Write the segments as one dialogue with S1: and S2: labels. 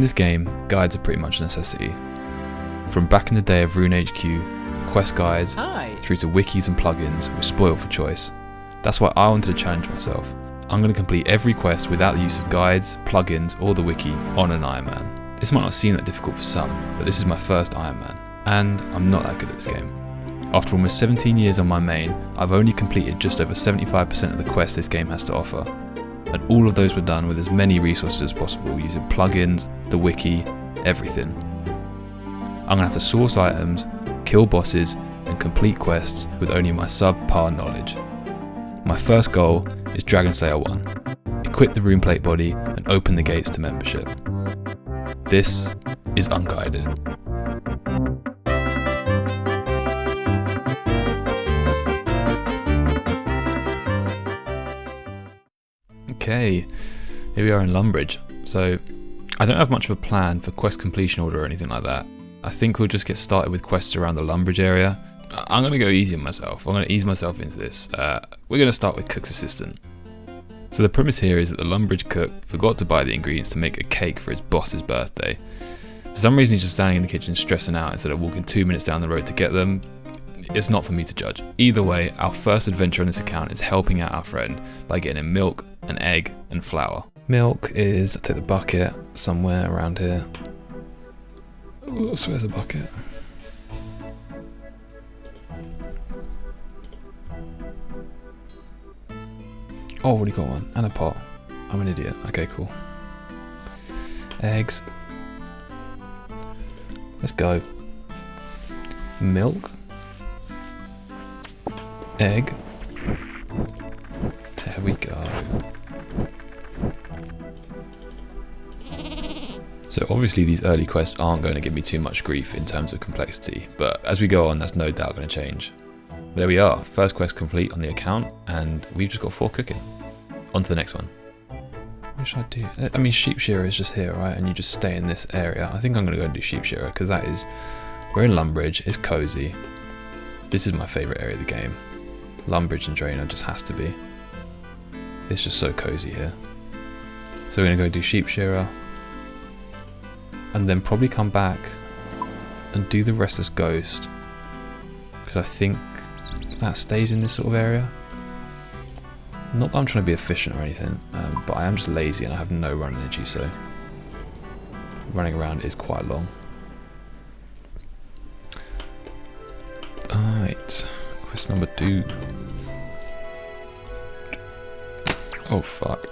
S1: this game, guides are pretty much a necessity. From back in the day of RuneHQ, quest guides, through to wikis and plugins, we're spoiled for choice. That's why I wanted to challenge myself. I'm going to complete every quest without the use of guides, plugins, or the wiki on an Iron Man. This might not seem that difficult for some, but this is my first Iron Man, and I'm not that good at this game. After almost 17 years on my main, I've only completed just over 75% of the quests this game has to offer, and all of those were done with as many resources as possible using plugins, the wiki, everything. I'm going to have to source items, kill bosses, and complete quests with only my subpar knowledge. My first goal is Dragon Slayer 1, equip the runeplate body and open the gates to membership. This is Unguided. Okay, here we are in Lumbridge. So, I don't have much of a plan for quest completion order or anything like that. I think we'll just get started with quests around the Lumbridge area. I'm going to go easy on myself. I'm going to ease myself into this. We're going to start with Cook's Assistant. So the premise here is that the Lumbridge cook forgot to buy the ingredients to make a cake for his boss's birthday. For some reason he's just standing in the kitchen stressing out instead of walking 2 minutes down the road to get them. It's not for me to judge. Either way, our first adventure on this account is helping out our friend by getting him milk, an egg, and flour. Milk is, I'll take the bucket somewhere around here. Oh, so where's the bucket? Oh, already got one, and a pot. I'm an idiot. Okay, cool. Eggs. Let's go. Milk. Egg. There we go. So obviously these early quests aren't going to give me too much grief in terms of complexity, but as we go on, that's no doubt going to change. But there we are, first quest complete on the account, and we've just got 4 cooking. On to the next one. What should I do? I mean, Sheep Shearer is just here, right? And you just stay in this area. I think I'm going to go and do Sheep Shearer, because that is... We're in Lumbridge, it's cozy. This is my favourite area of the game. Lumbridge and Draenor just has to be. It's just so cozy here. So we're going to go do Sheep Shearer. And then probably come back and do the Restless Ghost. Because I think that stays in this sort of area. Not that I'm trying to be efficient or anything, but I am just lazy and I have no run energy, so running around is quite long. Alright, quest number 2. Oh fuck.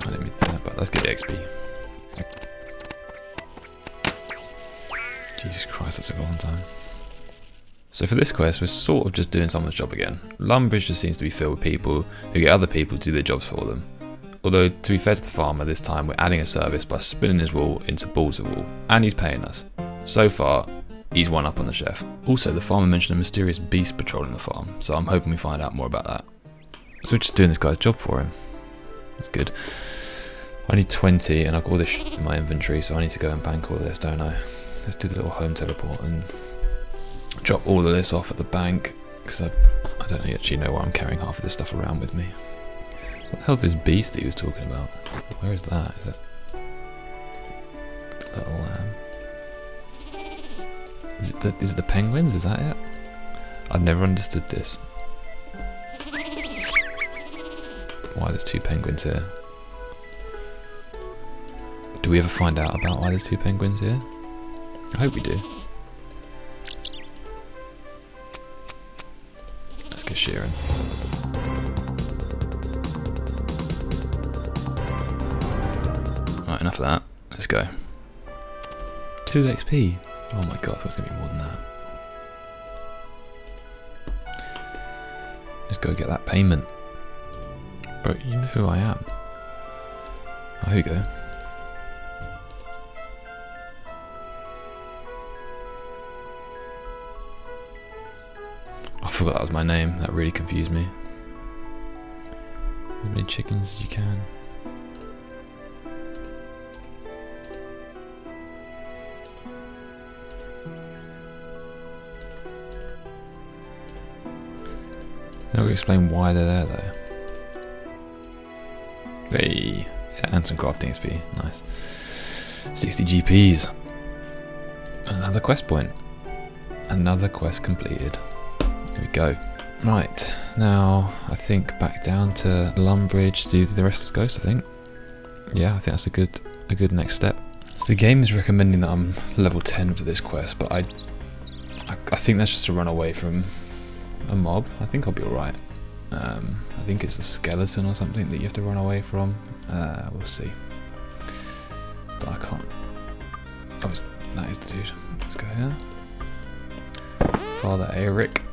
S1: I didn't mean to do that, but let's get the XP. Jesus Christ, that took a long time. So for this quest, we're sort of just doing someone's job again. Lumbridge just seems to be filled with people who get other people to do their jobs for them. Although, to be fair to the farmer, this time we're adding a service by spinning his wool into balls of wool, and he's paying us. So far, he's one up on the chef. Also, the farmer mentioned a mysterious beast patrolling the farm, so I'm hoping we find out more about that. So we're just doing this guy's job for him. That's good. I need 20, and I've got all this shit in my inventory, so I need to go and bank all of this, don't I? Let's do the little home teleport and drop all of this off at the bank, because I don't actually know why I'm carrying half of this stuff around with me. What the hell's this beast that he was talking about? Where is that? Is it the little is it the penguins? Is that it? I've never understood this. Why there's 2 penguins here? Do we ever find out about why there's 2 penguins here? I hope we do. Let's go shearing. Right, enough of that. Let's go. 2 XP. Oh my god, I thought it was going to be more than that. Let's go get that payment. But you know who I am. Oh, here we go. I forgot that was my name. That really confused me. As many chickens as you can. Now we explain why they're there though. Hey, yeah, And some crafting XP, nice. 60 GPs. Another quest point. Another quest completed. Here we go. Right, now I think back down to Lumbridge to do the Restless Ghost, I think. Yeah, I think that's a good next step. So the game is recommending that I'm level 10 for this quest, but I think that's just to run away from a mob. I think I'll be alright. I think it's the skeleton or something that you have to run away from. We'll see. But I can't. Oh, that is the dude. Let's go here. Father Eric.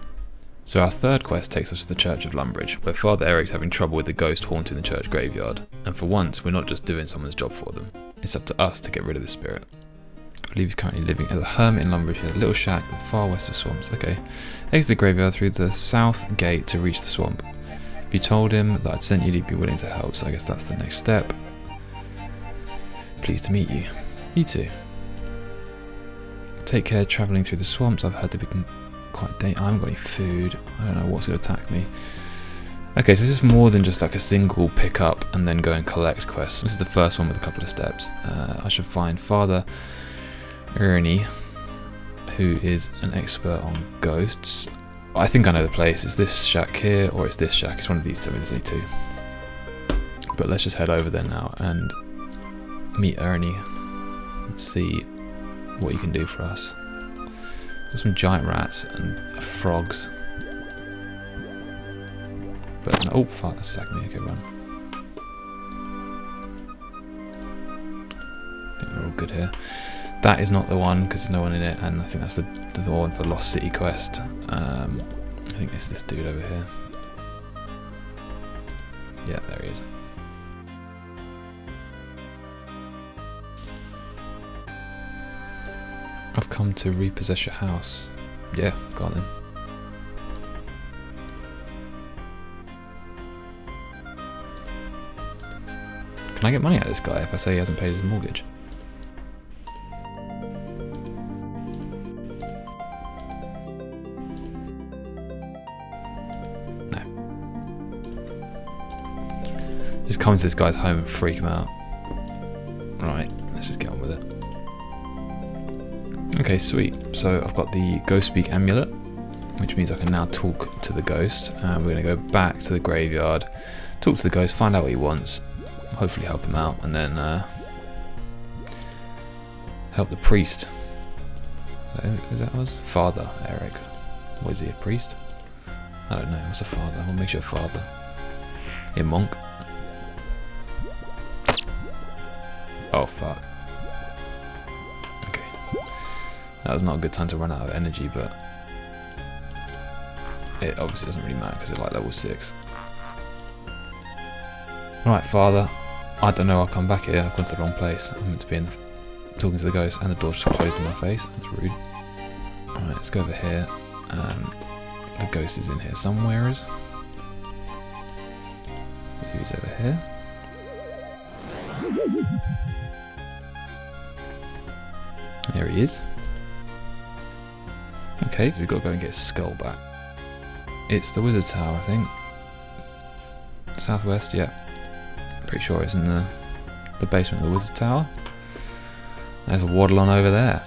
S1: So our third quest takes us to the Church of Lumbridge, where Father Eric's having trouble with the ghost haunting the church graveyard. And for once, we're not just doing someone's job for them. It's up to us to get rid of the spirit. I believe he's currently living as a hermit in Lumbridge. He has a little shack in the far west of swamps. Okay. Exit the graveyard through the south gate to reach the swamp. If you told him that I'd sent you, he'd be willing to help, so I guess that's the next step. Pleased to meet you. You too. Take care travelling through the swamps. I've heard to be quite dangerous. I haven't got any food. I don't know what's going to attack me. Okay, so this is more than just like a single pick up and then go and collect quest. This is the first one with a couple of steps. I should find Father Ernie, who is an expert on ghosts. I think I know the place. It's this shack here or it's this shack. It's one of these two. There's only two. But let's just head over there now and meet Ernie. Let's see what he can do for us. Got some giant rats and frogs. But no, oh fuck, that's attacking me. Okay, run. I think we're all good here. That is not the one because there's no one in it, and I think that's the one for Lost City quest. I think it's this dude over here. Yeah, there he is. I've come to repossess your house. Yeah, got him. Can I get money out of this guy if I say he hasn't paid his mortgage? No. Just come to this guy's home and freak him out. Right, let's just get on with it. Okay, sweet. So I've got the Ghost Speak amulet, which means I can now talk to the ghost. We're going to go back to the graveyard, talk to the ghost, find out what he wants, hopefully help him out, and then help the priest. Is that was Father Eric? What is he, a priest? I don't know. What's a father? What makes you a father? A monk? Oh fuck. That was not a good time to run out of energy, but it obviously doesn't really matter because it's like level 6. Right, Father. I don't know, I'll come back here. I've gone to the wrong place. I'm meant to be talking to the ghost, and the door just closed in my face. That's rude. Alright, let's go over here. The ghost is in here somewhere. He's over here. There he is. Okay, so we've got to go and get his skull back. It's the wizard tower, I think. Southwest, yeah. Pretty sure it's in the basement of the wizard tower. There's a waddle on over there.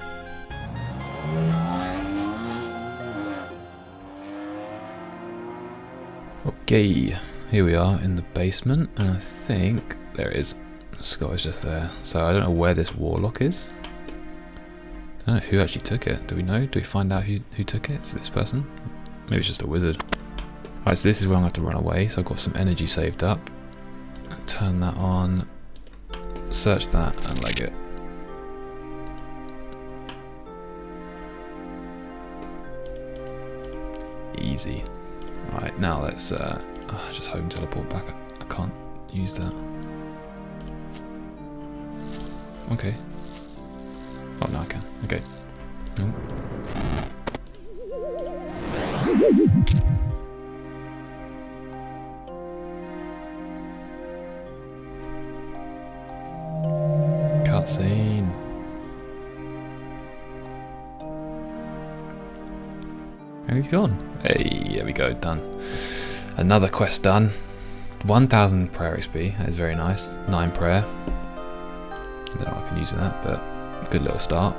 S1: Okay, here we are in the basement, and I think there it is. The skull is just there. So I don't know where this warlock is. I don't know who actually took it. Do we know? Do we find out who took it? Is it this person? Maybe it's just a wizard. Alright, so this is where I'm going to have to run away. So I've got some energy saved up. Turn that on. Search that and leg it. Easy. Alright, now let's just home teleport back. I can't use that. Okay. Oh, no, I can. Okay. Oh. Cutscene. And he's gone. Hey, there we go, done. Another quest done. 1000 prayer XP, that is very nice. 9 prayer. I don't know what I can use with that, but good little start.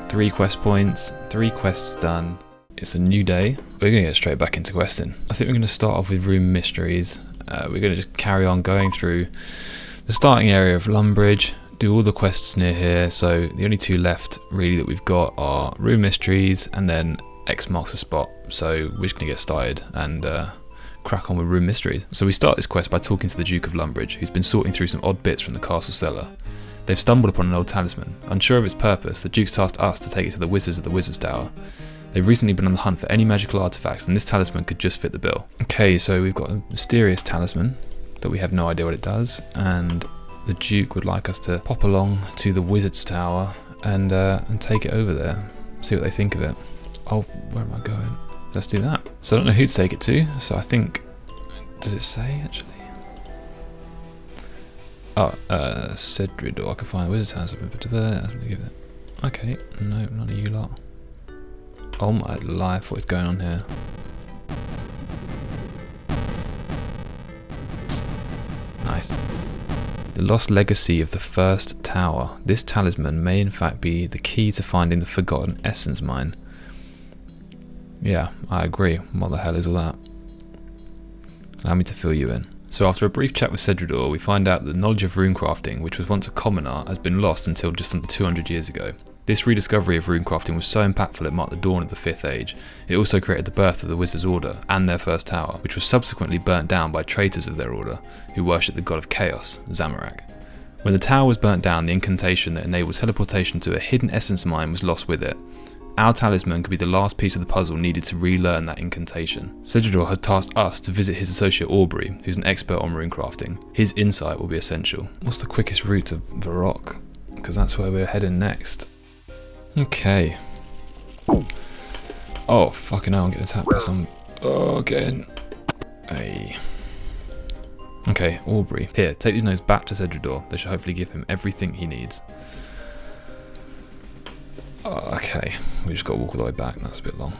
S1: 3 quest points, 3 quests done. It's a new day. We're going to get straight back into questing. I think we're going to start off with room mysteries. We're going to just carry on going through the starting area of Lumbridge, do all the quests near here. So the only 2 left really that we've got are room mysteries and then X marks the spot. So we're just going to get started and crack on with room mysteries. So we start this quest by talking to the Duke of Lumbridge, who's been sorting through some odd bits from the castle cellar. They've stumbled upon an old talisman. Unsure of its purpose, the Duke's tasked us to take it to the wizards of the Wizard's Tower. They've recently been on the hunt for any magical artifacts, and this talisman could just fit the bill. Okay, so we've got a mysterious talisman that we have no idea what it does, and the Duke would like us to pop along to the Wizard's Tower and take it over there, see what they think of it. Oh, where am I going? Let's do that. So I don't know who to take it to, so I think... Does it say, actually? Oh, Cedridor. I can find the Wizard's House. That's what give it. Okay, no, none of you lot. Oh my life, what is going on here? Nice. The lost legacy of the first tower. This talisman may in fact be the key to finding the forgotten essence mine. Yeah, I agree. What the hell is all that? Allow me to fill you in. So after a brief chat with Cedridor, we find out that the knowledge of runecrafting, which was once a common art, has been lost until just under 200 years ago. This rediscovery of runecrafting was so impactful it marked the dawn of the 5th Age. It also created the birth of the Wizard's Order and their first tower, which was subsequently burnt down by traitors of their order, who worshipped the god of chaos, Zamorak. When the tower was burnt down, the incantation that enables teleportation to a hidden essence mine was lost with it. Our talisman could be the last piece of the puzzle needed to relearn that incantation. Cedridor had tasked us to visit his associate Aubrey, who's an expert on runecrafting. His insight will be essential. What's the quickest route to Varrock? Because that's where we're heading next. Okay. Oh, fucking hell, I'm getting attacked by some... Oh, again. Hey. Okay, Aubrey. Here, take these notes back to Cedridor. They should hopefully give him everything he needs. Okay, we just got to walk all the way back. That's a bit long.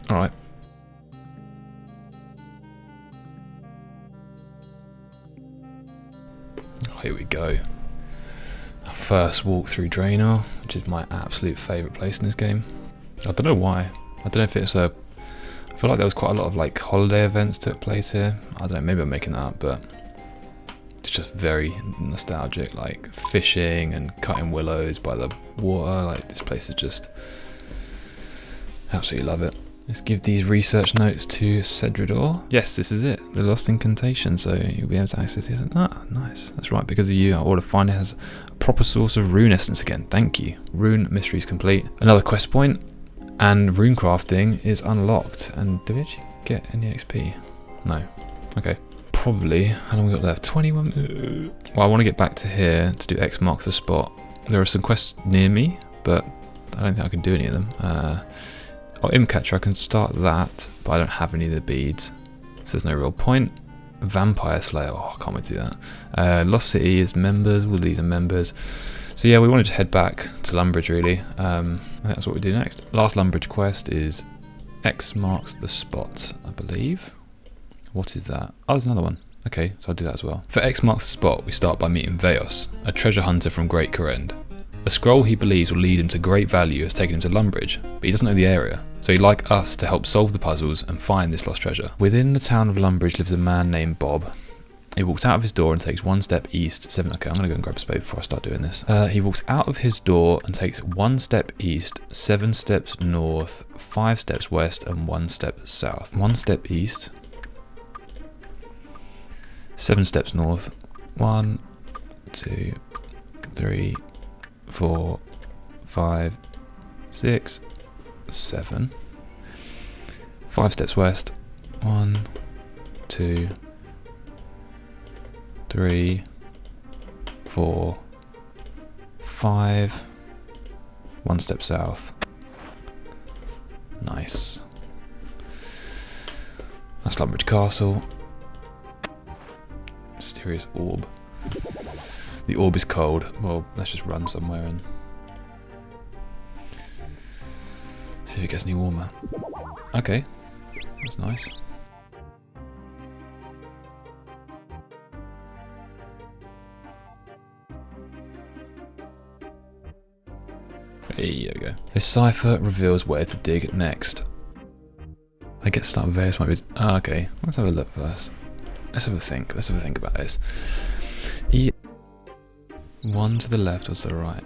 S1: Alright. Here we go. Our first walk through Draenor, which is my absolute favourite place in this game. I don't know why. I don't know if it's a... I feel like there was quite a lot of like holiday events took place here. I don't know, maybe I'm making that up, but... It's just very nostalgic, like fishing and cutting willows by the water. Like this place is just absolutely love it. Let's give these research notes to Cedridor. Yes, this is it, the lost incantation. So you'll be able to access this. Ah, nice. That's right. Because of you, our order finally has a proper source of rune essence again. Thank you. Rune mysteries complete. Another quest point, and rune crafting is unlocked. And do we actually get any XP? No. Okay. Probably, how long we got left? 21. Well, I want to get back to here to do X marks the spot. There are some quests near me, but I don't think I can do any of them. Oh, Imcatcher, I can start that, but I don't have any of the beads, so there's no real point. Vampire Slayer, oh, I can't wait to do that. Lost City is members, all these are members. So yeah, we want to just head back to Lumbridge really. I think that's what we do next. Last Lumbridge quest is X marks the spot, I believe. What is that? Oh, there's another one. Okay, so I'll do that as well. For X marks the spot, we start by meeting Veos, a treasure hunter from Great Korend. A scroll he believes will lead him to great value has taken him to Lumbridge, but he doesn't know the area, so he'd like us to help solve the puzzles and find this lost treasure. Within the town of Lumbridge lives a man named Bob. He walks out of his door and takes 1 step east, 7... Okay, I'm going to go and grab a spade before I start doing this. He walks out of his door and takes 1 step east, 7 steps north, 5 steps west, and 1 step south. 1 step east... 7 steps north. 1, 2, 3, 4, 5, 6, 7. 5 steps west. 1, 2, 3, 4, 5. 1 step south. Nice. That's Lumbridge Castle. Mysterious orb. The orb is cold. Well, let's just run somewhere and see if it gets any warmer. Okay, that's nice. Hey, there we go. This cipher reveals where to dig next. I guess start with various might be... Oh, okay, let's have a look first. Let's have a think. Let's have a think about this. One to the left or to the right?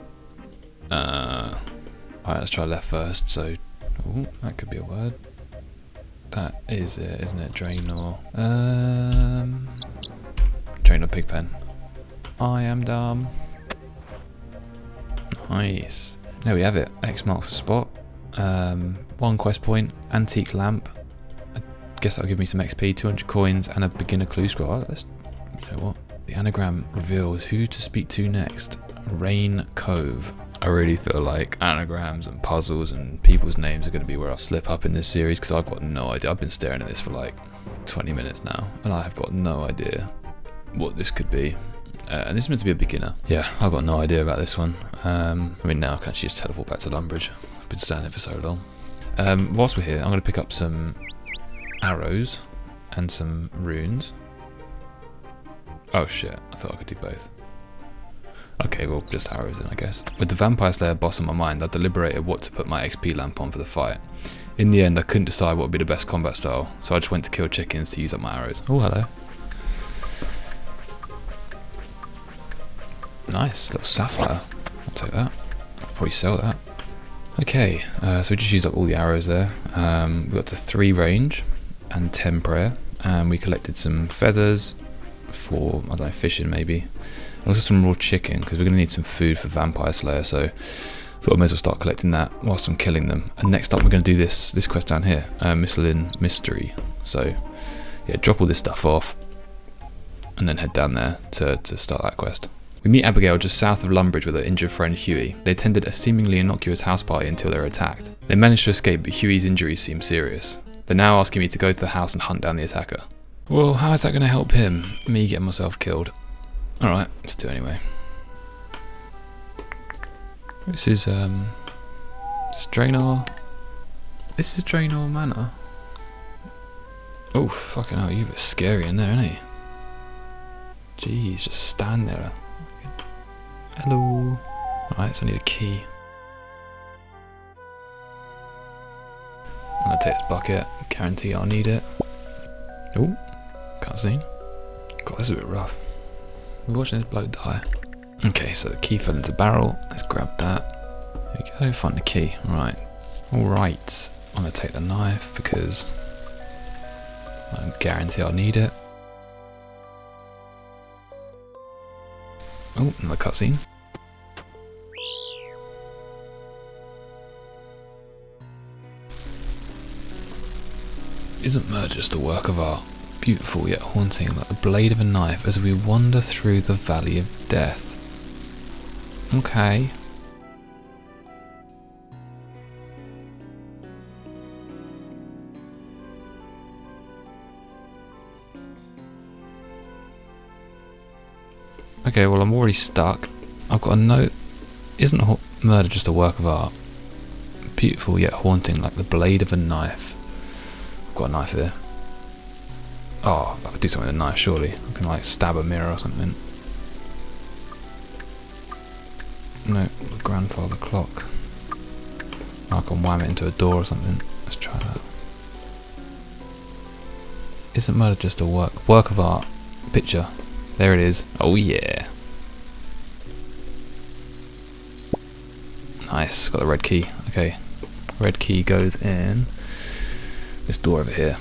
S1: Alright, let's try left first. So, ooh, that could be a word. That is it, isn't it? Draenor. Draenor Pigpen. I am dumb. Nice. There we have it. X marks the spot. One quest point. Antique lamp. I guess that'll give me some XP. 200 coins and a beginner clue scroll. Oh, let's, you know what? The anagram reveals who to speak to next. Rain Cove. I really feel like anagrams and puzzles and people's names are going to be where I slip up in this series because I've got no idea. I've been staring at this for like 20 minutes now and I have got no idea what this could be. And this is meant to be a beginner. Yeah, I've got no idea about this one. I mean, now I can actually just teleport back to Lumbridge. I've been standing for so long. Whilst we're here, I'm going to pick up some arrows and some runes. Oh shit, I thought I could do both. Okay, well, just arrows then, I guess. With the Vampire Slayer boss on my mind, I deliberated what to put my XP lamp on for the fight. In the end, I couldn't decide what would be the best combat style, so I just went to kill chickens to use up my arrows. Oh, hello. Nice, little sapphire. I'll take that. I'll probably sell that. Okay, so we just used up all the arrows there. We got to 3 range and 10 prayer, and we collected some feathers for, I don't know, fishing maybe. And also some raw chicken, because we're going to need some food for Vampire Slayer, so I thought I may as well start collecting that whilst I'm killing them. And next up we're going to do this quest down here, Mistlin Mystery. So yeah, drop all this stuff off and then head down there to start that quest. We meet Abigail just south of Lumbridge with her injured friend Huey. They attended a seemingly innocuous house party until they were attacked. They managed to escape, but Huey's injuries seem serious. They're now asking me to go to the house and hunt down the attacker. Well, how is that going to help him? Me getting myself killed. Alright, let's do it anyway. This is Draenor. This is Draenor Manor. Oh, fucking hell, you were scary in there, ain't he? Jeez, just stand there. Hello. Alright, so I need a key. I'm gonna take this bucket, guarantee I'll need it. Oh, cutscene. God, this is a bit rough. We're watching this bloke die. Okay, so the key fell into the barrel. Let's grab that. There we go, find the key. Alright. Alright. I'm gonna take the knife because I guarantee I'll need it. Oh, another cutscene. Isn't murder just a work of art? Beautiful yet haunting, like the blade of a knife as we wander through the valley of death. Okay. Okay, well I'm already stuck. I've got a note. Isn't murder just a work of art? Beautiful yet haunting, like the blade of a knife. I've got a knife here. Oh, I could do something with a knife, surely. I can like stab a mirror or something. No, the grandfather clock. I can wham it into a door or something. Let's try that. Isn't murder just a work of art? Picture. There it is. Oh yeah. Nice, got the red key. Okay. Red key goes in this door over here.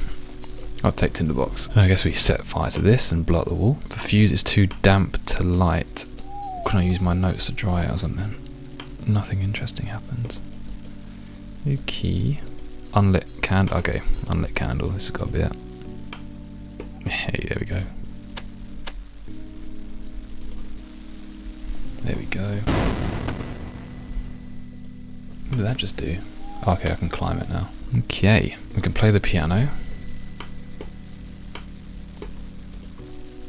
S1: I'll take tinderbox. I guess we set fire to this and blow up the wall. The fuse is too damp to light. Can I use my notes to dry it or something? Nothing interesting happens. New key. Unlit candle. Okay, unlit candle. This has got to be it. Hey, there we go. There we go. What did that just do? Okay, I can climb it now. Okay, we can play the piano.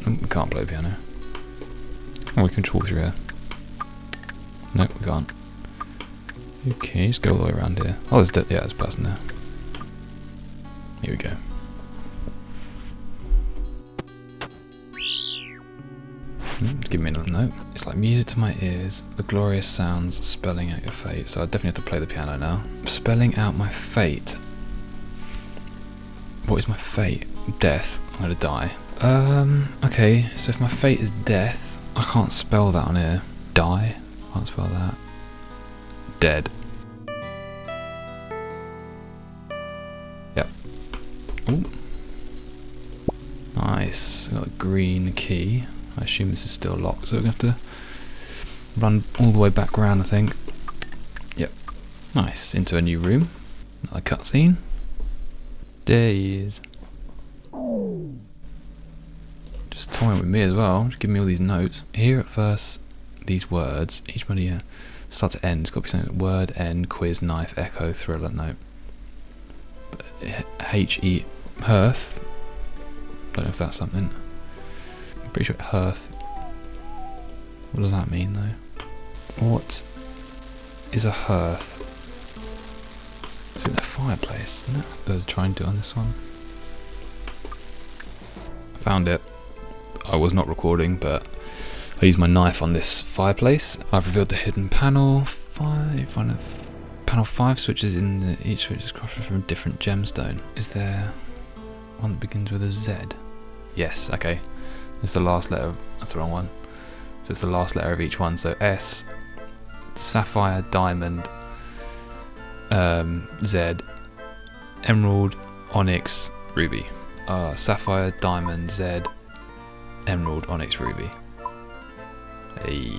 S1: Oh, we can't play the piano. Oh, we can just walk through here. Nope, we can't. Okay, just go all the way around here. Oh, there's a person there. Here we go. Give me another note. It's like music to my ears, the glorious sounds spelling out your fate. So I definitely have to play the piano now. Spelling out my fate. What is my fate? Death. I'm gonna die. Okay, so if my fate is death, I can't spell that on here. Die? Can't spell that. Dead. Yep. Ooh. Nice. Got a green key. I assume this is still locked, so we're going to have to run all the way back around, I think. Yep. Nice. Into a new room. Another cutscene. There he is. Just toying with me as well. Just giving me all these notes. Here at first, these words, each one here, start to end. It's got to be something like word, end, quiz, knife, echo, thriller, note. H-E, hearth. Don't know if that's something. I'm pretty sure hearth. What does that mean though? What is a hearth? Is it a fireplace? Isn't it? I'll try and do it on this one. I found it. I was not recording, but I used my knife on this fireplace. I've revealed the hidden panel. Panel 5 switches in each switch is crafted from a different gemstone. Is there one that begins with a Z? Yes, okay. It's the last letter. That's the wrong one. So it's the last letter of each one. So S, sapphire, diamond, Z, emerald, onyx, ruby. Sapphire, diamond, Z, emerald, onyx, ruby. Hey.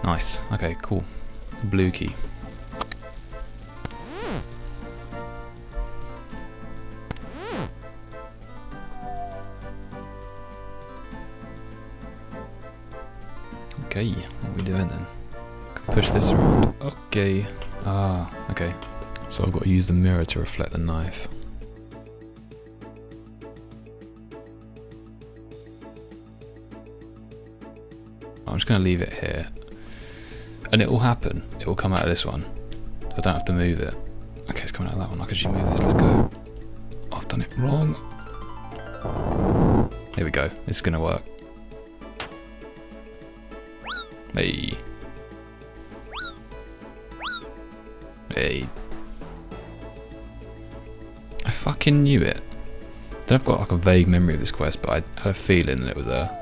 S1: Nice. Okay, cool. Blue key. Okay, what are we doing then? Can push this around. Okay. Okay. So I've got to use the mirror to reflect the knife. I'm just going to leave it here. And it will happen. It will come out of this one. I don't have to move it. Okay, it's coming out of that one. I can actually move this. Let's go. Oh, I've done it wrong. Here we go. It's going to work. Hey. Hey. I fucking knew it. Then I've got like a vague memory of this quest, but I had a feeling that it was there.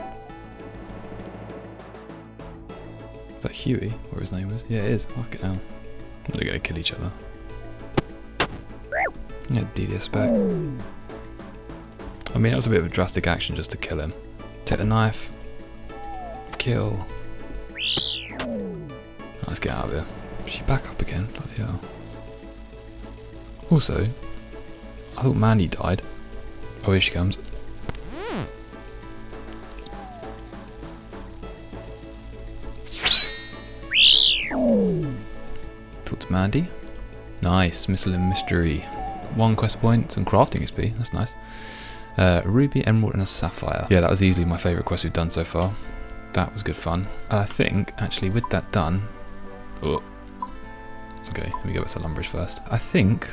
S1: Is that Huey, or his name was? Yeah, it is. Fuck it now. They're gonna kill each other. Yeah, DDS back. I mean, that was a bit of a drastic action just to kill him. Take the knife. Kill. Let's get out of here. Is she back up again? Bloody hell. Also, I thought Mandy died. Oh, here she comes. Talk to Mandy. Nice, missile and mystery. 1 quest point, some crafting XP, that's nice. Ruby, emerald and a sapphire. Yeah, that was easily my favourite quest we've done so far. That was good fun. And I think, actually, with that done... Oh. Okay, let me go back to Lumbridge first. I think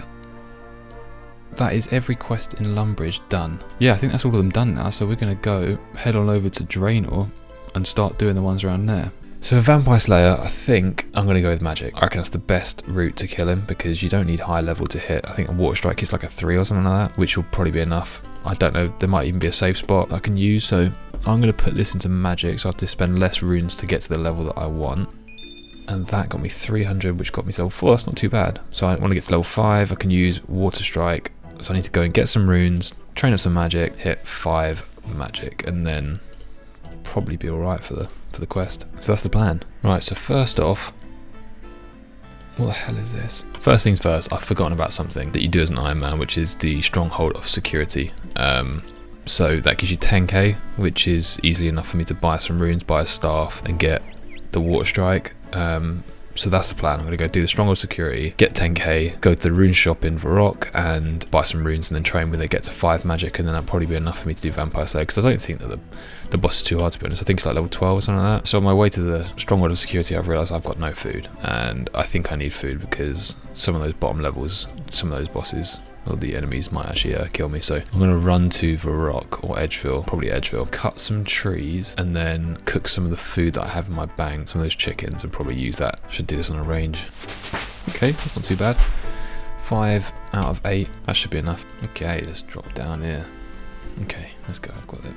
S1: that is every quest in Lumbridge done. Yeah, I think that's all of them done now, so we're going to go head on over to Draenor and start doing the ones around there. So a Vampire Slayer, I think I'm going to go with magic. I reckon that's the best route to kill him because you don't need high level to hit. I think a water strike is like a 3 or something like that, which will probably be enough. I don't know, there might even be a safe spot I can use, so I'm going to put this into magic so I have to spend less runes to get to the level that I want. And that got me 300, which got me to level 4, that's not too bad. So I want to get to level 5, I can use water strike. So I need to go and get some runes, train up some magic, hit 5 magic, and then probably be alright for the quest. So that's the plan. Right, so first off, what the hell is this? First things first, I've forgotten about something that you do as an Iron Man, which is the Stronghold of Security. So that gives you 10k, which is easily enough for me to buy some runes, buy a staff, and get the water strike. So that's the plan. I'm going to go do the Stronghold Security, get 10k, go to the rune shop in Varrock and buy some runes and then train when they get to 5 magic, and then that'll probably be enough for me to do Vampire Slayer because I don't think that the boss is too hard, to be honest. I think it's like level 12 or something like that. So on my way to the Stronghold of Security, I've realised I've got no food, and I think I need food because some of those bottom levels, some of those bosses or the enemies might actually kill me. So I'm going to run to the rock or Edgeville, probably Edgeville, cut some trees and then cook some of the food that I have in my bank, some of those chickens, and probably use that. Should do this on a range. Okay, that's not too bad. 5 out of 8, that should be enough. Okay, let's drop down here. Okay, let's go, I've got it.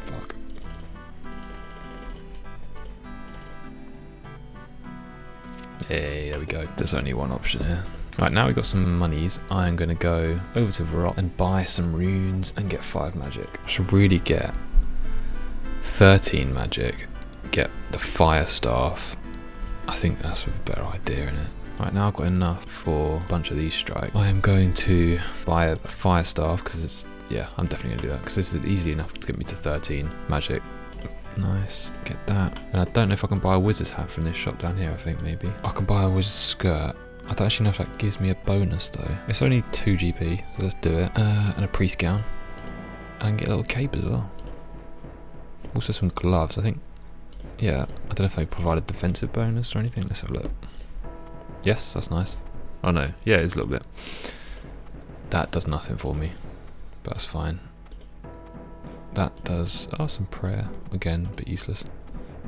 S1: Fuck. Hey, there we go. There's only one option here. Right, now we've got some monies. I'm going to go over to the rock and buy some runes and get 5 magic. I should really get 13 magic, get the fire staff. I think that's a better idea, isn't it? Right, now I've got enough for a bunch of these strikes. I am going to buy a fire staff because it's, yeah, I'm definitely going to do that because this is easily enough to get me to 13 magic. Nice, get that. And I don't know if I can buy a wizard's hat from this shop down here. I think maybe I can buy a wizard's skirt. I don't actually know if that gives me a bonus though. It's only 2 GP, so let's do it. And a priest gown. And get a little cape as well. Also some gloves, I think. Yeah, I don't know if they provide a defensive bonus or anything. Let's have a look. Yes, that's nice. Oh no, yeah, it's a little bit. That does nothing for me, but that's fine. That does, oh, some prayer. Again, a bit useless.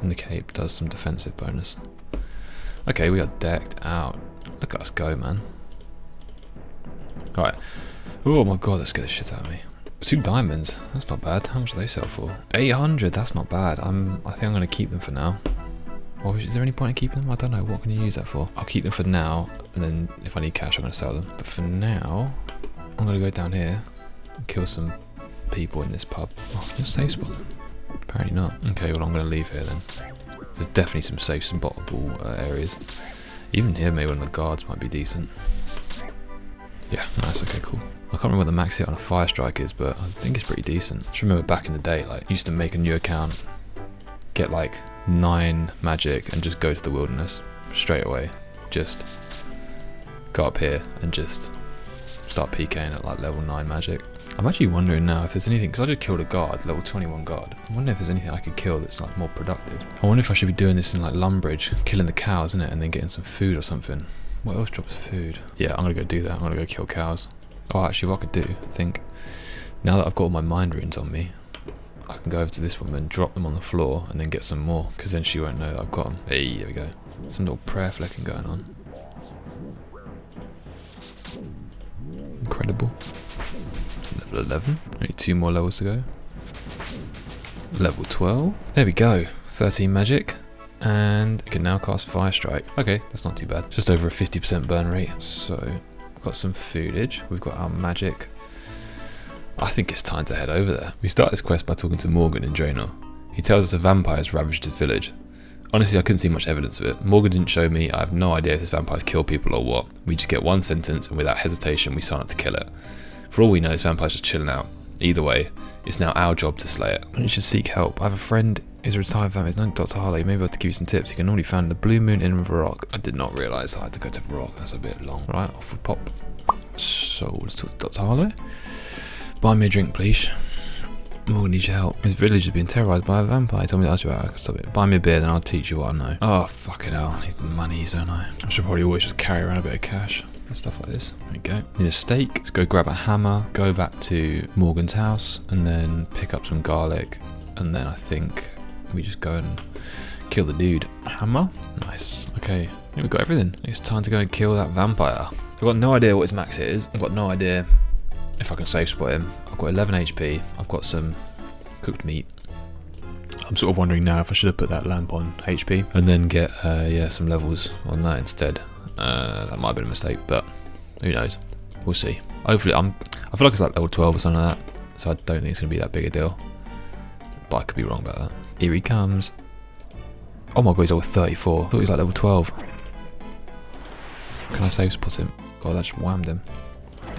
S1: And the cape does some defensive bonus. Okay, we are decked out. Look at us go, man. Alright. Oh my god, that scared the shit out of me. 2 diamonds, that's not bad. How much do they sell for? 800, that's not bad. I think I'm going to keep them for now. Or is there any point in keeping them? I don't know, what can you use that for? I'll keep them for now, and then if I need cash I'm going to sell them. But for now, I'm going to go down here and kill some people in this pub. Oh, there's a safe spot. Apparently not. Okay, well I'm going to leave here then. There's definitely some safe, some bottable areas. Even here, maybe one of the guards might be decent. Yeah, nice, okay, cool. I can't remember what the max hit on a fire strike is, but I think it's pretty decent. I just remember back in the day, like, used to make a new account, get like 9 magic and just go to the wilderness straight away. Just go up here and just start PKing at like level 9 magic. I'm actually wondering now if there's anything, because I just killed a guard, level 21 guard. I wonder if there's anything I could kill that's like more productive. I wonder if I should be doing this in like Lumbridge, killing the cows, isn't it, and then getting some food or something. What else drops food? Yeah, I'm gonna go do that. I'm gonna go kill cows. Oh, actually, what I could do, I think, now that I've got all my mind runes on me, I can go over to this woman, drop them on the floor, and then get some more, because then she won't know that I've got them. Hey, there we go. Some little prayer flecking going on. Incredible. Level 11. Only 2 more levels to go. Level 12. There we go. 13 magic. And we can now cast Fire Strike. Okay, that's not too bad. Just over a 50% burn rate. So, we've got some foodage. We've got our magic. I think it's time to head over there. We start this quest by talking to Morgan in Draenor. He tells us a vampire has ravaged his village. Honestly, I couldn't see much evidence of it. Morgan didn't show me. I have no idea if this vampire's killed people or what. We just get one sentence and without hesitation we sign up to kill it. For all we know, this vampire's just chilling out. Either way, it's now our job to slay it. You should seek help. I have a friend who's a retired vampire. His name's Dr. Harley. Maybe I'll have to give you some tips. You can normally find the Blue Moon Inn with a rock. I did not realise I had to go to the rock. That's a bit long. Right, off we pop. So, let's talk to Dr. Harley. Buy me a drink, please. Morgan needs your help. His village is being terrorised by a vampire. He told me to ask you about it. I could stop it. Buy me a beer, then I'll teach you what I know. Oh, fucking hell. I need money, don't I? I should probably always just carry around a bit of cash and stuff like this. There we go. Need a steak. Let's go grab a hammer, go back to Morgan's house, and then pick up some garlic. And then I think we just go and kill the dude. Hammer? Nice. Okay. I think we've got everything. It's time to go and kill that vampire. I've got no idea what his max hit is. I've got no idea if I can safe spot him. I've got 11 HP. I've got some cooked meat. I'm sort of wondering now if I should have put that lamp on HP and then get yeah, some levels on that instead. That might have been a mistake, but who knows? We'll see. Hopefully, I feel like it's like level 12 or something like that, so I don't think it's going to be that big a deal. But I could be wrong about that. Here he comes. Oh my god, he's level 34. I thought he was like level 12. Can I safe spot him? God, that just whammed him.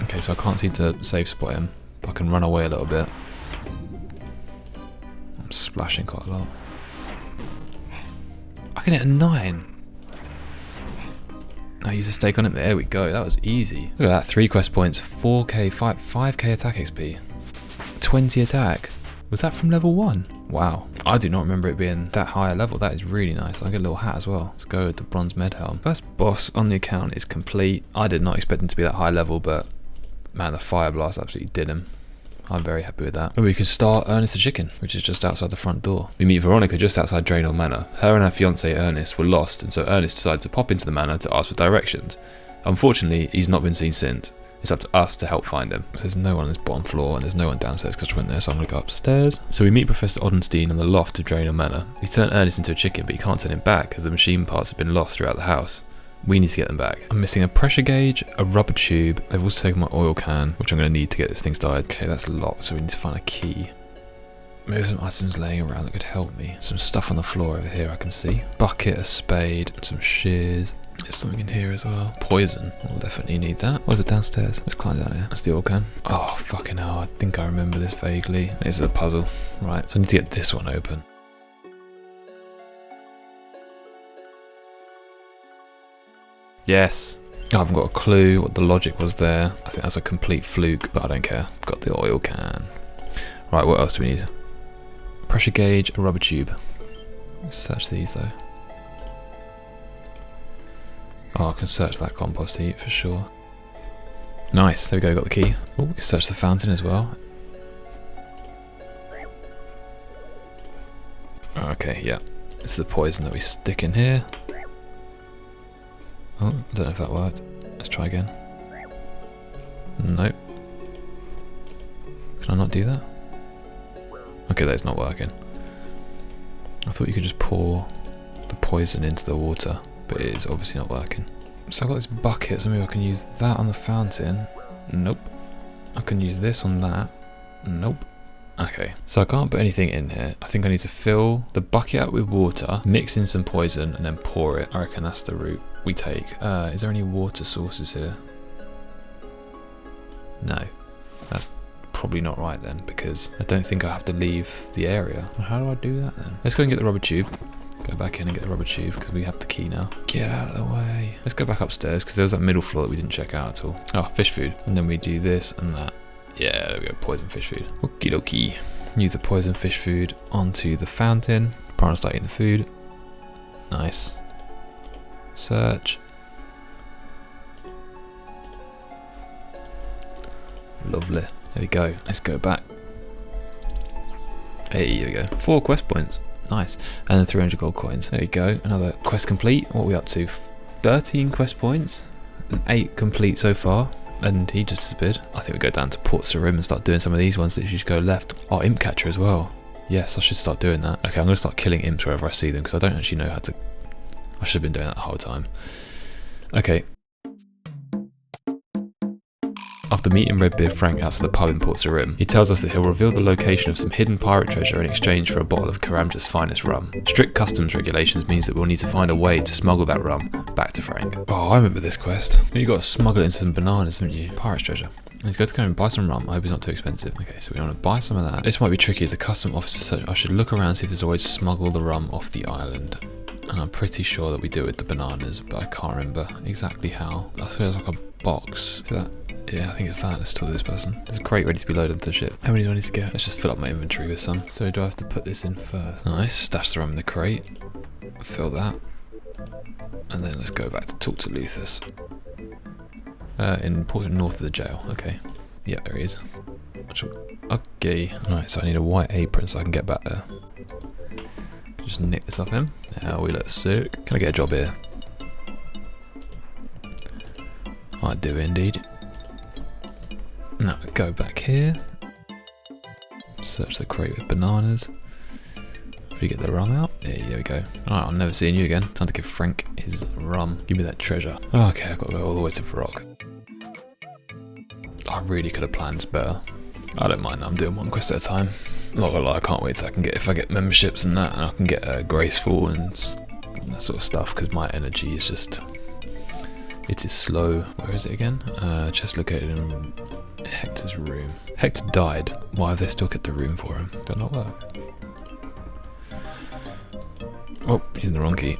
S1: Okay, so I can't seem to safe spot him, but I can run away a little bit. I'm splashing quite a lot. I can hit a 9. Now use a stake on it. There we go. That was easy. Look at that. 3 quest points, 4k, 5k attack XP, 20 attack Was that from level 1? Wow. I do not remember it being that high a level. That is really nice. I get a little hat as well. Let's go with the bronze med helm. First boss on the account is complete. I did not expect him to be that high level, but man, the fire blast absolutely did him. I'm very happy with that. And we can start Ernest the chicken, which is just outside the front door. We meet Veronica just outside Draenor Manor. Her and her fiance Ernest were lost, and so Ernest decided to pop into the manor to ask for directions. Unfortunately, he's not been seen since. It's up to us to help find him. So there's no one on this bottom floor, and there's no one downstairs because I just went there, so I'm going to go upstairs. So we meet Professor Odenstein on the loft of Draenor Manor. He's turned Ernest into a chicken, but he can't turn him back because the machine parts have been lost throughout the house. We need to get them back. I'm missing a pressure gauge, a rubber tube. They've also taken my oil can, which I'm going to need to get this thing started. Okay, that's locked, so we need to find a key. Maybe some items laying around that could help me. Some stuff on the floor over here I can see. Bucket, a spade, some shears. There's something in here as well. Poison. We'll definitely need that. What is it downstairs? Let's climb down here. That's the oil can. Oh, fucking hell. I think I remember this vaguely. This is a puzzle. Right, so I need to get this one open. Yes. I haven't got a clue what the logic was there. I think that's a complete fluke, but I don't care. I've got the oil can. Right, what else do we need? Pressure gauge, a rubber tube. Let's search these though. Oh, I can search that compost heap for sure. Nice, there we go, got the key. Oh, we can search the fountain as well. Okay, yeah. This is the poison that we stick in here. Oh, I don't know if that worked. Let's try again. Nope. Can I not do that? Okay, that's not working. I thought you could just pour the poison into the water, but it is obviously not working. So I've got this bucket, so maybe I can use that on the fountain. Nope. I can use this on that. Nope. Okay, so I can't put anything in here. I think I need to fill the bucket up with water, mix in some poison, and then pour it. I reckon that's the route we take. Is there any water sources here? No. That's probably not right then, because I don't think I have to leave the area. How do I do that then? Let's go and get the rubber tube. Go back in and get the rubber tube, because we have the key now. Get out of the way. Let's go back upstairs, because there was that middle floor that we didn't check out at all. Oh, fish food. And then we do this and that. Yeah, there we go, poison fish food. Okie dokie. Use the poison fish food onto the fountain. Piranha start eating the food. Nice. Search. Lovely. There we go. Let's go back. Hey, there we go. 4 quest points. Nice. And then 300 gold coins. There we go. Another quest complete. What are we up to? 13 quest points. And 8 complete so far. And he just disappeared. I think we go down to Port Sarim and start doing some of these ones that you just go left. Oh, imp catcher as well. Yes, I should start doing that. Okay, I'm going to start killing imps wherever I see them because I don't actually know how to... I should have been doing that the whole time. Okay. After meeting Redbeard Frank outside the pub in Port Sarim, he tells us that he'll reveal the location of some hidden pirate treasure in exchange for a bottle of Karamja's finest rum. Strict customs regulations means that we'll need to find a way to smuggle that rum back to Frank. Oh, I remember this quest. You got to smuggle it into some bananas, haven't you? Pirate's treasure. Let's go to go and buy some rum. I hope it's not too expensive. Okay, so we want to buy some of that. This might be tricky as the custom officer said I should look around and see if there's a way to smuggle the rum off the island. And I'm pretty sure that we do it with the bananas, but I can't remember exactly how. I think there's like a box. Is that? Yeah, I think it's that. Let's talk to this person. There's a crate ready to be loaded onto the ship. How many do I need to get? Let's just fill up my inventory with some. So do I have to put this in first? Nice. Stash the rum in the crate. Fill that. And then let's go back to talk to Luthus. In Port north of the jail. Okay. Yeah, there he is. Okay. Right, so I need a white apron so I can get back there. Just nick this off him. Now we look sick. Can I get a job here? I do indeed. Now go back here. Search the crate with bananas. We get the rum out. There we go. Alright, I'm never seeing you again. Time to give Frank his rum. Give me that treasure. Okay, I've got to go all the way to Varrock. I really could have planned this better. I don't mind that. I'm doing one quest at a time. Not gonna lie, I can't wait till I can get, if I get memberships and that, and I can get graceful and that sort of stuff, because my energy is just, it is slow. Where is it again? Just located in Hector's room. Hector died. Why have they still kept the room for him? Did that not work? Oh, using the wrong key.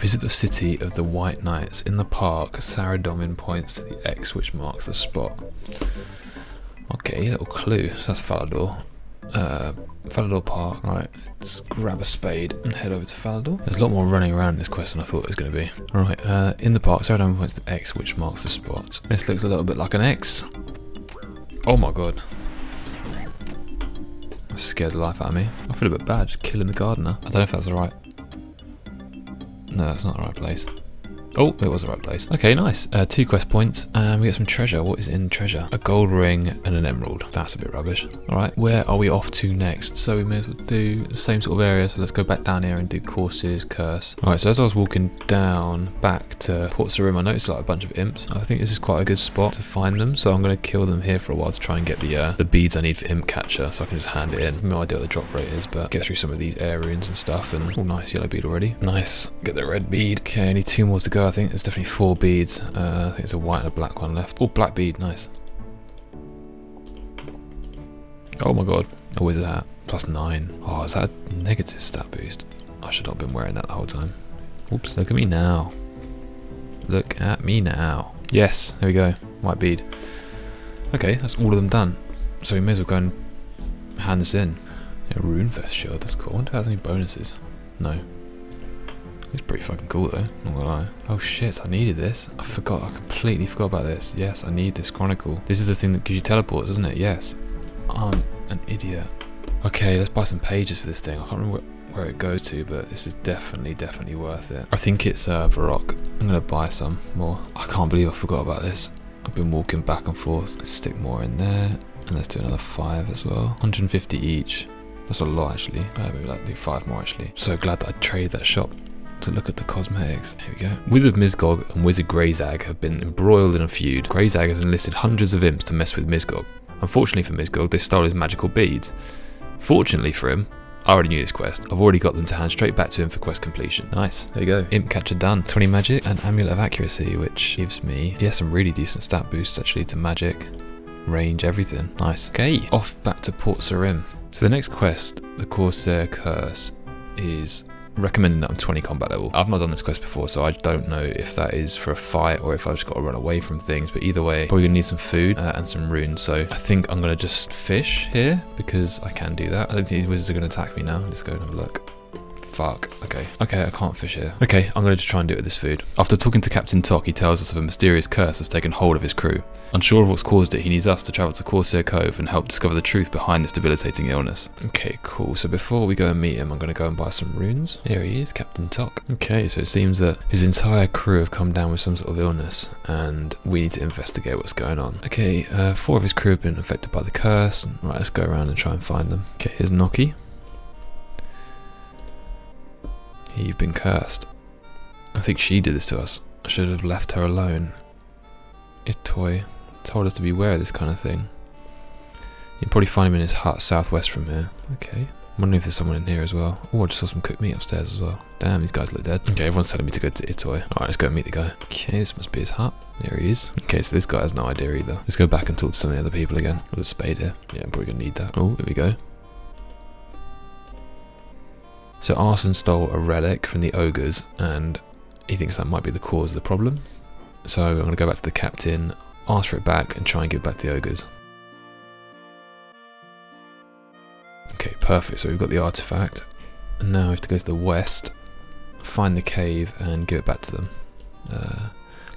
S1: Visit the city of the White Knights. In the park, Saradomin points to the X which marks the spot. Okay, little clue. So that's Falador. Falador Park. Right, let's grab a spade and head over to Falador. There's a lot more running around in this quest than I thought it was going to be. Alright, in the park, Saradomin points to the X which marks the spot. This looks a little bit like an X. Oh my god. That scared the life out of me. I feel a bit bad just killing the gardener. I don't know if that's the right... No, that's not the right place. Oh, it was the right place. Okay, nice. 2 quest points, and we get some treasure. What is in treasure? A gold ring and an emerald. That's a bit rubbish. Alright, where are we off to next? So we may as well do the same sort of area, so let's go back down here and do courses, curse. Alright, so as I was walking down back to Port Sarim, I noticed like a bunch of imps. I think this is quite a good spot to find them, so I'm going to kill them here for a while to try and get the beads I need for imp catcher, so I can just hand it in. No idea what the drop rate is, but get through some of these air runes and stuff, and oh, nice yellow bead already. Nice. Get the red bead. Okay, only 2 more to go. I think there's definitely 4 beads. I think there's a white and a black one left. Oh, black bead, nice. Oh my god, a wizard hat. +9. Oh, is that a negative stat boost? I should not have been wearing that the whole time. Oops, look at me now. Look at me now. Yes, there we go. White bead. Okay, that's all of them done. So we may as well go and hand this in. Yeah, Runefest shield, that's cool. I wonder if it has any bonuses. No. It's pretty fucking cool though, not gonna lie. Oh shit, I needed this. I completely forgot about this. Yes, I need this chronicle. This is the thing that gives you teleports, isn't it? Yes. I'm an idiot. Okay, let's buy some pages for this thing. I can't remember where it goes to, but this is definitely worth it. I think it's Varrock. I'm gonna buy some more. I can't believe I forgot about this. I've been walking back and forth. Let's stick more in there, and let's do another 5 as well. 150 each. That's a lot actually. Maybe like do 5 more actually. So glad that I traded that shop to look at the cosmetics. Here we go. Wizard Mizgog and Wizard Greyzag have been embroiled in a feud. Greyzag has enlisted hundreds of imps to mess with Mizgog. Unfortunately for Mizgog, they stole his magical beads. Fortunately for him, I already knew this quest. I've already got them to hand straight back to him for quest completion. Nice. There you go. Imp catcher done. 20 magic and amulet of accuracy, which gives me, yeah, some really decent stat boosts actually to magic, range, everything. Nice. Okay, off back to Port Sarim. So the next quest, the Corsair Curse, is recommending that I'm 20 combat level. I've not done this quest before, so I don't know if that is for a fight or if I've just got to run away from things, but either way, probably gonna need some food and some runes, so I think I'm gonna just fish here because I can do that. I don't think these wizards are gonna attack me now. Let's go and have a look. Fuck. Okay, I can't fish here. Okay, I'm gonna just try and do it with this food. After talking to Captain Tok, he tells us of a mysterious curse that's taken hold of his crew. Unsure of what's caused it, he needs us to travel to Corsair Cove and help discover the truth behind this debilitating illness. Okay, cool. So before we go and meet him, I'm gonna go and buy some runes. Here he is, Captain Tok. Okay, so it seems that his entire crew have come down with some sort of illness, and we need to investigate what's going on. Okay, 4 of his crew have been affected by the curse. Right, let's go around and try and find them. Okay, here's Noki. You've been cursed. I think she did this to us. I should have left her alone. Itoy told us to beware of this kind of thing. You can probably find him in his hut southwest from here. Okay. I'm wondering if there's someone in here as well. Oh, I just saw some cooked meat upstairs as well. Damn, these guys look dead. Okay, everyone's telling me to go to Itoy. Alright, let's go and meet the guy. Okay, this must be his hut. There he is. Okay, so this guy has no idea either. Let's go back and talk to some of the other people again. With a spade here. Yeah, I'm probably gonna need that. Oh, here we go. So Arson stole a relic from the ogres, and he thinks that might be the cause of the problem. So I'm going to go back to the captain, ask for it back, and try and give it back to the ogres. Okay, perfect. So we've got the artifact. And now we have to go to the west, find the cave, and give it back to them.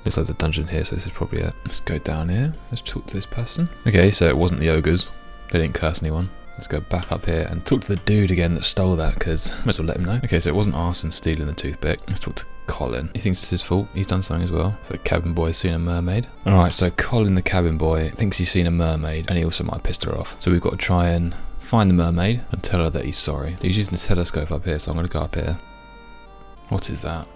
S1: Looks like the dungeon here, so this is probably it. Let's go down here. Let's talk to this person. Okay, so it wasn't the ogres. They didn't curse anyone. Let's go back up here and talk to the dude again that stole that, because might as well let him know. Okay, so it wasn't Arson stealing the toothpick. Let's talk to Colin. He thinks it's his fault. He's done something as well. So the cabin boy's seen a mermaid. Alright, so Colin the cabin boy thinks he's seen a mermaid, and he also might have pissed her off. So we've got to try and find the mermaid and tell her that he's sorry. He's using the telescope up here, so I'm going to go up here. What is that?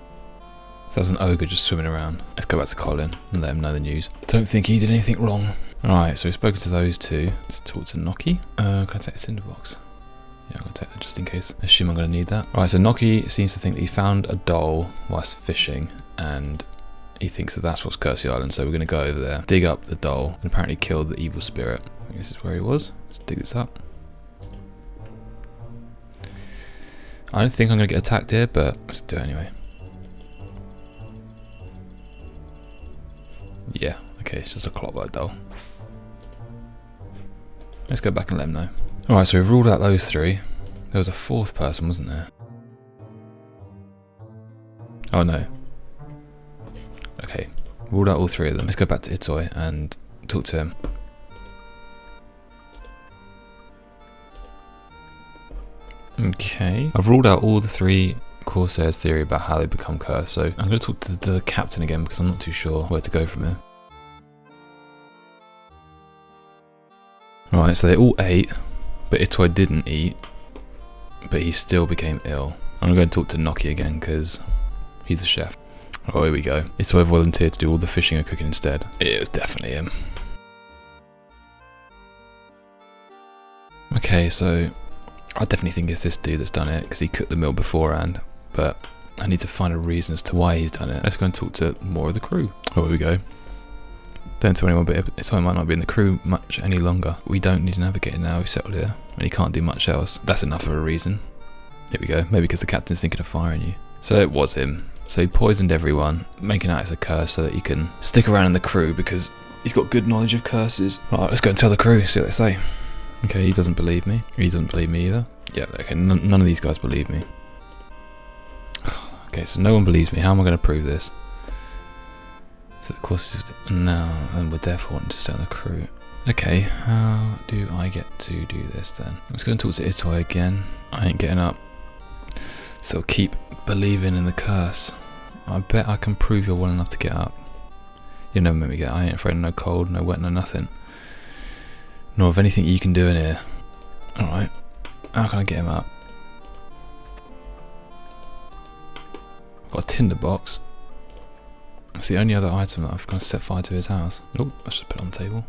S1: So that's an ogre just swimming around. Let's go back to Colin and let him know the news. Don't think he did anything wrong. Alright, so we've spoken to those two. Let's talk to Noki. Can I take a cinder box? Yeah, I'm going to take that just in case. I assume I'm going to need that. Alright, so Noki seems to think that he found a doll whilst fishing, and he thinks that that's what's cursed the island, so we're going to go over there, dig up the doll, and apparently kill the evil spirit. I think this is where he was. Let's dig this up. I don't think I'm going to get attacked here, but let's do it anyway. Yeah, okay, it's just a clockwork doll. Let's go back and let him know. Alright, so we've ruled out those three. There was a fourth person, wasn't there? Oh no. Okay, ruled out all three of them. Let's go back to Itoy and talk to him. Okay, I've ruled out all the three Corsairs' theory about how they become cursed, so I'm going to talk to the captain again because I'm not too sure where to go from here. Right, so they all ate, but Itoy didn't eat, but he still became ill. I'm going to go and talk to Noki again because he's the chef. Oh, here we go. Itoy volunteered to do all the fishing and cooking instead. It was definitely him. Okay, so I definitely think it's this dude that's done it because he cooked the meal beforehand, but I need to find a reason as to why he's done it. Let's go and talk to more of the crew. Oh, here we go. Don't tell anyone, but Itoy might not be in the crew much any longer. We don't need a navigator now, we settled here, and he can't do much else. That's enough of a reason. Here we go, maybe because the captain's thinking of firing you. So it was him. So he poisoned everyone, making out it's a curse so that he can stick around in the crew because he's got good knowledge of curses. Right, let's go and tell the crew, see what they say. Okay, he doesn't believe me. He doesn't believe me either. Yeah, okay, none of these guys believe me. Okay, so no one believes me. How am I going to prove this? So of course, no, and we're therefore wanting to stay on the crew. Okay, how do I get to do this then? Let's go and talk to Itoy again. I ain't getting up. So keep believing in the curse. I bet I can prove you're well enough to get up. You'll never make me get up. I ain't afraid of no cold, no wet, no nothing. Nor of anything you can do in here. Alright, how can I get him up? I've got a tinder box. That's the only other item that I've kind of set fire to his house. Oh, let's just put it on the table.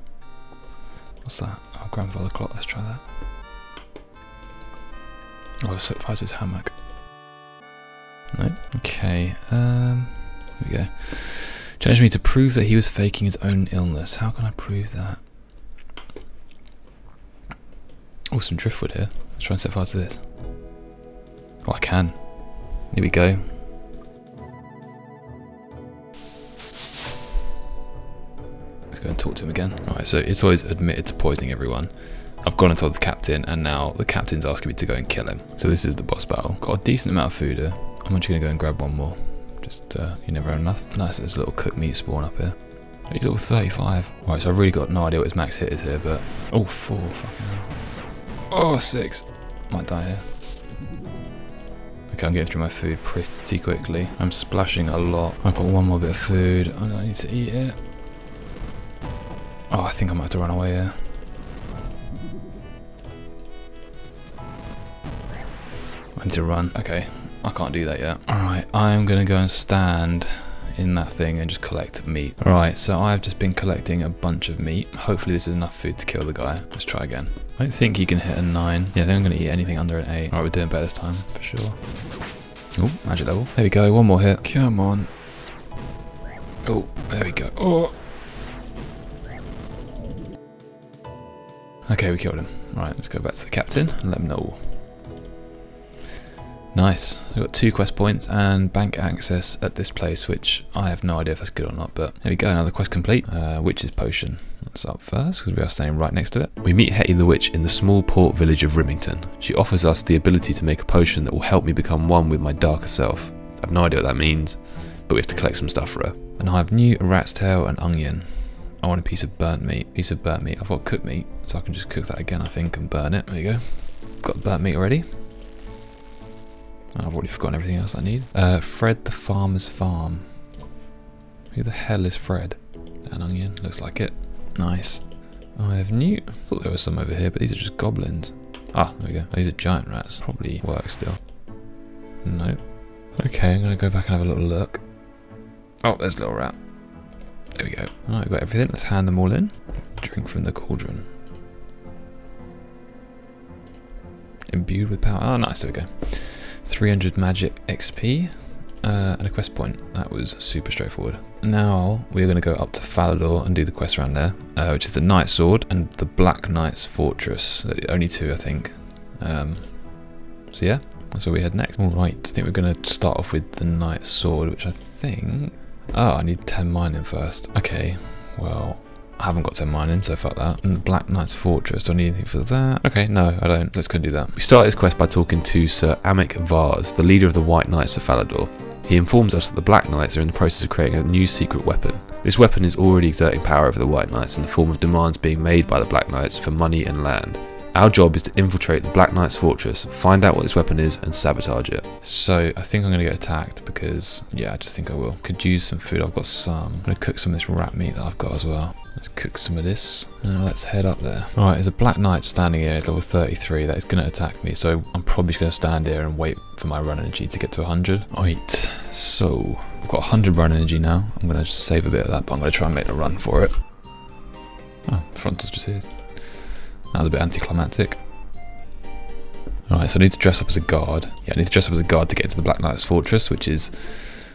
S1: What's that? Oh, grandfather clock, let's try that. Oh, let's set fire to his hammock. No, okay, here we go. Challenged me to prove that he was faking his own illness. How can I prove that? Oh, some driftwood here. Let's try and set fire to this. Oh, I can. Here we go. Let's go and talk to him again. Alright, so Itoy's admitted to poisoning everyone. I've gone and told the captain, and now the captain's asking me to go and kill him. So this is the boss battle. Got a decent amount of food here. I'm actually going to go and grab one more. Just, you never have enough. Nice, there's a little cooked meat spawn up here. He's all 35. Right, so I've really got no idea what his max hit is here, but... Oh, 4, fucking hell. Oh, 6. Might die here. Okay, I'm getting through my food pretty quickly. I'm splashing a lot. I've got one more bit of food. I don't need to eat it. Oh, I think I might have to run away here. I need to run. Okay, I can't do that yet. Alright, I'm going to go and stand in that thing and just collect meat. Alright, so I've just been collecting a bunch of meat. Hopefully this is enough food to kill the guy. Let's try again. I don't think you can hit a 9. Yeah, I think I'm going to eat anything under an 8. Alright, we're doing better this time, for sure. Oh, magic level. There we go, one more hit. Come on. Oh, there we go. Oh. Okay, we killed him. Right, let's go back to the captain and let him know. Nice. We've got 2 quest points and bank access at this place, which I have no idea if that's good or not, but there we go, another quest complete. Witch's potion. That's up first, because we are staying right next to it. We meet Hetty the Witch in the small port village of Rimington. She offers us the ability to make a potion that will help me become one with my darker self. I have no idea what that means, but we have to collect some stuff for her. And I have new rat's tail and onion. I want a piece of burnt meat. I've got cooked meat, so I can just cook that again, I think, and burn it. There you go. Got burnt meat already. I've already forgotten everything else I need. Fred the Farmer's Farm. Who the hell is Fred? An onion, looks like it. Nice. I have new. I thought there was some over here, but these are just goblins. Ah, there we go. These are giant rats. Probably work still. Nope. Okay, I'm going to go back and have a little look. Oh, there's a little rat. There we go. Alright, we've got everything. Let's hand them all in. Drink from the cauldron. Imbued with power. Oh, nice. There we go. 300 magic XP and a quest point. That was super straightforward. Now we're going to go up to Falador and do the quest around there, which is the Knight Sword and the Black Knight's Fortress. Only 2, I think. So yeah, that's where we head next. Alright, I think we're going to start off with the Knight Sword, which I think... Oh, I need 10 mining first. Okay, Well, I haven't got 10 mining, so fuck that. And the Black Knight's Fortress, do I need anything for that? Okay, no, I don't. Let's go and do that. We start this quest by talking to Sir Amic Vars, the leader of the White Knights of Falador. He informs us that the Black Knights are in the process of creating a new secret weapon. This weapon is already exerting power over the White Knights in the form of demands being made by the Black Knights for money and land. Our job is to infiltrate the Black Knight's fortress, find out what this weapon is, and sabotage it. So I think I'm going to get attacked because, yeah, I just think I will. Could use some food. I've got some. I'm going to cook some of this rat meat that I've got as well. Let's cook some of this. Let's head up there. Alright, there's a Black Knight standing here at level 33 that is going to attack me. So I'm probably just going to stand here and wait for my run energy to get to 100. Right, so I've got 100 run energy now. I'm going to just save a bit of that, but I'm going to try and make a run for it. Oh, the front is just here. That was a bit anticlimactic. Alright, so I need to dress up as a guard. Yeah, I need to dress up as a guard to get into the Black Knight's Fortress, which is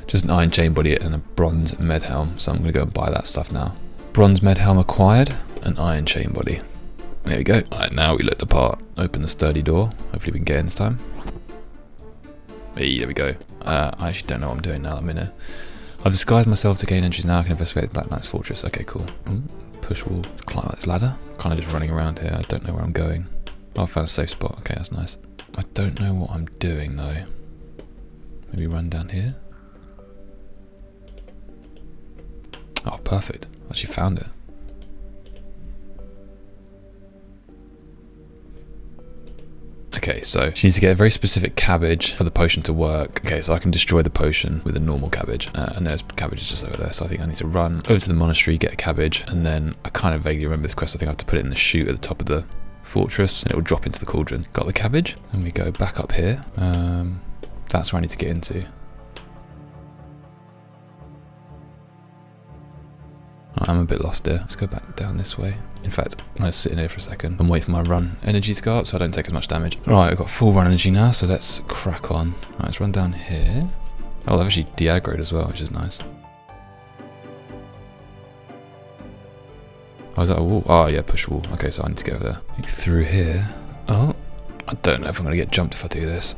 S1: just an iron chain body and a bronze med helm. So I'm going to go and buy that stuff now. Bronze med helm acquired, an iron chain body. There we go. Alright, now we look the part. Open the sturdy door. Hopefully we can get in this time. Hey, there we go. I actually don't know what I'm doing now. I'm in a... I've disguised myself to gain entry now. I can investigate the Black Knight's Fortress. Okay, cool. Ooh. Push wall, climb up this ladder. Kind of just running around here. I don't know where I'm going. Oh, I found a safe spot. Okay, that's nice. I don't know what I'm doing though. Maybe run down here. Oh, perfect. Actually found it. Okay, so she needs to get a very specific cabbage for the potion to work. Okay, so I can destroy the potion with a normal cabbage. And there's cabbages just over there. So I think I need to run over to the monastery, get a cabbage. And then I kind of vaguely remember this quest. I think I have to put it in the chute at the top of the fortress. And it will drop into the cauldron. Got the cabbage. And we go back up here. That's where I need to get into. I'm a bit lost here. Let's go back down this way. In fact, I'm going to sit in here for a second and wait for my run energy to go up so I don't take as much damage. Alright, I've got full run energy now, so let's crack on. Right, let's run down here. Oh, they've actually de-aggroed as well, which is nice. Oh, is that a wall? Oh, yeah, push wall. Okay, so I need to go over there. Through here. Oh, I don't know if I'm going to get jumped if I do this.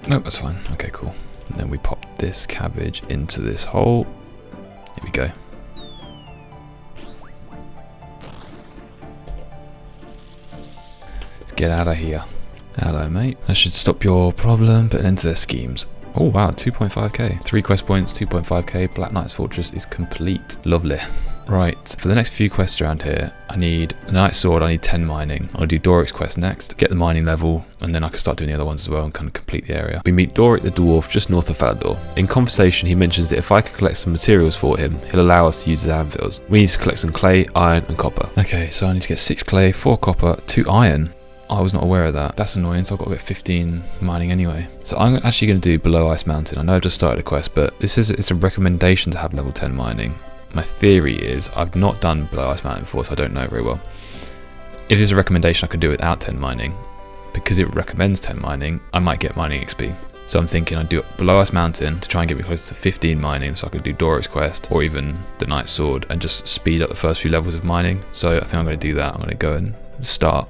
S1: Nope, that's fine. Okay, cool. And then we pop this cabbage into this hole. Here we go. Let's get out of here. Hello, mate. That should stop your problem, but into their schemes. Oh, wow, 2.5k. 3 quest points, 2.5k. Black Knight's Fortress is complete. Lovely. Right, for the next few quests around here, I need a Knight's Sword, I need 10 mining. I'll do Doric's quest next, get the mining level, and then I can start doing the other ones as well and kind of complete the area. We meet Doric the Dwarf just north of Falador. In conversation, he mentions that if I could collect some materials for him, he'll allow us to use his anvils. We need to collect some clay, iron, and copper. Okay, so I need to get 6 clay, 4 copper, 2 iron. I was not aware of that. That's annoying, so I've got to get 15 mining anyway. So I'm actually going to do Below Ice Mountain. I know I've just started a quest, but it's a recommendation to have level 10 mining. My theory is, I've not done Below Ice Mountain before, so I don't know very well. If there's a recommendation I could do without 10 mining, because it recommends 10 mining, I might get mining XP. So I'm thinking I'd do it Below Ice Mountain to try and get me close to 15 mining, so I could do Doric's quest, or even the Knight's Sword, and just speed up the first few levels of mining. So I think I'm going to do that. I'm going to go and start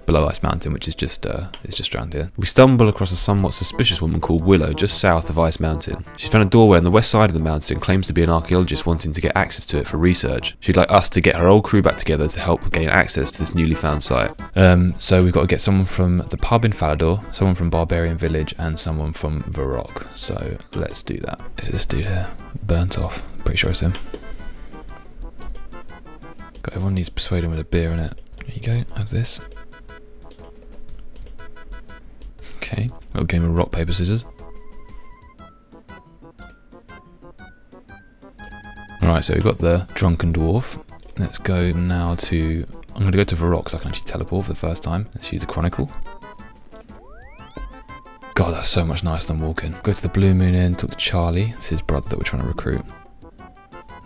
S1: Below Ice Mountain, which is just around here. We stumble across a somewhat suspicious woman called Willow just south of Ice Mountain. She's found a doorway on the west side of the mountain and claims to be an archaeologist wanting to get access to it for research. She'd like us to get her old crew back together to help gain access to this newly found site. So we've got to get someone from the pub in Falador, someone from Barbarian Village, and someone from Varrock. So let's do that. Is it this dude here? Burnt off. Pretty sure it's him. Got everyone needs to persuade him with a beer in it. There you go. Have this. Okay, little game of rock, paper, scissors. Alright, so we've got the drunken dwarf. Let's go now to... I'm going to go to Varrock because I can actually teleport for the first time. Let's use the Chronicle. God, that's so much nicer than walking. Go to the Blue Moon Inn, talk to Charlie. It's his brother that we're trying to recruit.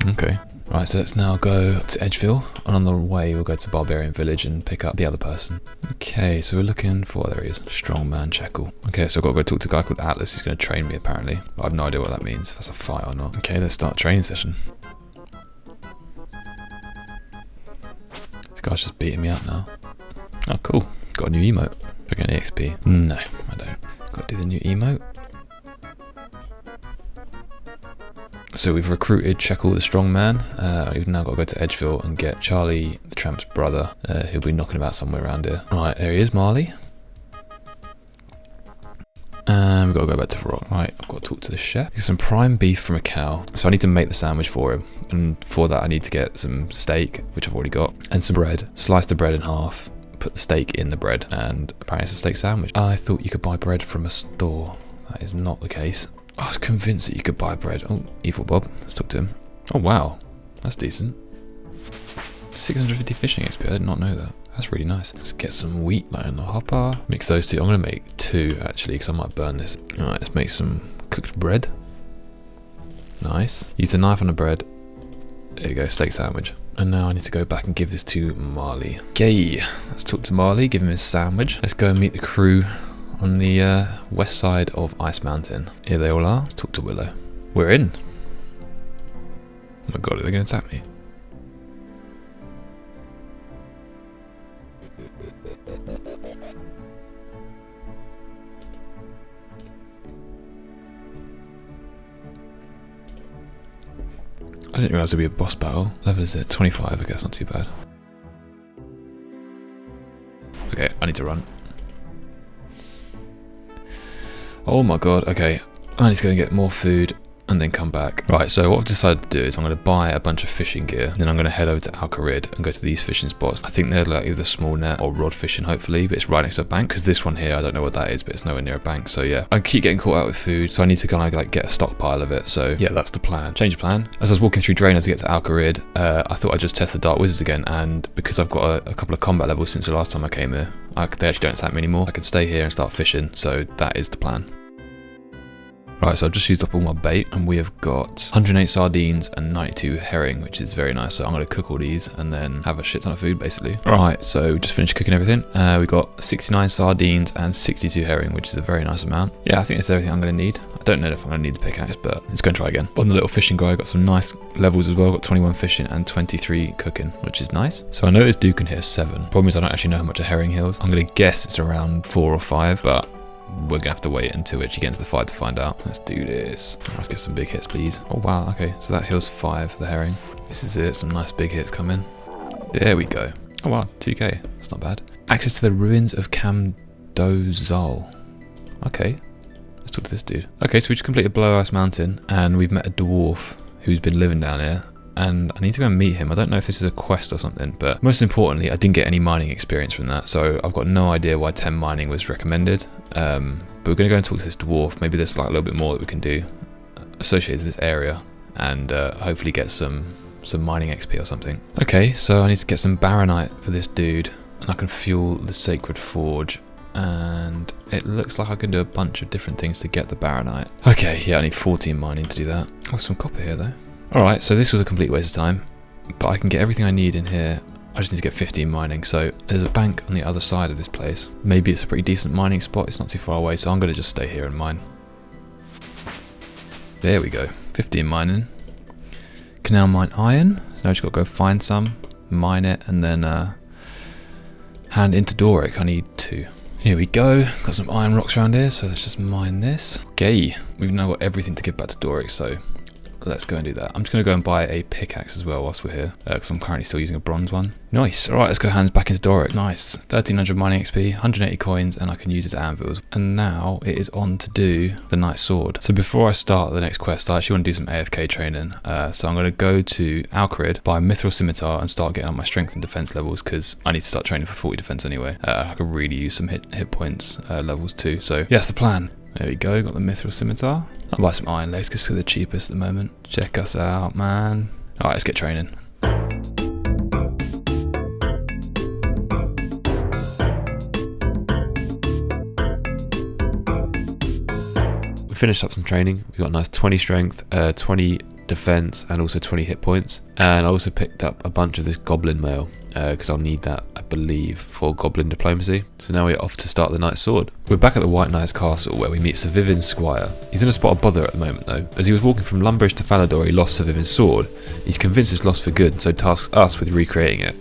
S1: Okay. Right, so let's now go to Edgeville, and on the way we'll go to Barbarian Village and pick up the other person. Okay, so we're looking for, there he is, Strongman Checkle. Okay, so I've got to go talk to a guy called Atlas. He's going to train me apparently. I have no idea what that means, if that's a fight or not. Okay, let's start a training session. This guy's just beating me up now. Oh, cool. Got a new emote. Do I get any XP? No, I don't. Got to do the new emote. So we've recruited Checkle the strongman. We've now got to go to Edgeville and get Charlie the tramp's brother, who'll be knocking about somewhere around here. Right, there he is, Marley. And we've got to go back to Rock. Right, I've got to talk to the chef. Get some prime beef from a cow. So I need to make the sandwich for him. And for that I need to get some steak, which I've already got, and some bread. Slice the bread in half, put the steak in the bread, and apparently it's a steak sandwich. I thought you could buy bread from a store. That is not the case. I was convinced that you could buy bread. Oh, Evil Bob. Let's talk to him. Oh, wow. That's decent. 650 fishing XP. I did not know that. That's really nice. Let's get some wheat like in the hopper. Mix those two. I'm going to make 2, actually, because I might burn this. Alright, let's make some cooked bread. Nice. Use the knife on the bread. There you go, steak sandwich. And now I need to go back and give this to Marley. Okay, let's talk to Marley, give him his sandwich. Let's go and meet the crew on the west side of Ice Mountain. Here they all are. Let's talk to Willow. We're in. Oh my god, are they going to attack me? I didn't realise there'd be a boss battle. Level is it? 25, I guess, not too bad. Okay, I need to run. Oh my god, okay. I need to go and get more food and then come back. Right, so what I've decided to do is I'm going to buy a bunch of fishing gear. Then I'm going to head over to Alcarid and go to these fishing spots. I think they're like either small net or rod fishing, hopefully, but it's right next to a bank. Because this one here, I don't know what that is, but it's nowhere near a bank. So yeah, I keep getting caught out with food, so I need to kind of like get a stockpile of it. So yeah, that's the plan. Change of plan. As I was walking through Draenor to get to Alcarid, I thought I'd just test the Dark Wizards again. And because I've got a couple of combat levels since the last time I came here, they actually don't attack me anymore. I can stay here and start fishing. So that is the plan. Right, so I've just used up all my bait and we have got 108 sardines and 92 herring, which is very nice. So I'm going to cook all these and then have a shit ton of food, basically. Right, so we just finished cooking everything. We got 69 sardines and 62 herring, which is a very nice amount. Yeah, I think that's everything I'm going to need. I don't know if I'm going to need the pickaxe, but let's go and try again. On the little fishing guy, I got some nice levels as well. Got 21 fishing and 23 cooking, which is nice. So I know this dude can hit 7. Problem is I don't actually know how much a herring heals. I'm going to guess it's around 4 or 5, but we're gonna have to wait until we actually get into the fight to find out. Let's do this. Let's get some big hits, please. Oh wow, okay, so that heals 5 for the herring. This is it, some nice big hits coming. There we go. Oh wow, 2k, that's not bad. Access to the ruins of Camdozal. Okay, let's talk to this dude. Okay, so we just completed Below Ice Mountain and we've met a dwarf who's been living down here. And I need to go and meet him. I don't know if this is a quest or something, but most importantly, I didn't get any mining experience from that. So I've got no idea why 10 mining was recommended. But we're going to go and talk to this dwarf. Maybe there's like a little bit more that we can do associated with this area and hopefully get some mining XP or something. Okay, so I need to get some baronite for this dude and I can fuel the sacred forge. And it looks like I can do a bunch of different things to get the baronite. Okay, yeah, I need 14 mining to do that. Oh, some copper here though. Alright, so this was a complete waste of time, but I can get everything I need in here. I just need to get 15 mining, so there's a bank on the other side of this place. Maybe it's a pretty decent mining spot, it's not too far away, so I'm going to just stay here and mine. There we go, 15 mining. Can now mine iron, so now I just got to go find some, mine it, and then hand into Doric. I need 2. Here we go, got some iron rocks around here, so let's just mine this. Okay, we've now got everything to give back to Doric, so let's go and do that. I'm just going to go and buy a pickaxe as well whilst we're here, because I'm currently still using a bronze one. Nice. Alright, let's go hands back into Doric. Nice. 1300 mining XP, 180 coins, and I can use it as anvils. And now it is on to do the Knight's Sword. So before I start the next quest, I actually want to do some AFK training. So I'm going to go to Alcarid, buy a Mithril Scimitar, and start getting up my strength and defense levels, because I need to start training for 40 defense anyway. I could really use some hit points levels too. So yeah, that's the plan. There we go, got the Mithril Scimitar. I'll buy some iron legs because they're the cheapest at the moment. Check us out, man. Alright, let's get training. We finished up some training. We got a nice 20 strength, 20 defense, and also 20 hit points. And I also picked up a bunch of this goblin mail because I'll need that, I believe, for goblin diplomacy. So now we're off to start the Knight's Sword. We're back at the White Knight's castle where we meet Sir Vivian's squire. He's in a spot of bother at the moment though. As he was walking from Lumbridge to Falador, he lost Sir Vivian's sword. He's convinced it's lost for good, so tasks us with recreating it.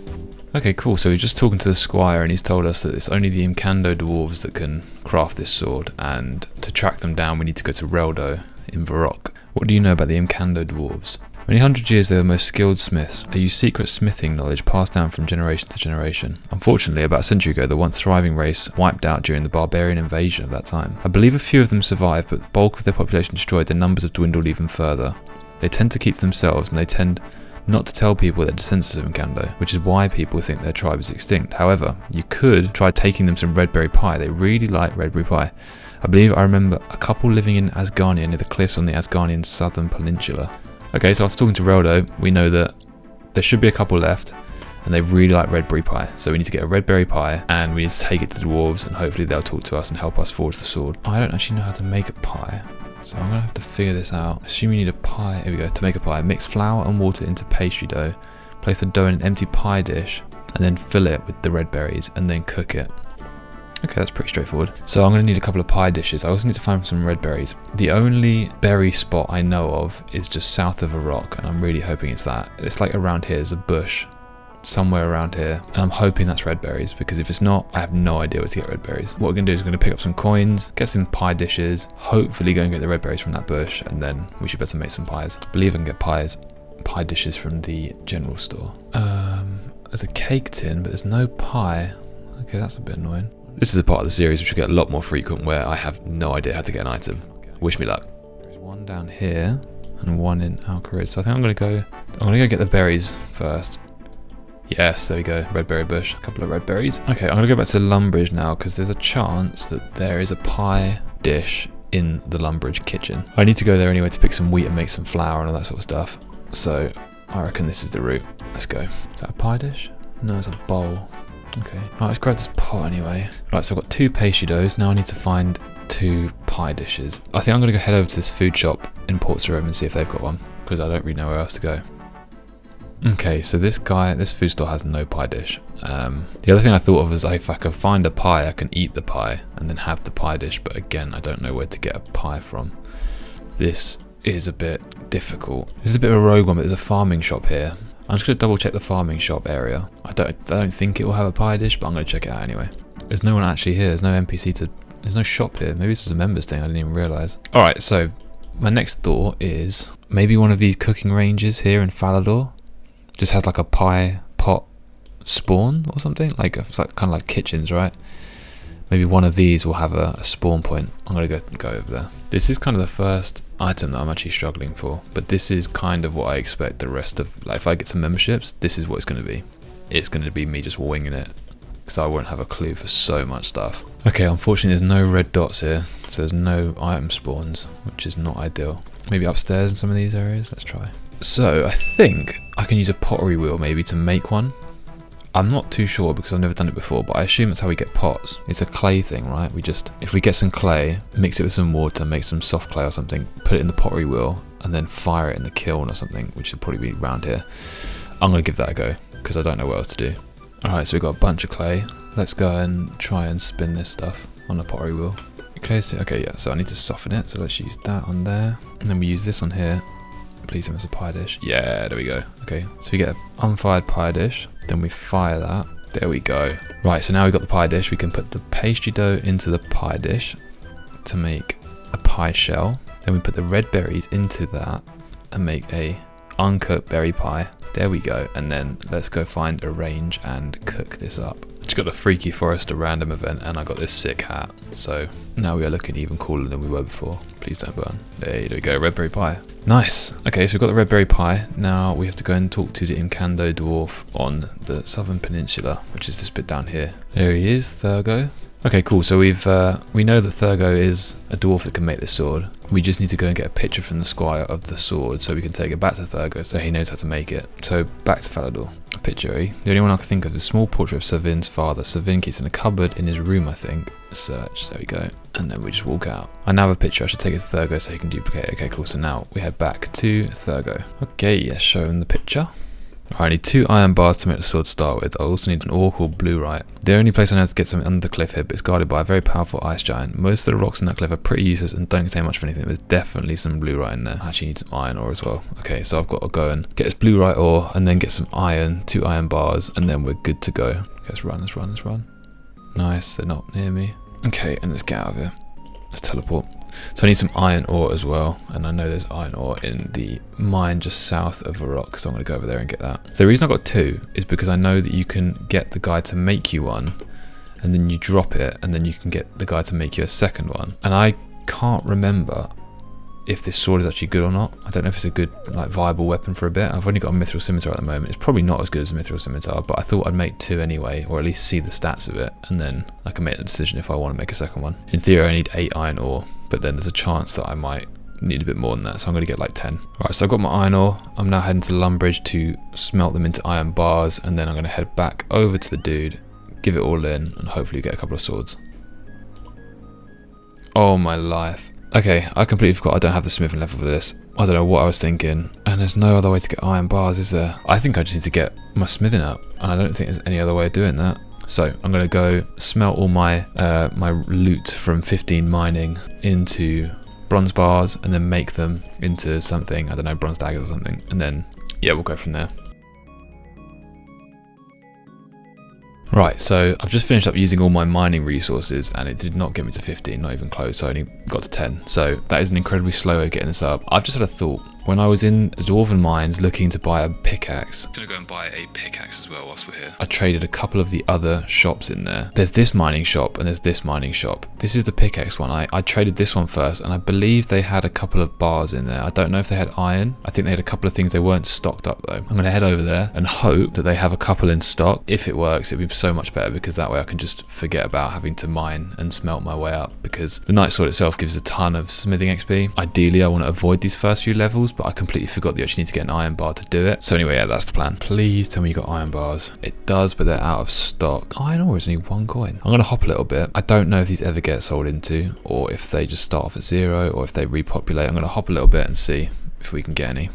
S1: Okay, cool, so we're just talking to the squire and he's told us that it's only the Imcando dwarves that can craft this sword, and to track them down we need to go to Reldo in Varrock. What do you know about the Imkando dwarves? Many hundred years they were the most skilled smiths. They used secret smithing knowledge passed down from generation to generation. Unfortunately, about a century ago, the once thriving race wiped out during the barbarian invasion of that time. I believe a few of them survived, but the bulk of their population destroyed, their numbers have dwindled even further. They tend to keep to themselves, and they tend not to tell people they're descendants of Imkando, which is why people think their tribe is extinct. However, you could try taking them some red berry pie. They really like red berry pie. I believe I remember a couple living in Asgarnia near the cliffs on the Asgarnian southern peninsula. Okay, so after talking to Reldo, we know that there should be a couple left, and they really like red berry pie. So we need to get a red berry pie, and we need to take it to the dwarves, and hopefully they'll talk to us and help us forge the sword. I don't actually know how to make a pie, so I'm going to have to figure this out. Assume you need a pie. Here we go. To make a pie, mix flour and water into pastry dough. Place the dough in an empty pie dish, and then fill it with the red berries, and then cook it. Okay, that's pretty straightforward. So I'm going to need a couple of pie dishes. I also need to find some red berries. The only berry spot I know of is just south of a rock, and I'm really hoping it's that. It's like around here is a bush, somewhere around here, and I'm hoping that's red berries, because if it's not, I have no idea where to get red berries. What we're going to do is we're going to pick up some coins, get some pie dishes, hopefully go and get the red berries from that bush, and then we should be able to make some pies. I believe I can get pie dishes from the general store. There's a cake tin, but there's no pie. Okay, that's a bit annoying. This is a part of the series which will get a lot more frequent where I have no idea how to get an item. Wish me luck. There's one down here and one in Alcarid. So I think I'm gonna go get the berries first. Yes, there we go. Red berry bush. A couple of red berries. Okay, I'm gonna go back to Lumbridge now because there's a chance that there is a pie dish in the Lumbridge kitchen. I need to go there anyway to pick some wheat and make some flour and all that sort of stuff. So I reckon this is the route. Let's go. Is that a pie dish? No, it's a bowl. Okay, right, let's grab this pot anyway. Right, so I've got 2 pastry doughs. Now I need to find 2 pie dishes. I think I'm going to go head over to this food shop in Port Sarim and see if they've got one, because I don't really know where else to go. Okay, so this food store has no pie dish. The other thing I thought of is if I could find a pie, I can eat the pie and then have the pie dish, but again, I don't know where to get a pie from. This is a bit difficult. This is a bit of a rogue one, but there's a farming shop here. I'm just going to double check the farming shop area. I don't think it will have a pie dish, but I'm going to check it out anyway. There's no one actually here. There's no NPC there's no shop here. Maybe this is a members thing. I didn't even realise. Alright, so my next thought is maybe one of these cooking ranges here in Falador just has like a pie pot spawn or something. It's like kind of like kitchens, right? Maybe one of these will have a spawn point. I'm going to go over there. This is kind of the first item that I'm actually struggling for, but this is kind of what I expect the rest of, like if I get some memberships, this is what it's going to be. It's going to be me just winging it, because I won't have a clue for so much stuff. Okay, unfortunately there's no red dots here, so there's no item spawns, which is not ideal. Maybe upstairs in some of these areas, let's try. So I think I can use a pottery wheel maybe to make one. I'm not too sure because I've never done it before, but I assume that's how we get pots. It's a clay thing, right? If we get some clay, mix it with some water, make some soft clay or something, put it in the pottery wheel, and then fire it in the kiln or something, which would probably be around here. I'm going to give that a go because I don't know what else to do. Alright, so we've got a bunch of clay. Let's go and try and spin this stuff on a pottery wheel. Okay, yeah, so I need to soften it, so let's use that on there. And then we use this on here. Please tell me it's a pie dish. Yeah, there we go. Okay, so we get an unfired pie dish. Then we fire that. There we go. Right, so now we've got the pie dish. We can put the pastry dough into the pie dish to make a pie shell. Then we put the red berries into that and make a uncooked berry pie. There we go. And then let's go find a range and cook this up. Just got a Freaky Forester random event and I got this sick hat. So now we are looking even cooler than we were before. Please don't burn. There we go, red berry pie. Nice. Okay, so we've got the red berry pie. Now we have to go and talk to the Imkando dwarf on the southern peninsula, which is this bit down here. There he is, Thurgo. Okay, cool. So we know that Thurgo is a dwarf that can make this sword. We just need to go and get a picture from the squire of the sword so we can take it back to Thurgo so he knows how to make it. So back to Falador. A picture, eh? The only one I can think of is a small portrait of Servin's father. Servin keeps in a cupboard in his room, I think. Search. There we go. And then we just walk out. I now have a picture. I should take it to Thurgo so he can duplicate it. Okay, cool. So now we head back to Thurgo. Okay, let's show him the picture. I need 2 iron bars to make the sword to start with. I also need an ore called Bluerite. The only place I know to get something under the cliff here, but it's guarded by a very powerful ice giant. Most of the rocks in that cliff are pretty useless and don't contain much of anything. There's definitely some Bluerite in there. I actually need some iron ore as well. Okay, so I've got to go and get this Bluerite ore and then get some iron, 2 iron bars, and then we're good to go. Okay, let's run. Nice, they're not near me. Okay, and let's get out of here. Let's teleport. So I need some iron ore as well, and I know there's iron ore in the mine just south of a rock, so I'm going to go over there and get that. So the reason I got 2 is because I know that you can get the guy to make you one, and then you drop it, and then you can get the guy to make you a second one. And I can't remember if this sword is actually good or not. I don't know if it's a good, like, viable weapon for a bit. I've only got a mithril scimitar at the moment. It's probably not as good as a mithril scimitar, but I thought I'd make 2 anyway, or at least see the stats of it, and then I can make the decision if I want to make a second one. In theory, I need 8 iron ore, but then there's a chance that I might need a bit more than that, so I'm going to get like 10. Right, so I've got my iron ore. I'm now heading to Lumbridge to smelt them into iron bars, and then I'm going to head back over to the dude, give it all in, and hopefully get a couple of swords. Oh my life. Okay, I completely forgot I don't have the smithing level for this. I don't know what I was thinking. And there's no other way to get iron bars, is there? I think I just need to get my smithing up, and I don't think there's any other way of doing that. So I'm going to go smelt all my my loot from 15 mining into bronze bars, and then make them into something, I don't know, bronze daggers or something. And then, yeah, we'll go from there. Right, so I've just finished up using all my mining resources, and it did not get me to 15, not even close, so I only got to 10. So that is an incredibly slow way of getting this up. I've just had a thought. When I was in the Dwarven Mines looking to buy a pickaxe, I'm going to go and buy a pickaxe as well whilst we're here. I traded a couple of the other shops in there. There's this mining shop and there's this mining shop. This is the pickaxe one. I traded this one first, and I believe they had a couple of bars in there. I don't know if they had iron. I think they had a couple of things. They weren't stocked up though. I'm going to head over there and hope that they have a couple in stock. If it works, it'd be so much better, because that way I can just forget about having to mine and smelt my way up, because the Night Sword itself gives a ton of smithing XP. Ideally, I want to avoid these first few levels, but I completely forgot that you actually need to get an iron bar to do it. So anyway, yeah, that's the plan. Please tell me you got iron bars. It does, but they're out of stock. Iron ore is only 1 coin. I'm going to hop a little bit. I don't know if these ever get sold into, or if they just start off at 0, or if they repopulate. I'm going to hop a little bit and see if we can get any.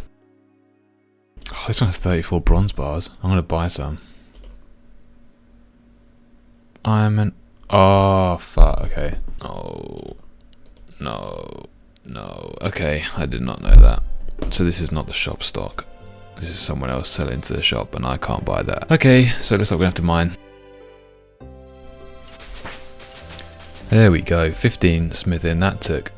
S1: Oh, this one has 34 bronze bars. I'm going to buy some. Oh, fuck, okay. Oh, no, okay, I did not know that. So this is not the shop stock. This is someone else selling to the shop, and I can't buy that. Okay, so it looks like we're going to have to mine. There we go, 15 smithing. That took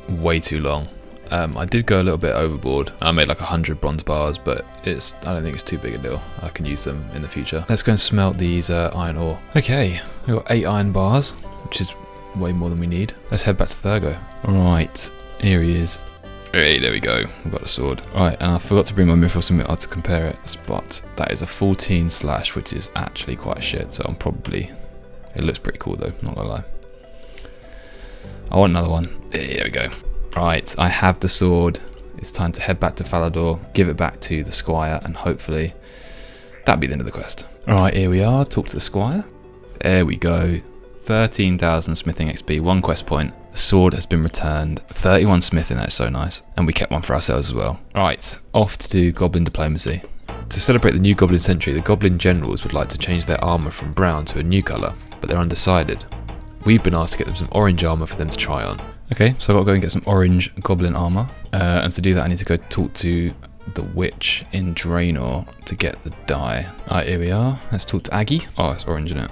S1: way too long. I did go a little bit overboard. I made like 100 bronze bars, but I don't think it's too big a deal. I can use them in the future. Let's go and smelt these iron ore. Okay, we've got 8 iron bars, which is way more than we need. Let's head back to Thurgo. Right, here he is. Hey, there we go. We've got a sword. Right, and I forgot to bring my mithril scimitar to compare it, but that is a 14 slash, which is actually quite shit. So it looks pretty cool though, not gonna lie. I want another one. Hey, there we go. Right, I have the sword. It's time to head back to Falador, give it back to the squire, and hopefully that'll be the end of the quest. Alright, here we are. Talk to the squire. There we go. 13,000 smithing XP, 1 quest point. The sword has been returned. 31 smithing, that's so nice. And we kept one for ourselves as well. Right, off to do goblin diplomacy. To celebrate the new goblin century, the goblin generals would like to change their armour from brown to a new colour, but they're undecided. We've been asked to get them some orange armour for them to try on. Okay, so I've got to go and get some orange goblin armour. And to do that, I need to go talk to the witch in Draenor to get the dye. Alright, here we are. Let's talk to Aggie. Oh, it's orange, isn't it?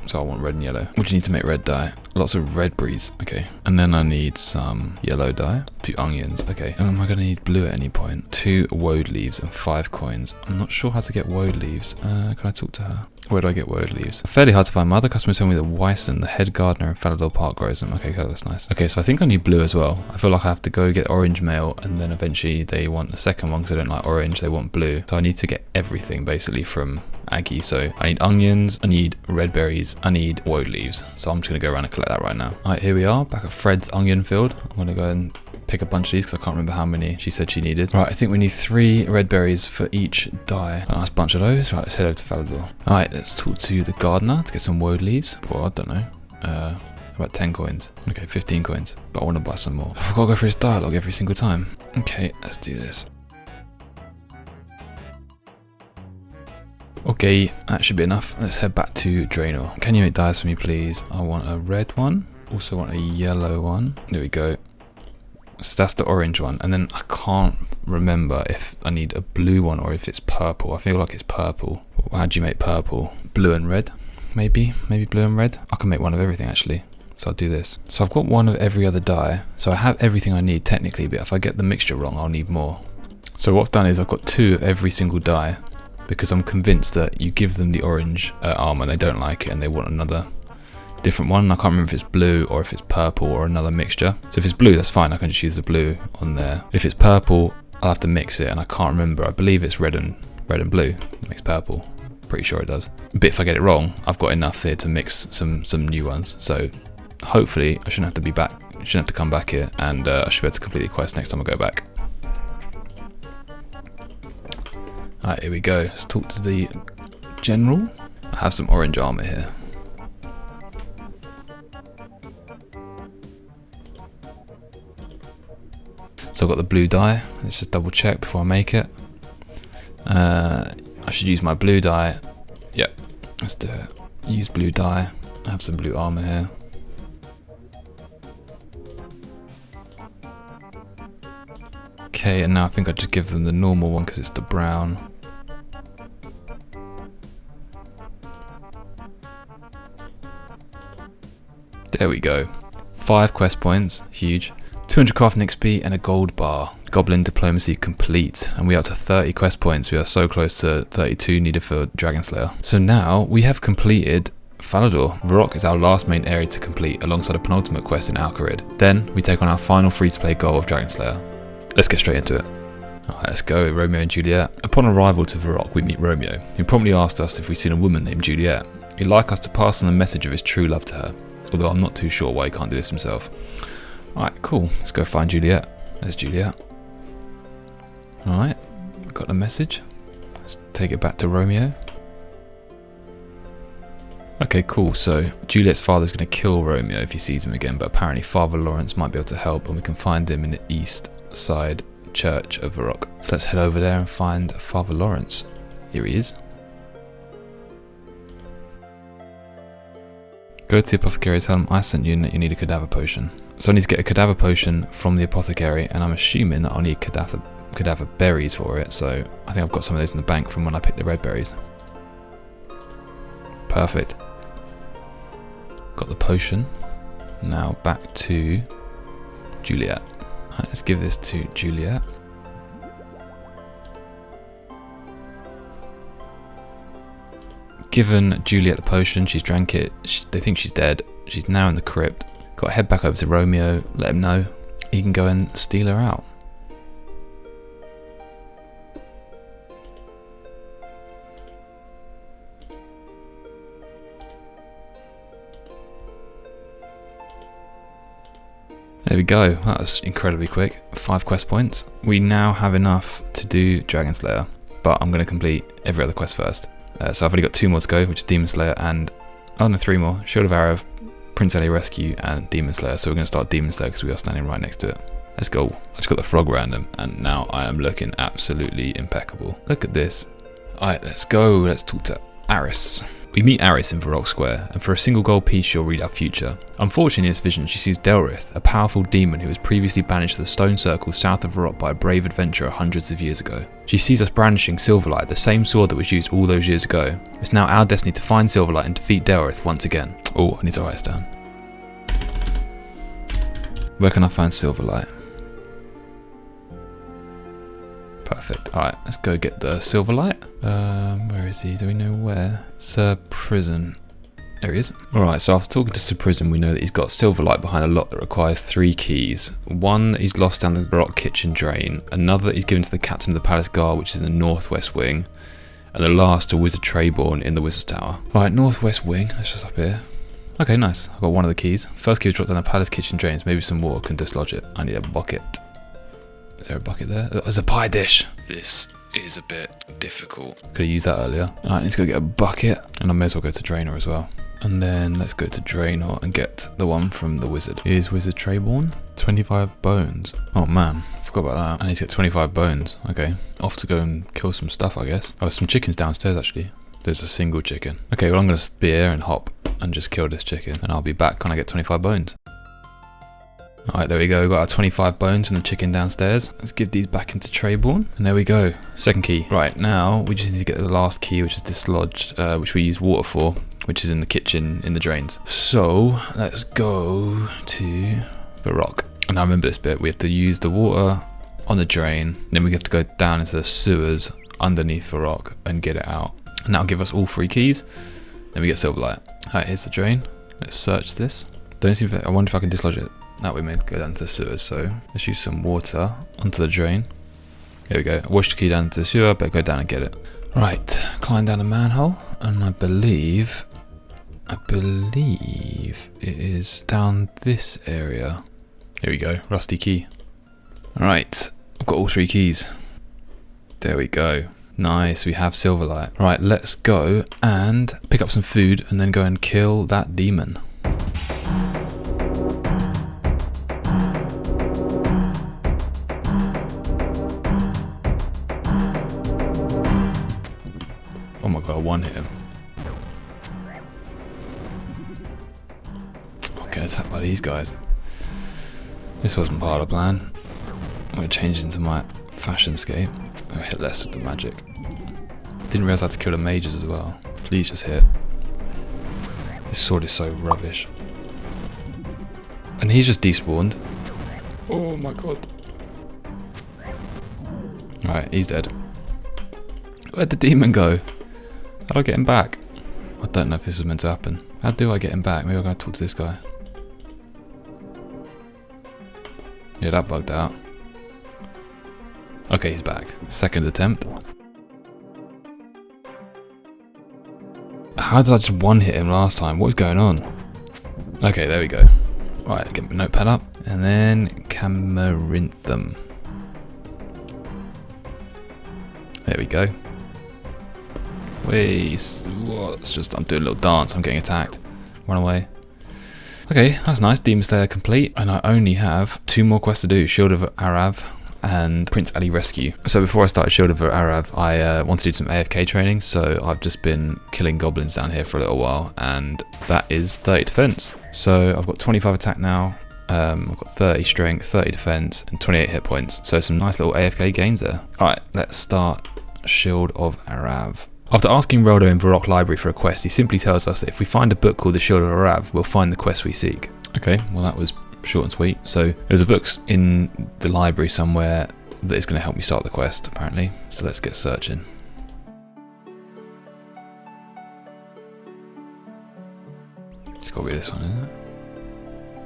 S1: So I want red and yellow. What do you need to make red dye? Lots of red breeze. Okay. And then I need some yellow dye. 2 onions. Okay. And am I going to need blue at any point? 2 woad leaves and 5 coins. I'm not sure how to get woad leaves. Can I talk to her? Where do I get woad leaves? Fairly hard to find. My other customers told me that Wyson, the head gardener in Falador Park, grows them. Okay, cool, that's nice. Okay, so I think I need blue as well. I feel like I have to go get orange mail, and then eventually they want the second one because I don't like orange, they want blue. So I need to get everything basically from Aggie. So I need onions, I need red berries, I need woad leaves. So I'm just going to go around and collect that right now. Alright, here we are, back at Fred's onion field. I'm going to go and pick a bunch of these because I can't remember how many she said she needed. Right, I think we need 3 red berries for each dye. A nice bunch of those. Right, let's head over to Falador. Alright, let's talk to the gardener to get some woad leaves. Well, I don't know. About 10 coins. Okay, 15 coins. But I want to buy some more. I've got to go through his dialogue every single time. Okay, let's do this. Okay, that should be enough. Let's head back to Draenor. Can you make dyes for me, please? I want a red one. Also want a yellow one. There we go. So that's the orange one, and then I can't remember if I need a blue one or if it's purple. I feel like it's purple. How do you make purple? Blue and red, maybe blue and red. I can make one of everything actually. So I'll do this. So I've got one of every other dye. So I have everything I need technically, but if I get the mixture wrong, I'll need more. So what I've done is I've got 2 of every single dye, because I'm convinced that you give them the orange armor and they don't like it and they want another different one. I can't remember if it's blue or if it's purple or another mixture. So if it's blue, that's fine. I can just use the blue on there. If it's purple, I'll have to mix it, and I can't remember. I believe it's red and blue. It makes purple. Pretty sure it does. But if I get it wrong, I've got enough here to mix some new ones. So hopefully I shouldn't have to be back. I shouldn't have to come back here, and I should be able to complete the quest next time I go back. Alright, here we go. Let's talk to the general. I have some orange armor here. So I've got the blue dye. Let's just double check before I make it. I should use my blue dye. Yep, let's do it. Use blue dye. I have some blue armor here. Okay, and now I think I just give them the normal one because it's the brown. There we go. 5 quest points, huge. 200 crafting XP and a gold bar. Goblin diplomacy complete, and we are up to 30 quest points. We are so close to 32 needed for Dragon Slayer. So now we have completed Falador. Varrock is our last main area to complete, alongside a penultimate quest in Alcarid. Then we take on our final free-to-play goal of Dragon Slayer. Let's get straight into it. Alright, let's go, Romeo and Juliet. Upon arrival to Varrock, we meet Romeo, who promptly asked us if we'd seen a woman named Juliet. He'd like us to pass on the message of his true love to her, although I'm not too sure why he can't do this himself. Alright, cool. Let's go find Juliet. There's Juliet. Alright, got the message. Let's take it back to Romeo. Okay, cool. So Juliet's father's going to kill Romeo if he sees him again, but apparently Father Lawrence might be able to help, and we can find him in the east side church of Varrock. So let's head over there and find Father Lawrence. Here he is. Go to the apothecary, tell him I sent you and that you need a cadaver potion. So I need to get a cadaver potion from the apothecary, and I'm assuming that I'll need cadaver berries for it, so I think I've got some of those in the bank from when I picked the red berries. Perfect. Got the potion. Now back to Juliet. Right, let's give this to Juliet. Given Juliet the potion, she's drank it. They think she's dead. She's now in the crypt. Got to head back over to Romeo, let him know he can go and steal her out. There we go, that was incredibly quick. 5 quest points. We now have enough to do Dragon Slayer, but I'm going to complete every other quest first. So I've only got 2 more to go, which is Demon Slayer and, oh no, 3 more. Shield of Arrow, Prince Ali Rescue and Demon Slayer. So we're going to start Demon Slayer because we are standing right next to it. Let's go. I just got the frog random and now I am looking absolutely impeccable. Look at this. Alright, let's go. Let's talk to Aris. We meet Aris in Varrock Square, and for a single gold piece she'll read our future. Unfortunately in this vision she sees Delrith, a powerful demon who was previously banished to the stone circle south of Varrock by a brave adventurer hundreds of years ago. She sees us brandishing Silverlight, the same sword that was used all those years ago. It's now our destiny to find Silverlight and defeat Delrith once again. Oh, I need to write this down. Where can I find Silverlight? Perfect. Alright, let's go get the Silverlight. Where is he? Do we know where? Sir Prison. There he is. Alright, so after talking to Sir Prison, we know that he's got Silverlight behind a lock that requires 3 keys. One that he's lost down the Varrock kitchen drain, another that he's given to the captain of the Palace Guard, which is in the northwest wing, and the last to Wizard Trayborn in the Wizard's Tower. Right, northwest wing, that's just up here. Okay, nice. I've got one of the keys. First key was dropped down the Palace kitchen drains. Maybe some water can dislodge it. I need a bucket. Is there a bucket there? There's a pie dish. This is a bit difficult. Could have used that earlier. Alright, I need to go get a bucket. And I may as well go to Draenor as well. And then let's go to Draenor and get the one from the wizard. Here's Wizard Trayborn. 25 bones. Oh man, I forgot about that. I need to get 25 bones. Okay, off to go and kill some stuff, I guess. Oh, some chickens downstairs actually. There's a single chicken. Okay, well I'm going to spear and hop and just kill this chicken. And I'll be back when I get 25 bones. Alright, there we go. We've got our 25 bones from the chicken downstairs. Let's give these back into Trayborn. And there we go. Second key. Right, now we just need to get the last key, which is dislodged, which we use water for, which is in the kitchen in the drains. So let's go to the rock. And now remember this bit. We have to use the water on the drain. Then we have to go down into the sewers underneath the rock and get it out. And that'll give us all 3 keys. Then we get Silverlight. Alright, here's the drain. Let's search this. Don't seem to, I wonder if I can dislodge it. That we may go down to the sewers, so let's use some water onto the drain. There we go. Wash the key down to the sewer, but go down and get it. Right, climb down a manhole, and I believe it is down this area. Here we go, rusty key. Alright, I've got all 3 keys. There we go. Nice, we have Silverlight. Right, let's go and pick up some food and then go and kill that demon. Oh my god, one hit him. I'll get attacked by these guys. This wasn't part of the plan. I'm going to change it into my fashionscape. I'll hit less of the magic. Didn't realise I had to kill the mages as well. Please just hit. This sword is so rubbish. And he's just despawned. Oh my god. Alright, he's dead. Where'd the demon go? How do I get him back? I don't know if this was meant to happen. How do I get him back? Maybe I'm going to talk to this guy. Yeah, that bugged out. Okay, he's back. Second attempt. How did I just one-hit him last time? What was going on? Okay, there we go. Right, get my notepad up. And then Camarinthum. There we go. Wait, what? It's just, I'm doing a little dance, I'm getting attacked. Run away. Okay, that's nice. Demon Slayer complete. And I only have 2 more quests to do. Shield of Arav and Prince Ali Rescue. So before I started Shield of Arav, I wanted to do some AFK training, so I've just been killing goblins down here for a little while, and that is 30 defense. So I've got 25 attack now, I've got 30 strength, 30 defense, and 28 hit points. So some nice little AFK gains there. Alright, let's start Shield of Arav. After asking Roldo in Varrock Library for a quest, he simply tells us that if we find a book called the Shield of Arav, we'll find the quest we seek. Okay, well that was short and sweet. So there's a book in the library somewhere that is going to help me start the quest, apparently. So let's get searching. It's got to be this one, isn't it?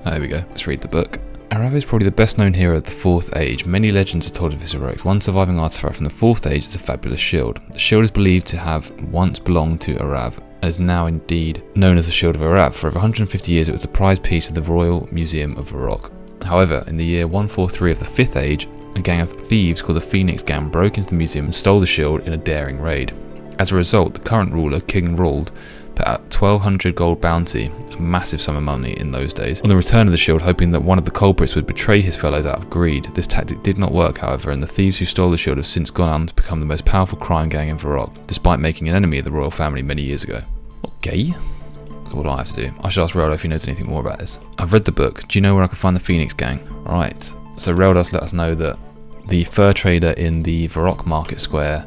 S1: Oh, there we go. Let's read the book. Arav is probably the best known hero of the 4th Age. Many legends are told of his heroics. One surviving artifact from the 4th Age is a fabulous shield. The shield is believed to have once belonged to Arav, and is now indeed known as the Shield of Arav. For over 150 years it was the prized piece of the Royal Museum of Varrock. However, in the year 143 of the 5th Age, a gang of thieves called the Phoenix Gang broke into the museum and stole the shield in a daring raid. As a result, the current ruler, King Rold, put out 1,200 gold bounty, a massive sum of money in those days, on the return of the shield, hoping that one of the culprits would betray his fellows out of greed. This tactic did not work, however, and the thieves who stole the shield have since gone on to become the most powerful crime gang in Varrock, despite making an enemy of the royal family many years ago. Okay. So what do I have to do? I should ask Reldo if he knows anything more about this. I've read the book. Do you know where I can find the Phoenix Gang? Alright, so Reldo's let us know that the fur trader in the Varrock Market Square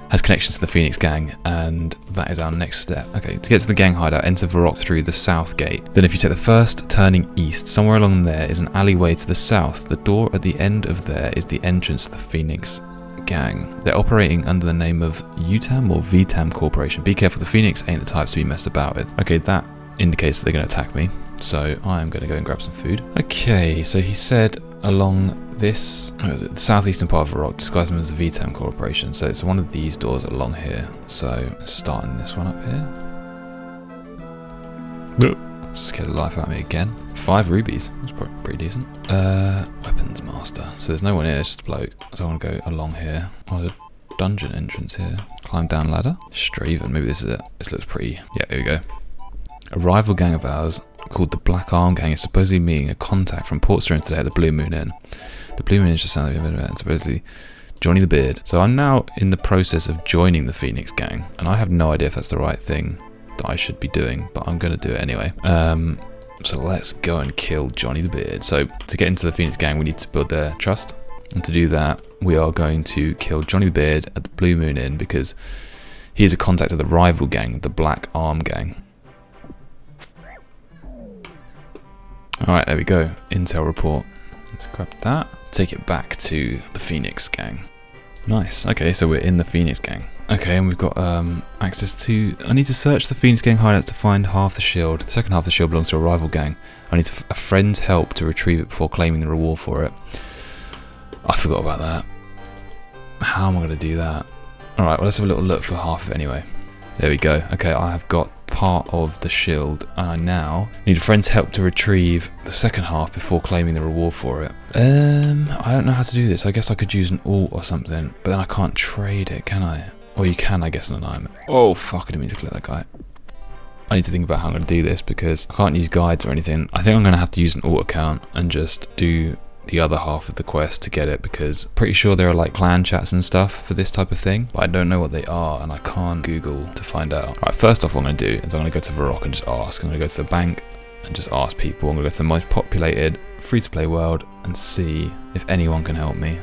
S1: has connections to the Phoenix Gang, and that is our next step. Okay, to get to the gang hideout, enter Varrock through the south gate. Then if you take the first turning east, somewhere along there is an alleyway to the south. The door at the end of there is the entrance to the Phoenix Gang. They're operating under the name of UTAM or VTAM Corporation. Be careful, the Phoenix ain't the types to be messed about with. Okay, that indicates that they're going to attack me, so I am going to go and grab some food. Okay, so he said along this, the southeastern part of Varrock, disguise them as the VTAM Corporation. So it's one of these doors along here. So starting this one up here. Scare the life out of me again. 5 rubies. That's probably pretty decent. Weapons master. So there's no one here, just a bloke. So I want to go along here. Oh, there's a dungeon entrance here. Climb down ladder. Straven. Maybe this is it. This looks pretty. Yeah, here we go. A rival gang of ours called the Black Arm Gang is supposedly meeting a contact from Port Stone today at the Blue Moon Inn. The Blue Moon is just sounded like supposedly Johnny the Beard. So I'm now in the process of joining the Phoenix Gang, and I have no idea if that's the right thing that I should be doing, but I'm going to do it anyway. So let's go and kill Johnny the Beard. So to get into the Phoenix gang, we need to build their trust. And to do that, we are going to kill Johnny the Beard at the Blue Moon Inn because he is a contact of the rival gang, the Black Arm gang. Alright, there we go. Intel report. Let's grab that. Take it back to the Phoenix gang. Nice. Okay, so we're in the Phoenix gang. Okay, and we've got access to... I need to search the Phoenix gang hideouts to find half the shield. The second half of the shield belongs to a rival gang. I need a friend's help to retrieve it before claiming the reward for it. I forgot about that. How am I going to do that? Alright, well let's have a little look for half of it anyway. There we go. Okay, I have got part of the shield, and I now need a friend's help to retrieve the second half before claiming the reward for it. I don't know how to do this. I guess I could use an alt or something, but then I can't trade it, can I? Or you can, I guess, in an item. Oh fuck, I didn't mean to click that guy. I need to think about how I'm going to do this because I can't use guides or anything. I think I'm going to have to use an alt account and just do the other half of the quest to get it, because pretty sure there are like clan chats and stuff for this type of thing, but I don't know what they are and I can't Google to find out. Alright, first off what I'm going to do is I'm going to go to Varrock and just ask. I'm going to go to the bank and just ask people. I'm going to go to the most populated free-to-play world and see if anyone can help me.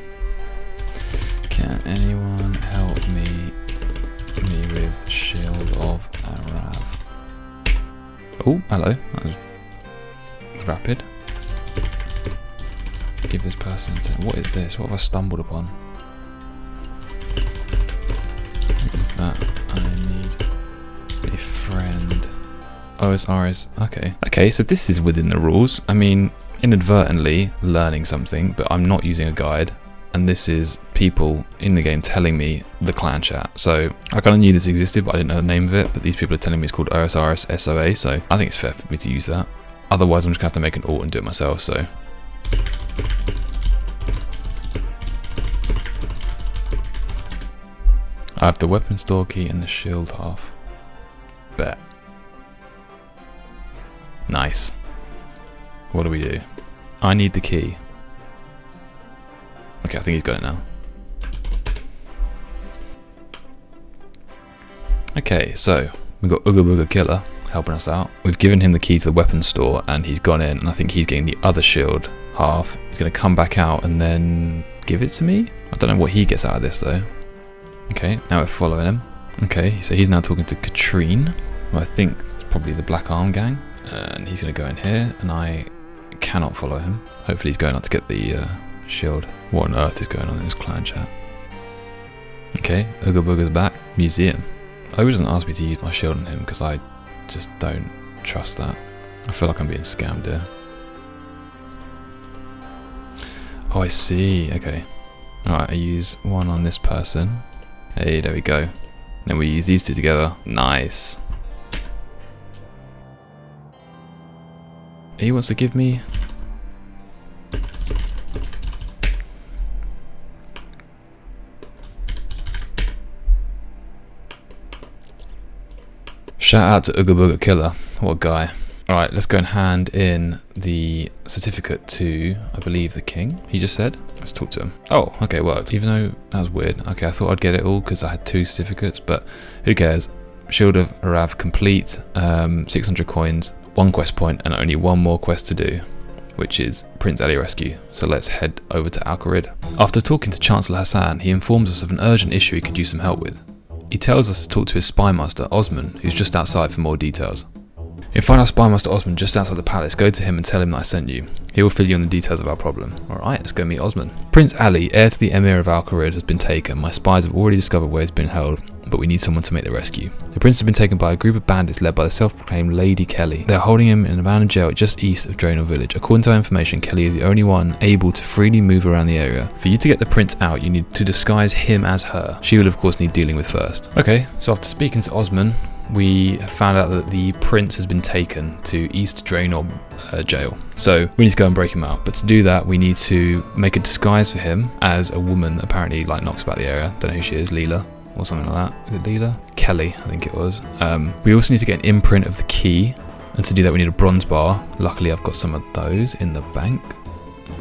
S1: Can anyone help me with Shield of Arav? Oh, hello. That was rapid. Give this person what is this? What have I stumbled upon? What is that? I need a friend. OSRS. Okay, so this is within the rules. I mean, inadvertently learning something, but I'm not using a guide. And this is people in the game telling me the clan chat. So I kind of knew this existed, but I didn't know the name of it. But these people are telling me it's called OSRS SOA, so I think it's fair for me to use that. Otherwise, I'm just going to have to make an alt and do it myself, so... I have the weapon store key and the shield half. Bet. Nice. What do we do? I need the key. Okay, I think he's got it now. Okay, so we've got Ooga Booga Killer helping us out. We've given him the key to the weapon store and he's gone in, and I think he's getting the other shield half. He's going to come back out and then give it to me? I don't know what he gets out of this though. Okay, now we're following him. Okay, so he's now talking to Katrine, who I think is probably the Black Arm gang. And he's going to go in here, and I cannot follow him. Hopefully he's going out to get the shield. What on earth is going on in this clan chat? Okay, Ooga Booga's back. Museum. I hope he doesn't ask me to use my shield on him, because I just don't trust that. I feel like I'm being scammed here. Oh, I see. Okay. Alright, I use one on this person. Hey, there we go. Then we use these two together. Nice. He wants to give me... Shout out to Ooga Booga Killer. What a guy. Alright, let's go and hand in the certificate to, I believe, the king, he just said. Let's talk to him. Oh, okay, it worked. Even though that was weird. Okay, I thought I'd get it all because I had 2 certificates, but who cares? Shield of Arav complete, 600 coins, 1 quest point, and only 1 more quest to do, which is Prince Ali rescue. So let's head over to Al-Qarid. After talking to Chancellor Hassan, he informs us of an urgent issue he could use some help with. He tells us to talk to his spy master, Osman, who's just outside for more details. If you find our spy master Osman just outside the palace, go to him and tell him that I sent you. He will fill you in the details of our problem. Alright, let's go meet Osman. Prince Ali, heir to the Emir of Al-Qarid, has been taken. My spies have already discovered where he's been held, but we need someone to make the rescue. The prince has been taken by a group of bandits led by the self-proclaimed Lady Kelly. They are holding him in an abandoned jail just east of Draenor village. According to our information, Kelly is the only one able to freely move around the area. For you to get the prince out, you need to disguise him as her. She will of course need dealing with first. Okay, so after speaking to Osman, we found out that the prince has been taken to East Draenor jail. So we need to go and break him out. But to do that, we need to make a disguise for him as a woman, apparently like knocks about the area. Don't know who she is, Leela or something like that. Is it Leela? Kelly, I think it was. We also need to get an imprint of the key. And to do that, we need a bronze bar. Luckily, I've got some of those in the bank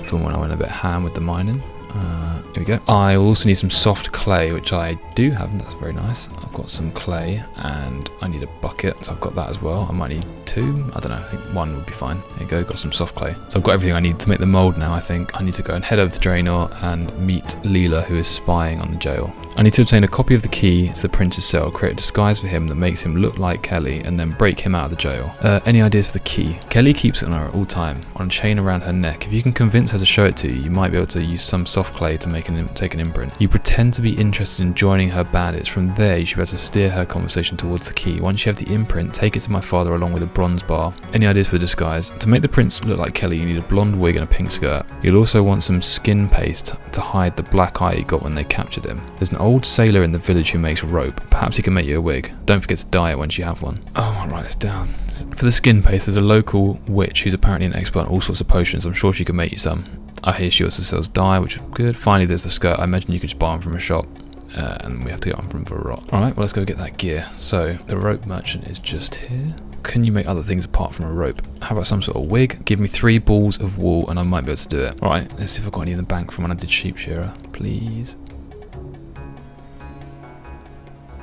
S1: from when I went a bit ham with the mining. Here we go. I also need some soft clay, which I do have, and that's very nice. I've got some clay, and I need a bucket, so I've got that as well. I might need 2. I don't know, I think 1 would be fine. There you go, got some soft clay. So I've got everything I need to make the mold now, I think. I need to go and head over to Draenor and meet Leela, who is spying on the jail. I need to obtain a copy of the key to the prince's cell, create a disguise for him that makes him look like Kelly, and then break him out of the jail. Any ideas for the key? Kelly keeps it on her at all time, on a chain around her neck. If you can convince her to show it to you, you might be able to use some soft clay to take an imprint. You pretend to be interested in joining her bandits. From there, you should be able to steer her conversation towards the key. Once you have the imprint, take it to my father along with a bronze bar. Any ideas for the disguise? To make the prince look like Kelly, you need a blonde wig and a pink skirt. You'll also want some skin paste to hide the black eye you got when they captured him. There's an old sailor in the village who makes rope. Perhaps he can make you a wig. Don't forget to dye it once you have one. Oh, I'll write this down. For the skin paste, there's a local witch who's apparently an expert on all sorts of potions. I'm sure she can make you some. I hear she also sells dye, which is good. Finally, there's the skirt. I imagine you could just buy one from a shop. And we have to get one from Varrock. Alright, well, let's go get that gear. So, the rope merchant is just here. Can you make other things apart from a rope? How about some sort of wig? Give me 3 balls of wool and I might be able to do it. Alright, let's see if I've got any in the bank from when I did sheep shearer. Please.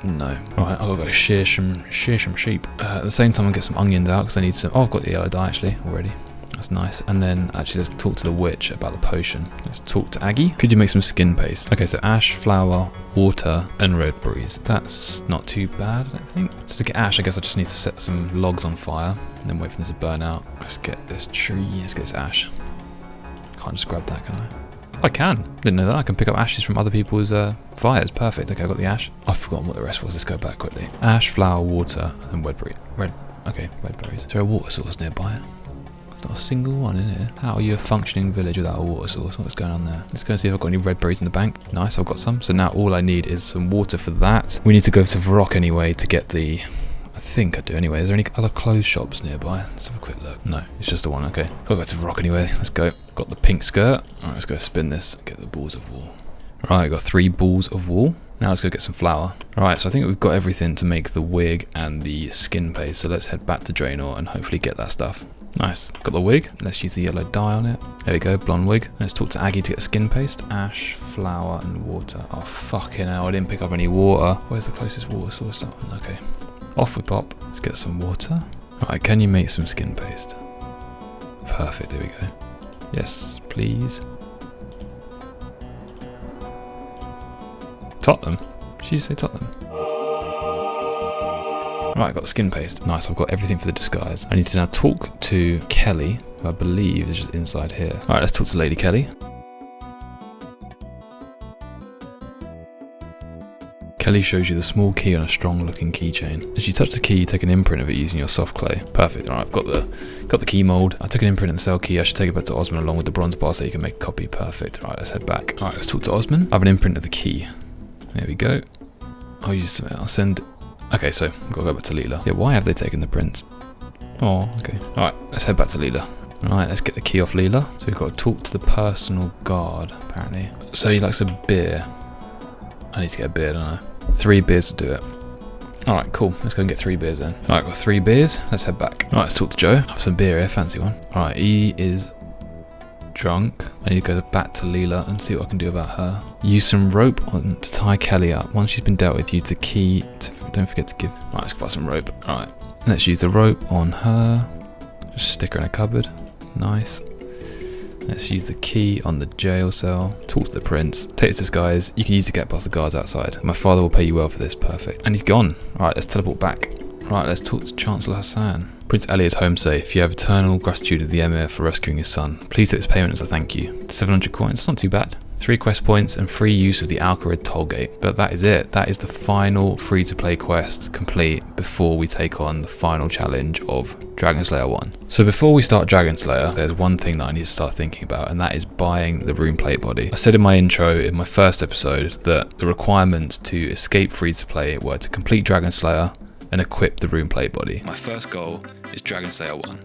S1: No. Alright, I've got to go shear some sheep. At the same time, I'll get some onions out because I need some... Oh, I've got the yellow dye actually already. That's nice. And then actually let's talk to the witch about the potion. Let's talk to Aggie. Could you make some skin paste? Okay, so ash, flour, water, and red berries. That's not too bad, I think. So to get ash, I guess I just need to set some logs on fire and then wait for them to burn out. Let's get this tree. Let's get this ash. Can't just grab that, can I? I can. Didn't know that. I can pick up ashes from other people's fires. Perfect. Okay, I've got the ash. I've forgotten what the rest was. Let's go back quickly. Ash, flour, water, and red berry. Okay, red berries. Is there a water source nearby? Not a single one in here. How are you a functioning village without a water source? What's going on there? Let's go and see if I've got any red berries in the bank. Nice, I've got some. So now all I need is some water for that. We need to go to Varrock anyway to get the... I think I do anyway. Is there any other clothes shops nearby? Let's have a quick look. No, it's just the one. Okay, gotta go to Varrock anyway. Let's go. Got the pink skirt. Alright, let's go spin this. Get the balls of wool. Alright, got 3 balls of wool. Now let's go get some flour. Alright, so I think we've got everything to make the wig and the skin paste. So let's head back to Draenor and hopefully get that stuff. Nice. Got the wig. Let's use the yellow dye on it. There we go, blonde wig. Let's talk to Aggie to get the skin paste. Ash, flour, and water. Oh, fucking hell, I didn't pick up any water. Where's the closest water source? That one. Okay. Off we pop. Let's get some water. Alright, can you make some skin paste? Perfect, there we go. Yes, please. Tottenham? Did you say Tottenham? Right, I've got the skin paste. Nice, I've got everything for the disguise. I need to now talk to Kelly, who I believe is just inside here. Alright, let's talk to Lady Kelly. Kelly shows you the small key on a strong looking keychain. As you touch the key, you take an imprint of it using your soft clay. Perfect. Alright, I've got the key mold. I took an imprint of the cell key. I should take it back to Osman along with the bronze bar so you can make a copy. Perfect. Alright, let's head back. Alright, let's talk to Osman. I have an imprint of the key. There we go. I'll send... Okay, so I've got to go back to Leela. Yeah, why have they taken the prints? Oh, okay. Alright, let's head back to Leela. Alright, let's get the key off Leela. So we've got to talk to the personal guard, apparently. So he likes a beer. I need to get a beer, don't I? 3 beers will do it. Alright, cool. Let's go and get 3 beers then. Alright, got 3 beers. Let's head back. Alright, let's talk to Joe. Have some beer here, fancy one. Alright, he is drunk. I need to go back to Leela and see what I can do about her. Use some rope to tie Kelly up. Once she's been dealt with, use the key to... Don't forget to give... Alright, let's buy some rope. Alright, let's use the rope on her. Just stick her in a cupboard. Nice. Let's use the key on the jail cell. Talk to the prince. Take this disguise. You can use it to get past the guards outside. My father will pay you well for this. Perfect. And he's gone. Alright, let's teleport back. Right, let's talk to Chancellor Hassan. Prince Ali is home safe. You have eternal gratitude of the Emir for rescuing his son. Please take this payment as a thank you. 700 coins, that's not too bad. 3 quest points and free use of the Alcarid tollgate. But that is it. That is the final free-to-play quest complete before we take on the final challenge of Dragon Slayer 1. So before we start Dragon Slayer, there's one thing that I need to start thinking about, and that is buying the rune plate body. I said in my intro in my first episode that the requirements to escape free-to-play were to complete Dragon Slayer and equip the rune plate body. My first goal is Dragon Slayer 1.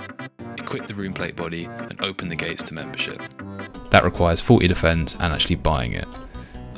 S1: Equip the rune plate body and open the gates to membership. That requires 40 defense and actually buying it.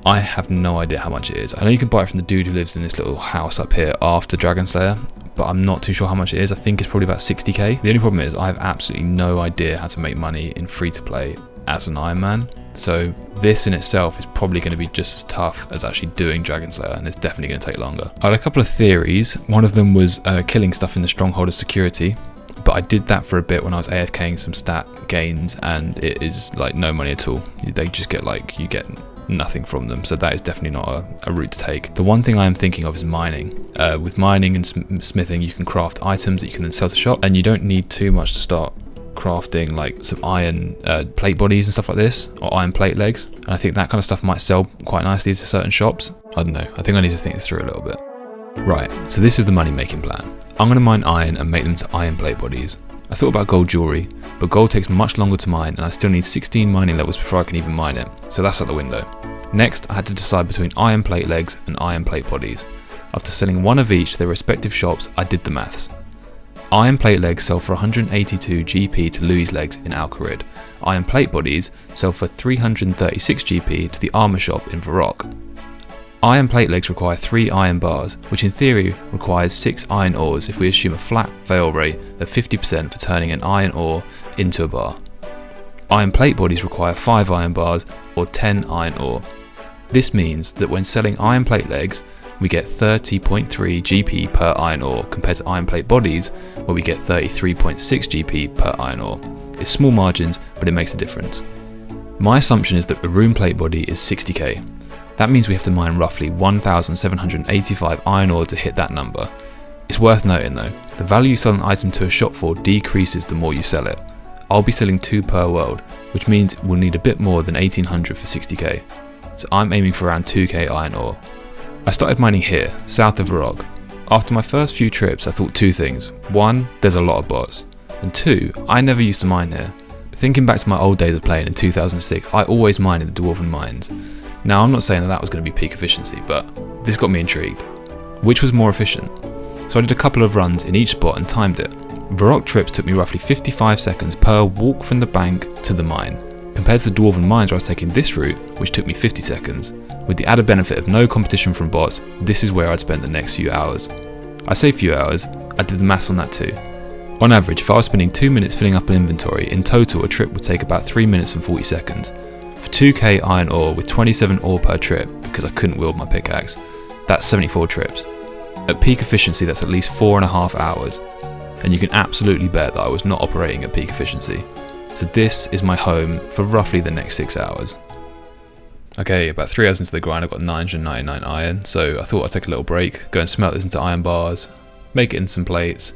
S1: I have no idea how much it is. I know you can buy it from the dude who lives in this little house up here after Dragon Slayer, but I'm not too sure how much it is. I think it's probably about 60k. The only problem is I have absolutely no idea how to make money in free to play as an Iron Man. So this in itself is probably going to be just as tough as actually doing Dragon Slayer, and it's definitely going to take longer. I had a couple of theories. One of them was killing stuff in the Stronghold of Security, but I did that for a bit when I was AFKing some stat gains, and it is like no money at all. They just get like, you get nothing from them, so that is definitely not a route to take. The one thing I am thinking of is mining. With mining and smithing, you can craft items that you can then sell to shop, and you don't need too much to start crafting like some iron plate bodies and stuff like this, or iron plate legs, and I think that kind of stuff might sell quite nicely to certain shops. I don't know, I think I need to think this through a little bit. Right, so this is the money making plan. I'm going to mine iron and make them to iron plate bodies. I thought about gold jewelry, but gold takes much longer to mine and I still need 16 mining levels before I can even mine it, so that's out the window. Next, I had to decide between iron plate legs and iron plate bodies. After selling one of each to their respective shops, I did the maths. Iron plate legs sell for 182 GP to Louis' legs in Al-Kharid. Iron plate bodies sell for 336 GP to the armour shop in Varrock. Iron plate legs require 3 iron bars, which in theory requires 6 iron ores if we assume a flat fail rate of 50% for turning an iron ore into a bar. Iron plate bodies require 5 iron bars or 10 iron ore. This means that when selling iron plate legs, we get 30.3 GP per iron ore compared to iron plate bodies where we get 33.6 GP per iron ore. It's small margins, but it makes a difference. My assumption is that a rune plate body is 60k. That means we have to mine roughly 1,785 iron ore to hit that number. It's worth noting though, the value you sell an item to a shop for decreases the more you sell it. I'll be selling 2 per world, which means we'll need a bit more than 1800 for 60k. So I'm aiming for around 2k iron ore. I started mining here, south of Varrock. After my first few trips, I thought 2 things. 1, there's a lot of bots. And 2, I never used to mine here. Thinking back to my old days of playing in 2006, I always mined in the Dwarven mines. Now I'm not saying that was going to be peak efficiency, but this got me intrigued. Which was more efficient? So I did a couple of runs in each spot and timed it. Varrock trips took me roughly 55 seconds per walk from the bank to the mine, compared to the Dwarven mines where I was taking this route, which took me 50 seconds. With the added benefit of no competition from bots, this is where I'd spend the next few hours. I say few hours, I did the maths on that too. On average, if I was spending 2 minutes filling up an inventory, in total a trip would take about 3 minutes and 40 seconds. For 2k iron ore with 27 ore per trip, because I couldn't wield my pickaxe, that's 74 trips. At peak efficiency that's at least 4.5 hours, and you can absolutely bet that I was not operating at peak efficiency. So this is my home for roughly the next 6 hours. Okay, about 3 hours into the grind I've got 999 iron, so I thought I'd take a little break, go and smelt this into iron bars, make it into some plates,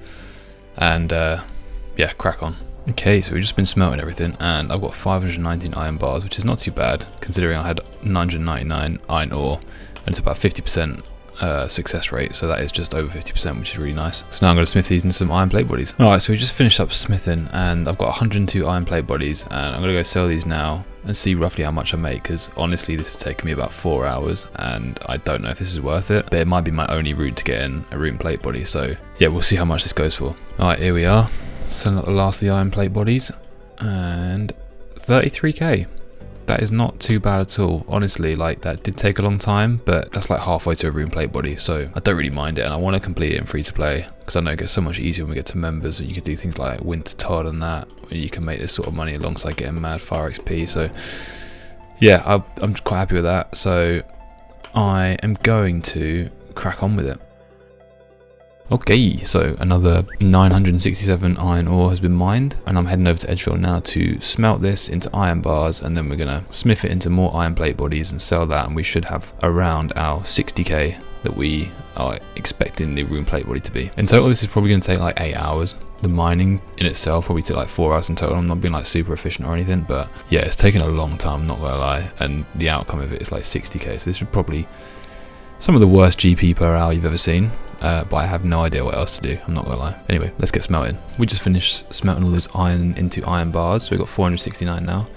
S1: and yeah, crack on. Okay, so we've just been smelting everything, and I've got 519 iron bars, which is not too bad, considering I had 999 iron ore, and it's about 50% success rate, so that is just over 50%, which is really nice. So now I'm going to smith these into some iron plate bodies. Alright, so we just finished up smithing, and I've got 102 iron plate bodies, and I'm going to go sell these now, and see roughly how much I make, because honestly this has taken me about 4 hours, and I don't know if this is worth it, but it might be my only route to get in a rune plate body, so yeah, we'll see how much this goes for. Alright, here we are. Selling up the last of the iron plate bodies, and 33k. That is not too bad at all. Honestly, like, that did take a long time, but that's like halfway to a rune plate body, so I don't really mind it, and I want to complete it in free to play, because I know it gets so much easier when we get to members, and you can do things like Winter Todd and that, where you can make this sort of money alongside getting mad fire XP, so yeah, I'm quite happy with that, so I am going to crack on with it. Okay, so another 967 iron ore has been mined, and I'm heading over to Edgeville now to smelt this into iron bars, and then we're going to smith it into more iron plate bodies and sell that, and we should have around our 60k that we are expecting the rune plate body to be. In total, this is probably going to take like 8 hours. The mining in itself probably took like 4 hours in total. I'm not being like super efficient or anything, but yeah, it's taken a long time, I'm not going to lie, and the outcome of it is like 60k, so this is probably some of the worst GP per hour you've ever seen. But I have no idea what else to do, I'm not gonna lie. Anyway, let's get smelting. We just finished smelting all this iron into iron bars, so we've got 469 now.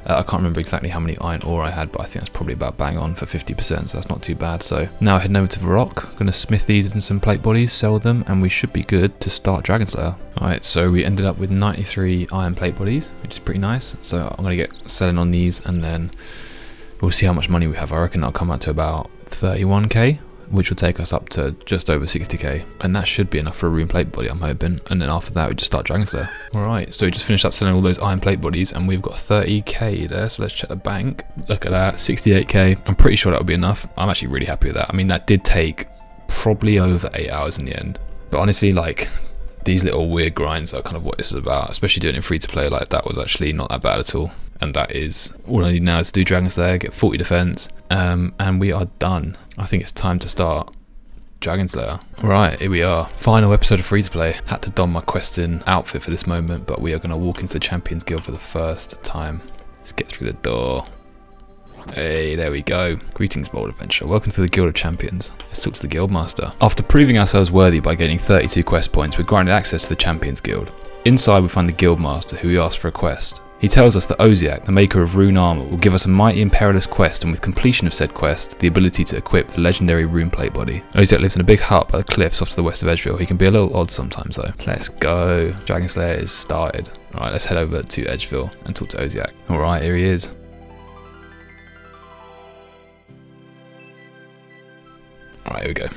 S1: I can't remember exactly how many iron ore I had, but I think that's probably about bang on for 50%, so that's not too bad. So now heading over to Varrock, gonna smith these in some plate bodies, sell them, and we should be good to start Dragon Slayer. Alright, so we ended up with 93 iron plate bodies, which is pretty nice. So I'm gonna get selling on these, and then we'll see how much money we have. I reckon that'll come out to about 31k. which will take us up to just over 60k, and that should be enough for a rune plate body, I'm hoping. And then after that we just start Dragon Slayer. Alright, so we just finished up selling all those iron plate bodies and we've got 30k there, so let's check the bank. Look at that, 68k. I'm pretty sure that'll be enough. I'm actually really happy with that. I mean, that did take probably over 8 hours in the end, but honestly, like, these little weird grinds are kind of what this is about, especially doing it free to play. Like, that was actually not that bad at all. And that is all I need now is to do Dragon Slayer, get 40 defense, and we are done. I think it's time to start Dragon Slayer. Right, here we are. Final episode of free to play. Had to don my questing outfit for this moment, but we are going to walk into the Champions Guild for the first time. Let's get through the door. Hey, there we go. Greetings, bold adventurer. Welcome to the Guild of Champions. Let's talk to the Guildmaster. After proving ourselves worthy by gaining 32 quest points, we're granted access to the Champions Guild. Inside we find the Guildmaster, who we ask for a quest. He tells us that Oziak, the maker of rune armor, will give us a mighty and perilous quest, and with completion of said quest, the ability to equip the legendary rune plate body. Oziak lives in a big hut by the cliffs off to the west of Edgeville. He can be a little odd sometimes though. Let's go. Dragon Slayer is started. Alright, let's head over to Edgeville and talk to Oziak. Alright, here he is. Alright, here we go.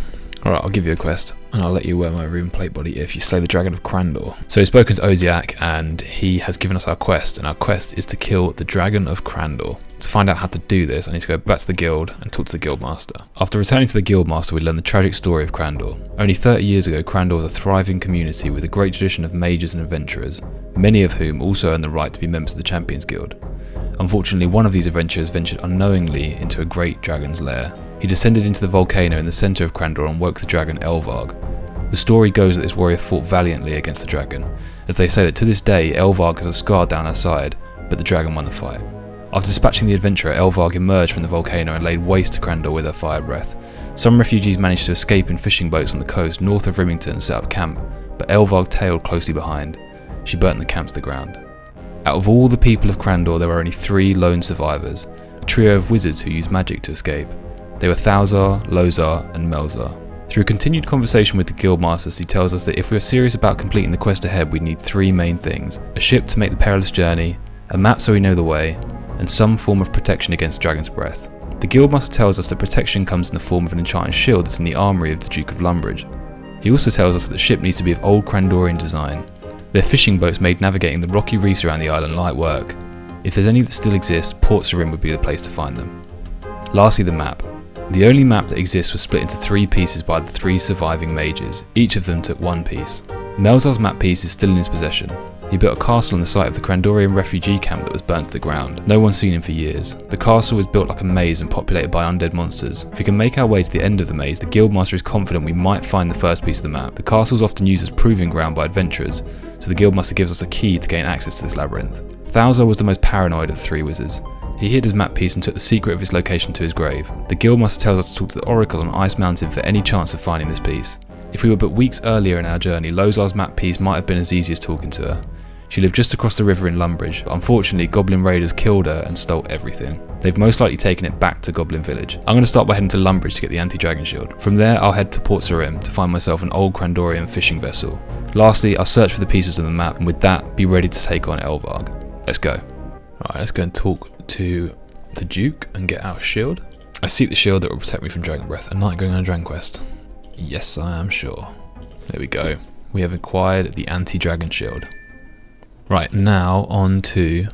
S1: Alright, I'll give you a quest, and I'll let you wear my rune plate body if you slay the Dragon of Crandor. So he's spoken to Oziak, and he has given us our quest, and our quest is to kill the Dragon of Crandor. To find out how to do this, I need to go back to the guild and talk to the Guildmaster. After returning to the Guildmaster, we learn the tragic story of Crandor. Only 30 years ago, Crandor was a thriving community with a great tradition of mages and adventurers, many of whom also earned the right to be members of the Champions Guild. Unfortunately, one of these adventurers ventured unknowingly into a great dragon's lair. He descended into the volcano in the centre of Crandor and woke the dragon Elvarg. The story goes that this warrior fought valiantly against the dragon, as they say that to this day Elvarg has a scar down her side, but the dragon won the fight. After dispatching the adventurer, Elvarg emerged from the volcano and laid waste to Crandor with her fire breath. Some refugees managed to escape in fishing boats on the coast north of Rimington and set up camp, but Elvarg tailed closely behind. She burnt the camp to the ground. Out of all the people of Crandor, there were only 3 lone survivors, a trio of wizards who used magic to escape. They were Thalzar, Lozar, and Melzar. Through continued conversation with the Guildmasters, he tells us that if we are serious about completing the quest ahead, we need 3 main things: a ship to make the perilous journey, a map so we know the way, and some form of protection against Dragon's Breath. The Guildmaster tells us that protection comes in the form of an enchanted shield that's in the armoury of the Duke of Lumbridge. He also tells us that the ship needs to be of old Crandorian design. Their fishing boats made navigating the rocky reefs around the island light work. If there's any that still exist, Port Sarim would be the place to find them. Lastly, the map. The only map that exists was split into 3 pieces by the 3 surviving mages. Each of them took 1 piece. Melzar's map piece is still in his possession. He built a castle on the site of the Crandorian refugee camp that was burnt to the ground. No one's seen him for years. The castle was built like a maze and populated by undead monsters. If we can make our way to the end of the maze, the Guildmaster is confident we might find the first piece of the map. The castle is often used as proving ground by adventurers, so the Guildmaster gives us a key to gain access to this labyrinth. Thalzar was the most paranoid of the 3 wizards. He hid his map piece and took the secret of his location to his grave. The Guildmaster tells us to talk to the Oracle on Ice Mountain for any chance of finding this piece. If we were but weeks earlier in our journey, Lozar's map piece might have been as easy as talking to her. She lived just across the river in Lumbridge, but unfortunately Goblin raiders killed her and stole everything. They've most likely taken it back to Goblin Village. I'm going to start by heading to Lumbridge to get the anti-dragon shield. From there I'll head to Port Sarim to find myself an old Crandorian fishing vessel. Lastly, I'll search for the pieces of the map and with that be ready to take on Elvarg. Let's go. Alright, let's go and talk to the Duke and get our shield. I seek the shield that will protect me from Dragon Breath. A knight going on a dragon quest. Yes, I am sure. There we go. We have acquired the anti-dragon shield. Right, now on to...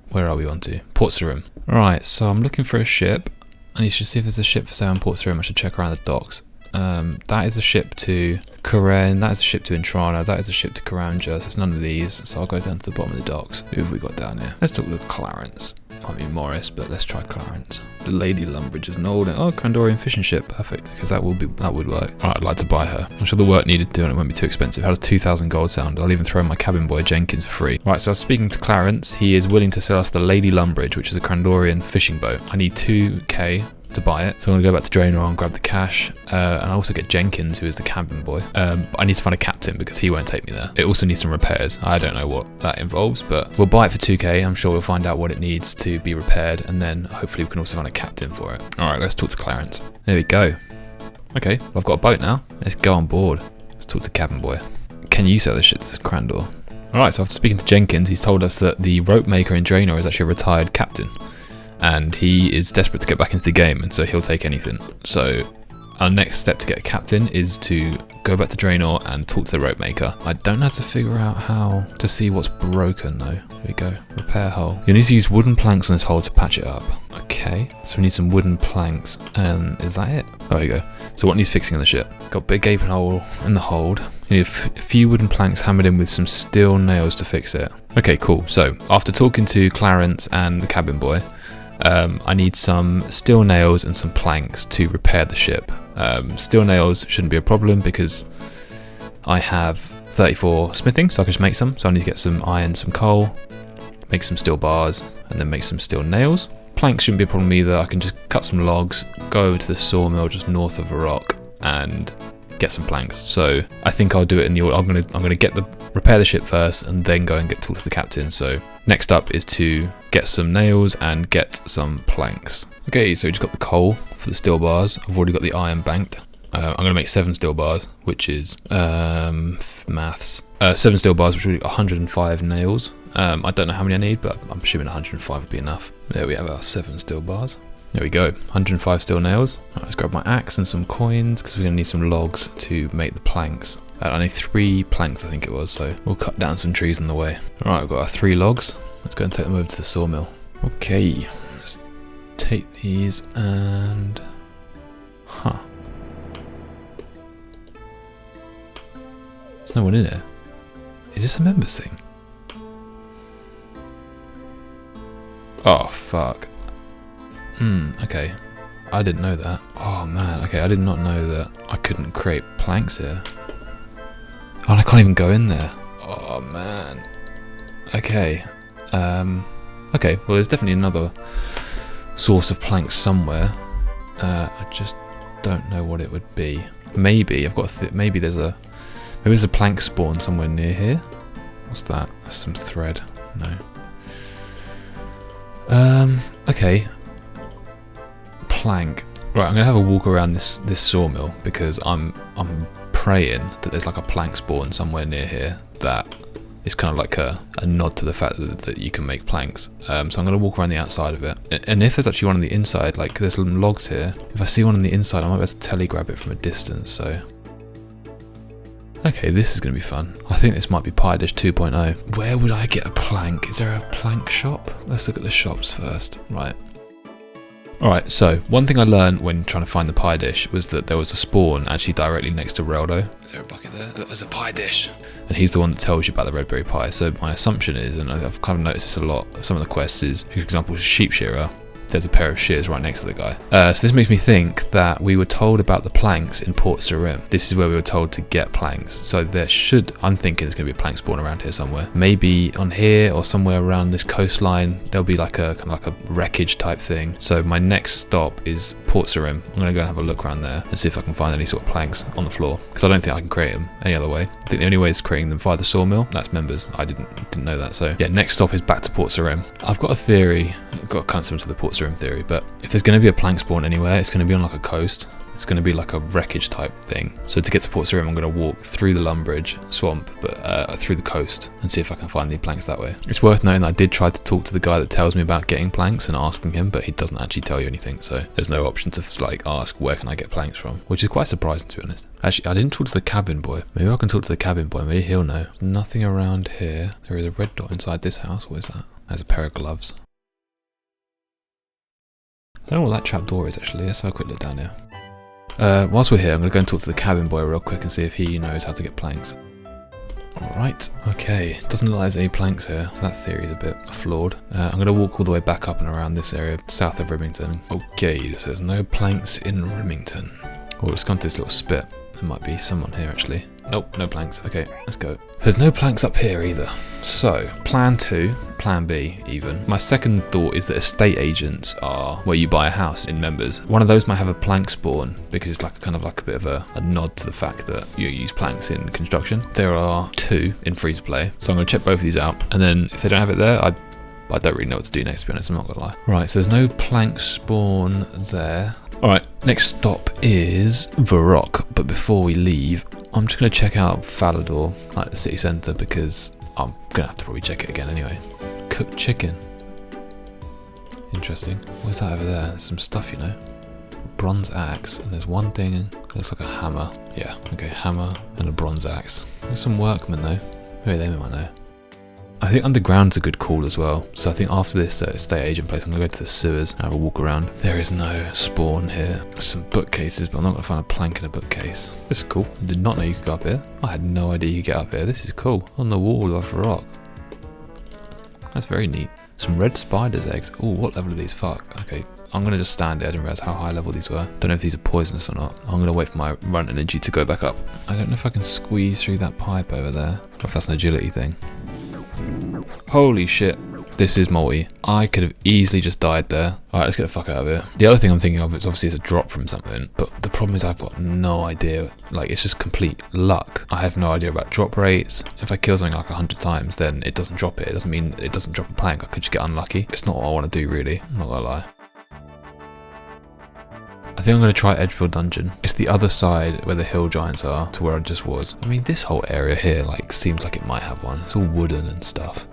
S1: where are we on to? Port Sarim. Right, so I'm looking for a ship. I need to see if there's a ship for sale in Port Sarim. I should check around the docks. That is a ship to Karen, that is a ship to Intrana, that is a ship to Karanja, so it's none of these, so I'll go down to the bottom of the docks. Who have we got down here? Let's talk with Clarence. Might be Morris, but let's try Clarence. The Lady Lumbridge is an old, Crandorian fishing ship, perfect, because that would work. Alright, I'd like to buy her. I'm sure the work needed doing it won't be too expensive. How does 2,000 gold sound? I'll even throw in my cabin boy Jenkins for free. Right, so I was speaking to Clarence. He is willing to sell us the Lady Lumbridge, which is a Crandorian fishing boat. I need 2k to buy it, so I'm going to go back to Draenor and grab the cash, and I also get Jenkins, who is the cabin boy, but I need to find a captain because he won't take me there. It also needs some repairs. I don't know what that involves, but we'll buy it for 2k. I'm sure we'll find out what it needs to be repaired, and then hopefully we can also find a captain for it. Alright, let's talk to Clarence. There we go. Okay, well, I've got a boat now. Let's go on board. Let's talk to cabin boy. Can you sell this shit to Crandor? Alright, so after speaking to Jenkins, he's told us that the rope maker in Draenor is actually a retired captain. And he is desperate to get back into the game, and so he'll take anything. So Our next step to get a captain is to go back to Draenor and talk to the rope maker. I don't know how to figure out how to see what's broken though. Here we go, repair hull. You need to use wooden planks on this hull to patch it up. Okay, so we need some wooden planks, and is that it? Oh, there you go. So what needs fixing on the ship? Got a big gaping hole in the hold. You need a few wooden planks hammered in with some steel nails to fix it. Okay, cool. So after talking to Clarence and the cabin boy, I need some steel nails and some planks to repair the ship. Steel nails shouldn't be a problem because I have 34 smithing, so I can just make some. So I need to get some iron, some coal, make some steel bars, and then make some steel nails. Planks shouldn't be a problem either. I can just cut some logs, go over to the sawmill just north of Varrock, and get some planks. So I think I'll do it in the order. I'm gonna repair the ship first, and then go and talk to the captain. So next up is to get some nails and get some planks. Okay, so we just got the coal for the steel bars. I've already got the iron banked. I'm going to make 7 steel bars, which is maths. 7 steel bars, which will be 105 nails. I don't know how many I need, but I'm assuming 105 would be enough. There we have our 7 steel bars. There we go, 105 steel nails. Right, let's grab my axe and some coins, because we're going to need some logs to make the planks. I need 3 planks, I think it was, so we'll cut down some trees in the way. Alright, I've got our 3 logs. Let's go and take them over to the sawmill. Okay, let's take these and... Huh. There's no one in here. Is this a members thing? Oh, fuck. Okay. I didn't know that. Oh, man. Okay, I did not know that I couldn't create planks here. Oh, and I can't even go in there. Oh, man. Okay. Okay, well, there's definitely another source of planks somewhere. I just don't know what it would be. Maybe I've got maybe there's a plank spawn somewhere near here. What's that? That's some thread. No. Okay. Plank. Right, I'm gonna have a walk around this sawmill because I'm praying that there's like a plank spawn somewhere near here that is kind of like a nod to the fact that you can make planks. So I'm gonna walk around the outside of it, and if there's actually one on the inside, like there's some logs here. If I see one on the inside, I might be able to telegrab it from a distance. So. Okay, this is going to be fun. I think this might be PyDish 2.0. Where would I get a plank? Is there a plank shop? Let's look at the shops first. Right. Alright, so one thing I learned when trying to find the PyDish was that there was a spawn actually directly next to Reldo. Is there a bucket there? There's a PyDish! And he's the one that tells you about the Redberry Pie. So my assumption is, and I've kind of noticed this a lot, some of the quests is, for example, sheep shearer. There's a pair of shears right next to the guy. So this makes me think that we were told about the planks in Port Sarim. This is where we were told to get planks. So there I'm thinking there's going to be a plank spawn around here somewhere. Maybe on here or somewhere around this coastline, there'll be like a kind of like a wreckage type thing. So my next stop is Port Sarim. I'm going to go and have a look around there and see if I can find any sort of planks on the floor. Because I don't think I can create them any other way. I think the only way is creating them via the sawmill. That's members. I didn't know that. So yeah, next stop is back to Port Sarim. I've got a theory. I've got kind of similar to the Port Sarim theory, but if there's going to be a plank spawn anywhere, it's going to be on like a coast. It's going to be like a wreckage type thing. So to get to Port Sarim, I'm going to walk through the Lumbridge swamp, but through the coast, and see if I can find any planks that way. It's worth noting that I did try to talk to the guy that tells me about getting planks and asking him, but he doesn't actually tell you anything. So there's no option to like ask where can I get planks from, which is quite surprising to be honest. Actually, I didn't talk to the cabin boy. Maybe I can talk to the cabin boy. Maybe he'll know. There's nothing around here. There is a red dot inside this house. What is that? There's a pair of gloves. I don't know what that trap door is actually. Let's have a quick look down here. Whilst we're here, I'm going to go and talk to the cabin boy real quick and see if he knows how to get planks. Alright, okay. Doesn't look like there's any planks here. That theory is a bit flawed. I'm going to walk all the way back up and around this area south of Rimington. Okay, so there's no planks in Rimington. Oh, let's go into this little spit. There might be someone here actually. Nope, no planks. Okay, let's go. There's no planks up here either. So, plan 2, plan B even. My second thought is that estate agents are where you buy a house in members. One of those might have a plank spawn because it's like kind of like a bit of a nod to the fact that you use planks in construction. There are 2 in free to play, so I'm going to check both of these out. And then if they don't have it there, I don't really know what to do next, to be honest, I'm not going to lie. Right, so there's no plank spawn there. Alright, next stop is Varrock, but before we leave, I'm just going to check out Falador, like the city centre, because I'm going to have to probably check it again anyway. Cooked chicken. Interesting. What's that over there? There's some stuff, you know. bronze axe, and there's one thing that looks like a hammer. Yeah, okay, hammer and a bronze axe. There's some workmen though. Maybe they might know. I think underground's a good call as well. So I think after this estate agent place, I'm gonna go to the sewers and have a walk around. There is no spawn here. Some bookcases, but I'm not gonna find a plank in a bookcase. This is cool. I did not know you could go up here. I had no idea you could get up here. This is cool. On the wall of a rock. That's very neat. Some red spider's eggs. Oh, what level are these? Fuck. Okay, I'm going to just stand there. I didn't realize how high level these were. Don't know if these are poisonous or not. I'm going to wait for my run energy to go back up. I don't know if I can squeeze through that pipe over there. Or if that's an agility thing. Holy shit. This is multi. I could have easily just died there. Alright, let's get the fuck out of here. The other thing I'm thinking of is obviously it's a drop from something, but the problem is I've got no idea. Like, it's just complete luck. I have no idea about drop rates. If I kill something like 100 times, then it doesn't drop it. It doesn't mean it doesn't drop a plank. I could just get unlucky. It's not what I want to do, really. I'm not gonna lie. I think I'm going to try Edgefield Dungeon. It's the other side where the hill giants are to where I just was. I mean, this whole area here, like, seems like it might have one. It's all wooden and stuff.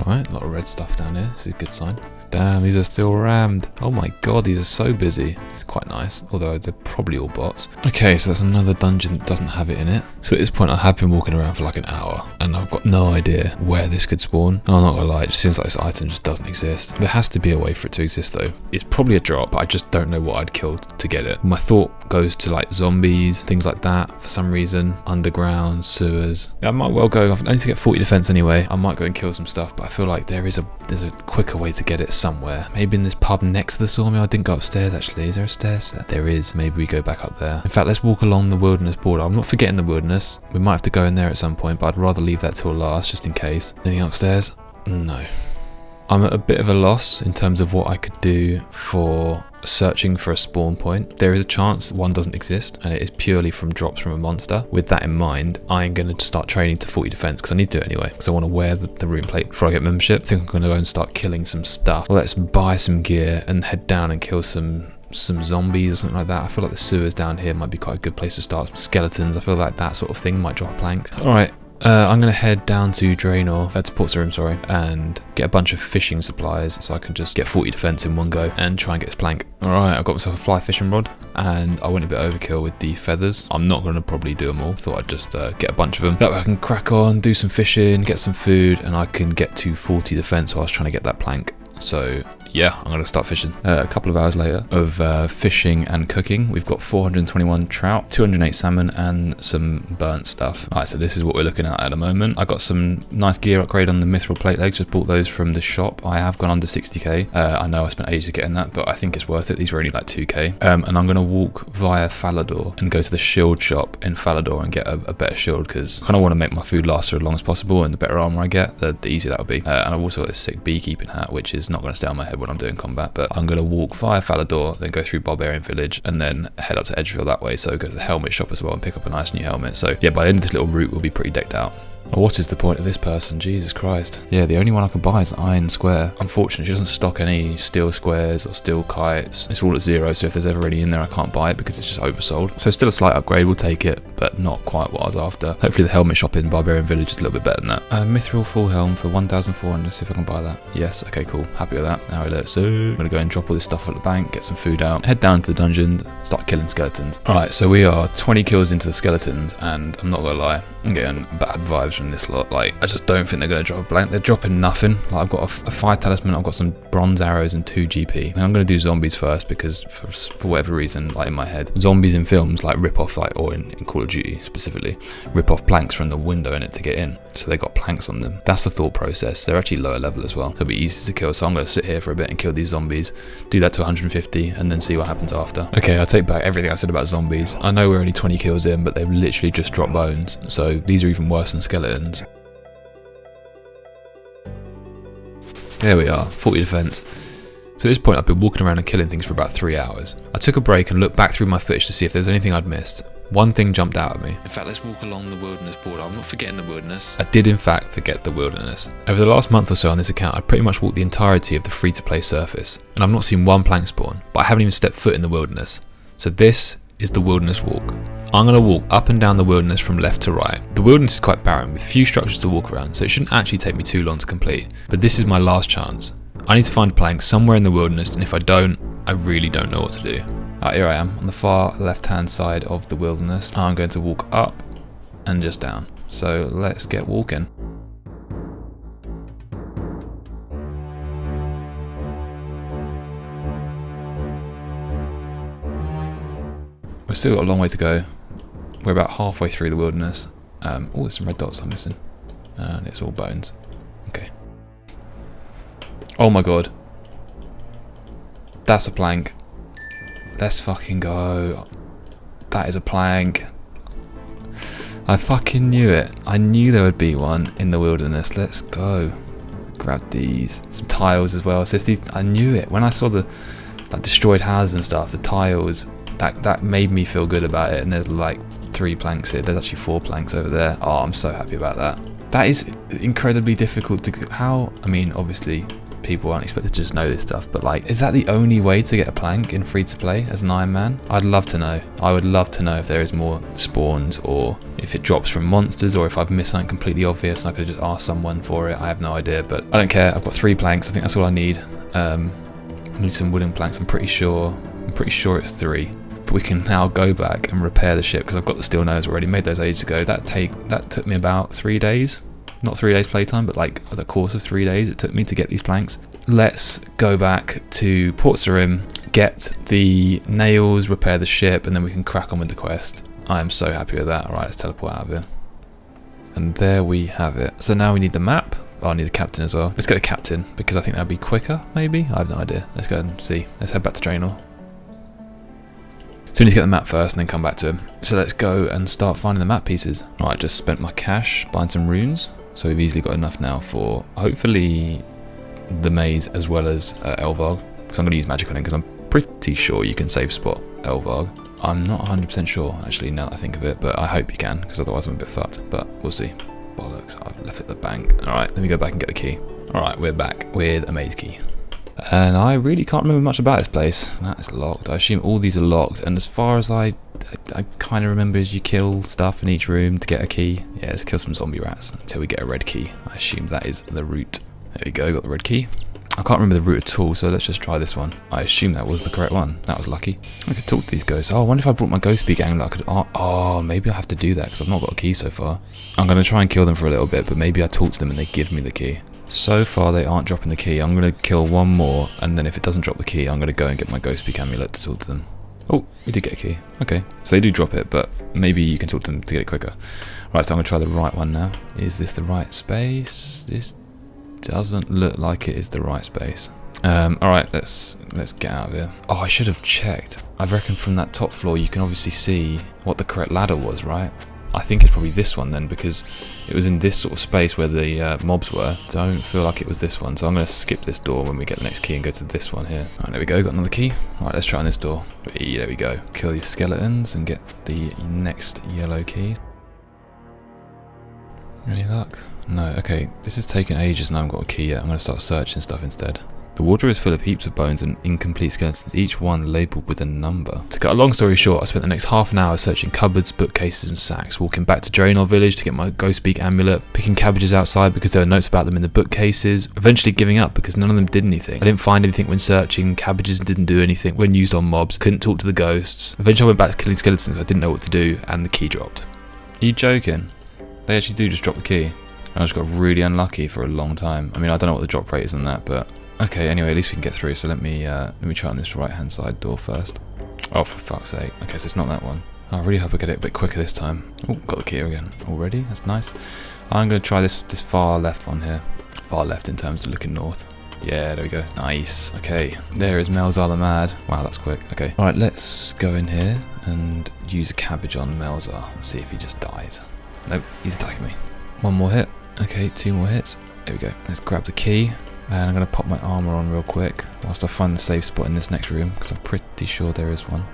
S1: Alright, a lot of red stuff down here. This is a good sign. Damn, these are still rammed. Oh my god, these are so busy. It's quite nice, although they're probably all bots. Okay, so that's another dungeon that doesn't have it in it. So at this point, I have been walking around for like an hour, and I've got no idea where this could spawn. I'm not gonna lie, it just seems like this item just doesn't exist. There has to be a way for it to exist though. It's probably a drop, but I just don't know what I'd kill to get it. My thought goes to like zombies, things like that for some reason. Underground, sewers. Yeah, I might well go, I need to get 40 defense anyway. I might go and kill some stuff, but I feel like there's a quicker way to get it somewhere. Maybe in this pub next to the sawmill. I didn't go upstairs actually. Is there a stair set? There is. Maybe we go back up there. In fact, let's walk along the wilderness border. I'm not forgetting the wilderness. We might have to go in there at some point, but I'd rather leave that till last just in case. Anything upstairs? No. I'm at a bit of a loss in terms of what I could do for searching for a spawn point. There is a chance one doesn't exist and it is purely from drops from a monster. With that in mind, I'm going to start training to 40 defense because I need to do it anyway because I want to wear the rune plate before I get membership. I think I'm going to go and start killing some stuff. Let's buy some gear and head down and kill some zombies or something like that. I feel like the sewers down here might be quite a good place to start. Some skeletons. I feel like that sort of thing might drop a plank. Alright. I'm going to head down to Draenor, to Port's Room, and get a bunch of fishing supplies so I can just get 40 defense in one go and try and get this plank. Alright, I've got myself a fly fishing rod and I went a bit overkill with the feathers. I'm not going to probably do them all. Thought I'd just get a bunch of them. That way I can crack on, do some fishing, get some food, and I can get to 40 defense while I was trying to get that plank. So yeah, I'm going to start fishing. A couple of hours later of fishing and cooking, we've got 421 trout, 208 salmon, and some burnt stuff. Alright, so this is what we're looking at the moment. I got some nice gear upgrade on the mithril plate legs, just bought those from the shop. I have gone under 60k. I know I spent ages getting that, but I think it's worth it. These were only like 2k. And I'm going to walk via Falador and go to the shield shop in Falador and get a better shield because I kind of want to make my food last for as long as possible, and the better armor I get, the easier that will be. And I've also got this sick beekeeping hat, which is not going to stay on my head when I'm doing combat, but I'm going to walk via Falador, then go through Barbarian Village, and then head up to Edgefield that way, so go to the helmet shop as well and pick up a nice new helmet. So yeah, by the end of this little route we'll be pretty decked out. What is the point of this person? Jesus Christ. Yeah, the only one I can buy is an iron square. Unfortunately, she doesn't stock any steel squares or steel kites. It's all at 0, so if there's ever any in there, I can't buy it because it's just oversold. So still a slight upgrade, we'll take it, but not quite what I was after. Hopefully the helmet shop in Barbarian Village is a little bit better than that. Mithril full helm for 1,400, see if I can buy that. Yes, okay, cool. Happy with that. Now let's see. I'm going to go and drop all this stuff at the bank, get some food out, head down to the dungeon, start killing skeletons. Alright, so we are 20 kills into the skeletons, and I'm not going to lie, I'm getting bad vibes from this lot. Like, I just don't think they're going to drop a blank. They're dropping nothing. Like, I've got a 5 talisman, I've got some bronze arrows and 2 GP. And I'm going to do zombies first because for whatever reason, like in my head, zombies in films like rip off, like, or in Call of Duty specifically, rip off planks from the window in it to get in. So they got planks on them. That's the thought process. They're actually lower level as well. So it'll be easy to kill. So I'm going to sit here for a bit and kill these zombies, do that to 150 and then see what happens after. Okay, I take back everything I said about zombies. I know we're only 20 kills in, but they've literally just dropped bones. So these are even worse than skeletons. There we are, 40 defense. So at this point I've been walking around and killing things for about 3 hours. I took a break and looked back through my footage to see if there's anything I'd missed. One thing jumped out at me. In fact, let's walk along the wilderness border. I'm not forgetting the wilderness. I did in fact forget the wilderness. Over the last month or so on this account, I've pretty much walked the entirety of the free-to-play surface, and I've not seen one plank spawn, but I haven't even stepped foot in the wilderness. So this is the wilderness walk. I'm going to walk up and down the wilderness from left to right. The wilderness is quite barren with few structures to walk around, so it shouldn't actually take me too long to complete. But this is my last chance. I need to find a plank somewhere in the wilderness, and if I don't, I really don't know what to do. Here I am on the far left hand side of the wilderness. I'm going to walk up and just down. So let's get walking. We've still got a long way to go. We're about halfway through the wilderness. Oh, there's some red dots I'm missing. And it's all bones. Okay. Oh my god. That's a plank. Let's fucking go. That is a plank. I fucking knew it. I knew there would be one in the wilderness. Let's go. Grab these. Some tiles as well. So I knew it. When I saw the destroyed houses and stuff, the tiles, that made me feel good about it. And there's like 3 planks here. There's actually 4 planks over there. Oh, I'm so happy about that. That is incredibly difficult to... How? I mean, obviously, people aren't expected to just know this stuff, but like, is that the only way to get a plank in free-to-play as an Iron Man? I'd love to know. I would love to know if there is more spawns, or if it drops from monsters, or if I've missed something completely obvious and I could just ask someone for it. I have no idea, but I don't care. I've got 3 planks. I think that's all I need. I need some wooden planks. I'm pretty sure it's 3. But we can now go back and repair the ship, because I've got the steel nose already. Made those ages ago. That took me about 3 days. Not 3 days playtime, but like the course of 3 days it took me to get these planks. Let's go back to Port Sarim, get the nails, repair the ship, and then we can crack on with the quest. I am so happy with that. Alright, let's teleport out of here. And there we have it. So now we need the map. Oh, I need the captain as well. Let's get the captain, because I think that'd be quicker, maybe? I have no idea. Let's go and see. Let's head back to Draenor. So we need to get the map first and then come back to him. So let's go and start finding the map pieces. Alright, I just spent my cash buying some runes. So we've easily got enough now for, hopefully, the maze as well as Elvarg. Because I'm going to use magic on it, because I'm pretty sure you can save spot Elvarg. I'm not 100% sure, actually, now that I think of it. But I hope you can, because otherwise I'm a bit fucked. But we'll see. Bollocks, I've left it at the bank. Alright, let me go back and get the key. Alright, we're back with a maze key. And I really can't remember much about this place. That is locked. I assume all these are locked. And as far as I kind of remember, is you kill stuff in each room to get a key. Yeah, let's kill some zombie rats until we get a red key. I assume that is the route. There we go, got the red key. I can't remember the route at all, so let's just try this one. I assume that was the correct one. That was lucky. I could talk to these ghosts. Oh, I wonder if I brought my ghost speak amulet. I could. Oh, maybe I have to do that because I've not got a key so far. I'm going to try and kill them for a little bit, but maybe I talk to them and they give me the key. So far, they aren't dropping the key. I'm going to kill one more, and then if it doesn't drop the key, I'm going to go and get my ghost speak amulet to talk to them. Oh, we did get a key. Okay, so they do drop it, but maybe you can talk to them to get it quicker. Right, so I'm going to try the right one now. Is this the right space? This doesn't look like it is the right space. Alright, let's get out of here. Oh, I should have checked. I reckon from that top floor you can obviously see what the correct ladder was, right? I think it's probably this one then, because it was in this sort of space where the mobs were. Don't feel like it was this one, so I'm going to skip this door when we get the next key and go to this one here. Alright, there we go, got another key. Alright, let's try on this door. There we go. Kill these skeletons and get the next yellow key. Any luck? No, okay. This has taken ages and I haven't got a key yet. I'm going to start searching stuff instead. The water is full of heaps of bones and incomplete skeletons, each one labelled with a number. To cut a long story short, I spent the next half an hour searching cupboards, bookcases and sacks, walking back to Draenor village to get my Ghost Speak amulet, picking cabbages outside because there were notes about them in the bookcases, eventually giving up because none of them did anything. I didn't find anything when searching, cabbages didn't do anything when used on mobs, couldn't talk to the ghosts. Eventually I went back to killing skeletons, I didn't know what to do, and the key dropped. Are you joking? They actually do just drop the key. I just got really unlucky for a long time. I mean, I don't know what the drop rate is on that, but... Okay, anyway, at least we can get through, so let me try on this right-hand side door first. Oh, for fuck's sake. Okay, so it's not that one. Oh, I really hope I get it a bit quicker this time. Oh, got the key again. Already? That's nice. I'm going to try this far left one here. Far left in terms of looking north. Yeah, there we go. Nice. Okay, there is Melzar the Mad. Wow, that's quick. Okay. Alright, let's go in here and use a cabbage on Melzar and see if he just dies. Nope, he's attacking me. One more hit. Okay, 2 more hits. There we go. Let's grab the key. And I'm going to pop my armour on real quick whilst I find the safe spot in this next room, because I'm pretty sure there is one.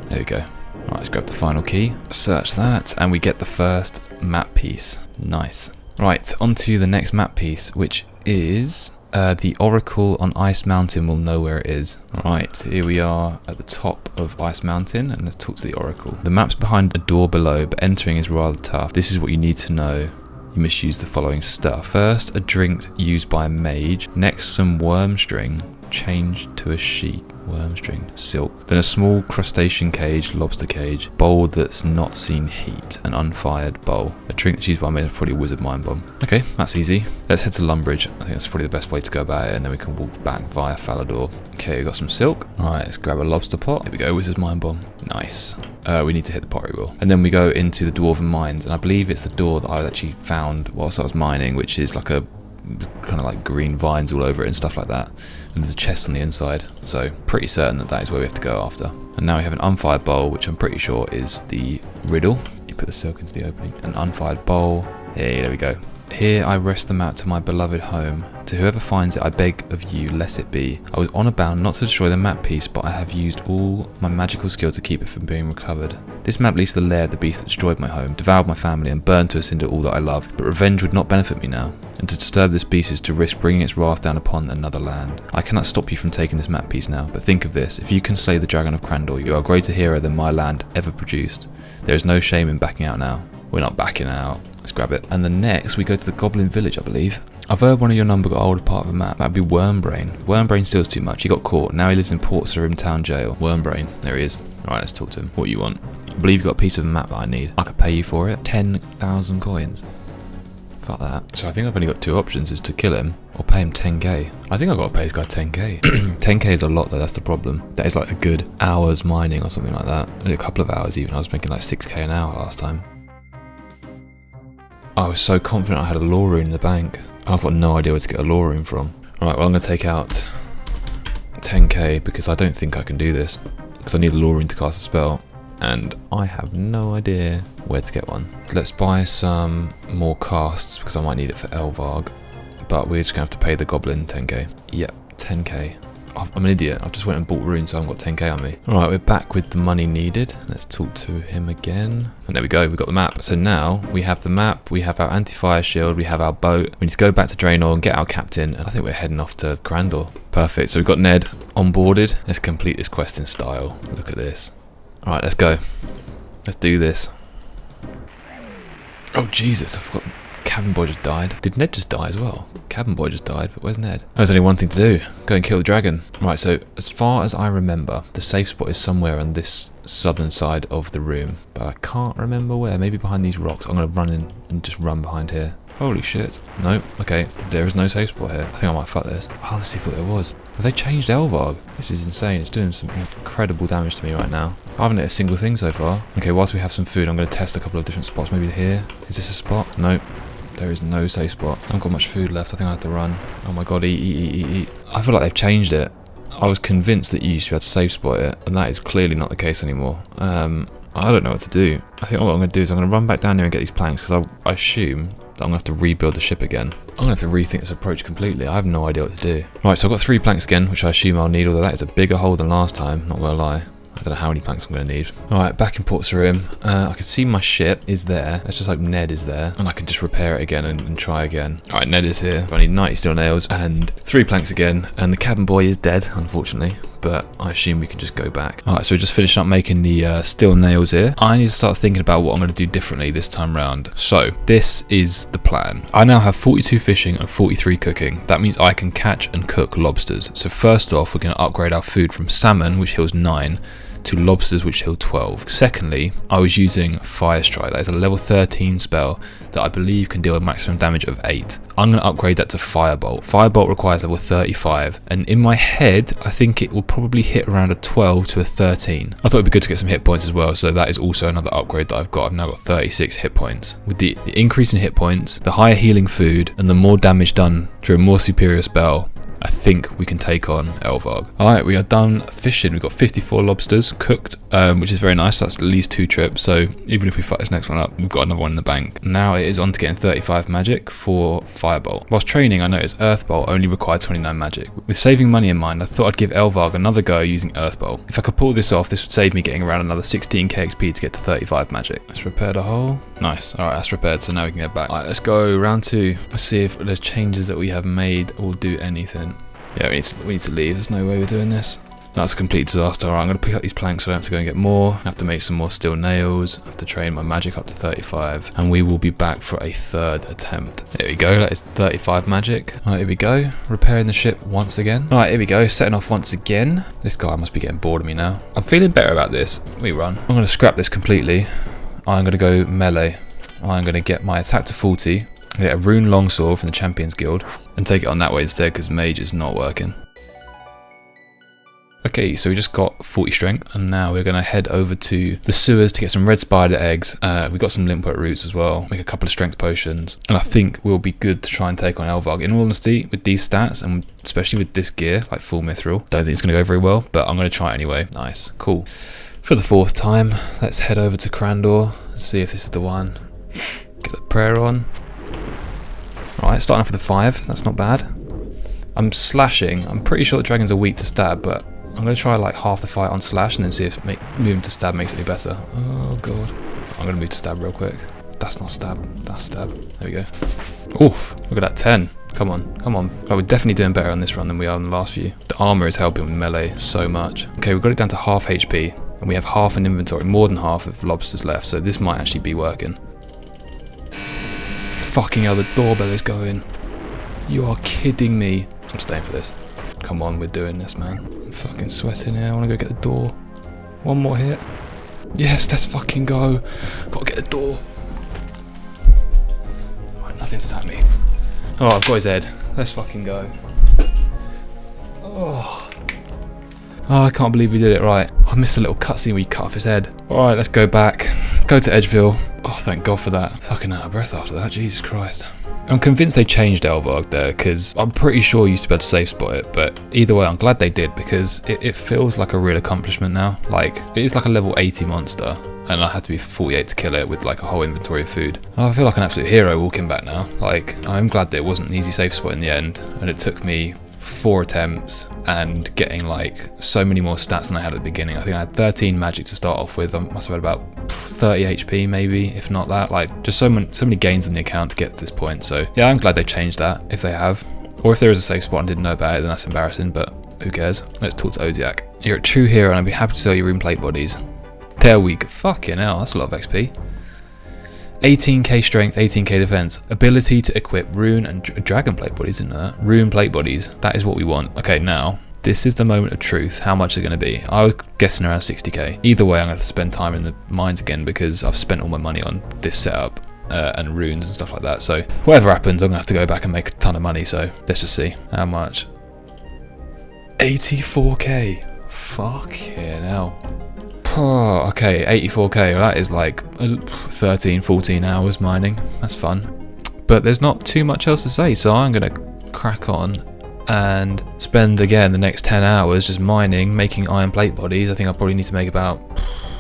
S1: There we go. Right, let's grab the final key, search that, and we get the first map piece. Nice. Right, on to the next map piece, which is the Oracle on Ice Mountain. We'll know where it is. Right, here we are at the top of Ice Mountain, and let's talk to the Oracle. The map's behind a door below, but entering is rather tough. This is what you need to know. You must use the following stuff. First, a drink used by a mage. Next, some worm string. change to a sheep, worm string, silk. Then a small crustacean cage, lobster cage, bowl that's not seen heat, an unfired bowl. A drink that's used by me is probably a wizard mind bomb. Okay, that's easy. Let's head to Lumbridge. I think that's probably the best way to go about it, and then we can walk back via Falador. Okay, we got some silk. Alright, let's grab a lobster pot. Here we go, wizard mind bomb. Nice. We need to hit the pottery wheel. And then we go into the Dwarven Mines, and I believe it's the door that I actually found whilst I was mining, which is like a kind of like green vines all over it and stuff like that, and there's a chest on the inside, so pretty certain that that is where we have to go after. And now we have an unfired bowl, which I'm pretty sure is the riddle. You put the silk into the opening. An unfired bowl. Hey, there we go. Here I rest the map to my beloved home. To whoever finds it, I beg of you, let it be. I was honor bound not to destroy the map piece, but I have used all my magical skill to keep it from being recovered. This map leads to the lair of the beast that destroyed my home, devoured my family, and burned to a cinder all that I love. But revenge would not benefit me now, and to disturb this beast is to risk bringing its wrath down upon another land. I cannot stop you from taking this map piece now, but think of this: if you can slay the dragon of Crandor, you are a greater hero than my land ever produced. There is no shame in backing out now. We're not backing out. Let's grab it. And then next we go to the Goblin Village, I believe. I've heard one of your number got hold of part of the map. That'd be Wormbrain. Wormbrain steals too much. He got caught. Now he lives in Port Sarim Town Jail. Wormbrain. There he is. Alright, let's talk to him. What do you want? I believe you got a piece of the map that I need. I could pay you for it. 10,000 coins. Fuck that. So I think I've only got two options, is to kill him or pay him 10k. I think I've got to pay this guy 10k. 10k is a lot though, that's the problem. That is like a good hour's mining or something like that. Only a couple of hours even. I was making like 6k an hour last time. I was so confident I had a lore rune in the bank. I've got no idea where to get a lore rune from. Alright, well I'm going to take out 10k because I don't think I can do this. Because I need a lore rune to cast a spell. And I have no idea where to get one. Let's buy some more casts because I might need it for Elvarg. But we're just going to have to pay the goblin 10k. Yep, 10k. I'm an idiot. I've just went and bought runes, so I haven't got 10k on me. Alright, we're back with the money needed. Let's talk to him again. And there we go, we've got the map. So now we have the map, we have our anti-fire shield, we have our boat. We need to go back to Draenor and get our captain. And I think we're heading off to Crandor. Perfect, so we've got Ned onboarded. Let's complete this quest in style. Look at this. Alright, let's go. Let's do this. Oh Jesus, I forgot. Cabin boy just died. Did Ned just die as well? Cabin boy just died, but where's Ned? There's only one thing to do. Go and kill the dragon. Right, so as far as I remember, the safe spot is somewhere on this southern side of the room. But I can't remember where. Maybe behind these rocks. I'm going to run in and just run behind here. Holy shit. Nope. Okay, there is no safe spot here. I think I might fuck this. I honestly thought there was. Have they changed Elvarg? This is insane. It's doing some incredible damage to me right now. I haven't hit a single thing so far. Okay, whilst we have some food, I'm going to test a couple of different spots. Maybe here. Is this a spot? Nope. There is no safe spot. I haven't got much food left. I think I have to run. Oh my god, eat. I feel like they've changed it. I was convinced that you used to be able to safe spot it, and that is clearly not the case anymore. I don't know what to do. I think what I'm going to do is I'm going to run back down here and get these planks, because I assume that I'm going to have to rebuild the ship again. I'm going to have to rethink this approach completely. I have no idea what to do. Right, so I've got 3 planks again, which I assume I'll need, although that is a bigger hole than last time, not going to lie. I don't know how many planks I'm going to need. Alright, back in Port Sarim. I can see my ship is there. Let's just hope Ned is there. And I can just repair it again and try again. Alright, Ned is here. I need 90 steel nails and 3 planks again. And the cabin boy is dead, unfortunately. But I assume we can just go back. Alright, so we're just finishing up making the steel nails here. I need to start thinking about what I'm going to do differently this time round. So, this is the plan. I now have 42 fishing and 43 cooking. That means I can catch and cook lobsters. So first off, we're going to upgrade our food from salmon, which heals 9, to lobsters, which heal 12. Secondly, I was using Fire Strike. That is a level 13 spell that I believe can deal a maximum damage of 8. I'm going to upgrade that to Firebolt. Firebolt requires level 35, and in my head, I think it will probably hit around a 12 to a 13. I thought it'd be good to get some hit points as well, so that is also another upgrade that I've got. I've now got 36 hit points. With the increase in hit points, the higher healing food, and the more damage done through a more superior spell, I think we can take on Elvarg. Alright, we are done fishing. We've got 54 lobsters cooked, which is very nice. That's at least 2 trips, so even if we fuck this next one up, we've got another one in the bank. Now it is on to getting 35 magic for Firebolt. Whilst training, I noticed Earthbolt only required 29 magic. With saving money in mind, I thought I'd give Elvarg another go using Earthbolt. If I could pull this off, this would save me getting around another 16k XP to get to 35 magic. Let's repair the hole. Nice. Alright, that's repaired, so now we can get back. Alright, let's go round 2. Let's see if the changes that we have made will do anything. Yeah, we need to leave. There's no way we're doing this. That's a complete disaster. Alright, I'm going to pick up these planks so I don't have to go and get more. I have to make some more steel nails. I have to train my magic up to 35. And we will be back for a third attempt. There we go, that is 35 magic. Alright, here we go. Repairing the ship once again. Alright, here we go. Setting off once again. This guy must be getting bored of me now. I'm feeling better about this. We run. I'm going to scrap this completely. I'm going to go melee. I'm going to get my attack to 40. Get a rune longsword from the Champions Guild. And take it on that way instead because mage is not working. Okay, so we just got 40 strength, and now we're going to head over to the sewers to get some red spider eggs. We got some limpet roots as well, make a couple of strength potions, and I think we'll be good to try and take on Elvarg. In all honesty, with these stats, and especially with this gear, like full mithril, don't think it's going to go very well, but I'm going to try it anyway. Nice, cool. For the 4th time, let's head over to Crandor and see if this is the one. Get the prayer on. Alright, starting off with a 5, that's not bad. I'm slashing. I'm pretty sure the dragons are weak to stab, but I'm going to try like half the fight on slash and then see if moving to stab makes it any better. Oh god. I'm going to move to stab real quick. That's not stab, that's stab. There we go. Oof, look at that 10. Come on, come on. Oh, we're definitely doing better on this run than we are in the last few. The armor is helping with melee so much. Okay, we've got it down to half HP and we have half an inventory, more than half of lobsters left, so this might actually be working. Fucking hell, the doorbell is going. You are kidding me. I'm staying for this. Come on, we're doing this, man. I'm fucking sweating here. I want to go get the door. One more hit. Yes, let's fucking go. Gotta get the door. Right, nothing to tap me. Oh, I've got his head. Let's fucking go. Oh, I can't believe we did it right. I missed a little cutscene where you cut off his head. Alright, let's go back. Go to Edgeville. Oh, thank God for that. Fucking out of breath after that. Jesus Christ. I'm convinced they changed Elvarg there, because I'm pretty sure you used to be able to safe spot it, but either way I'm glad they did, because it feels like a real accomplishment now. Like, it is like a level 80 monster, and I had to be 48 to kill it with like a whole inventory of food. I feel like an absolute hero walking back now. Like, I'm glad that it wasn't an easy safe spot in the end, and it took me 4 attempts and getting like so many more stats than I had at the beginning. I think I had 13 magic to start off with. I must have had about 30 HP maybe, if not that. Like, just so many gains in the account to get to this point. So yeah, I'm glad they changed that, if they have. Or if there is a safe spot and didn't know about it, then that's embarrassing, but who cares. Let's talk to Odiak. You're a true hero and I'd be happy to sell you rune plate bodies. They're weak. Fucking hell, that's a lot of XP. 18k strength, 18k defense. Ability to equip rune and dragon plate bodies, isn't that? Rune plate bodies. That is what we want. Okay, now, this is the moment of truth. How much is it going to be? I was guessing around 60k. Either way, I'm going to have to spend time in the mines again because I've spent all my money on this setup and runes and stuff like that. So whatever happens, I'm going to have to go back and make a ton of money. So let's just see. How much? 84k. Fucking hell. Oh, okay, 84k, well, that is like 13, 14 hours mining. That's fun. But there's not too much else to say, so I'm going to crack on and spend again the next 10 hours just mining, making iron plate bodies. I think I probably need to make about,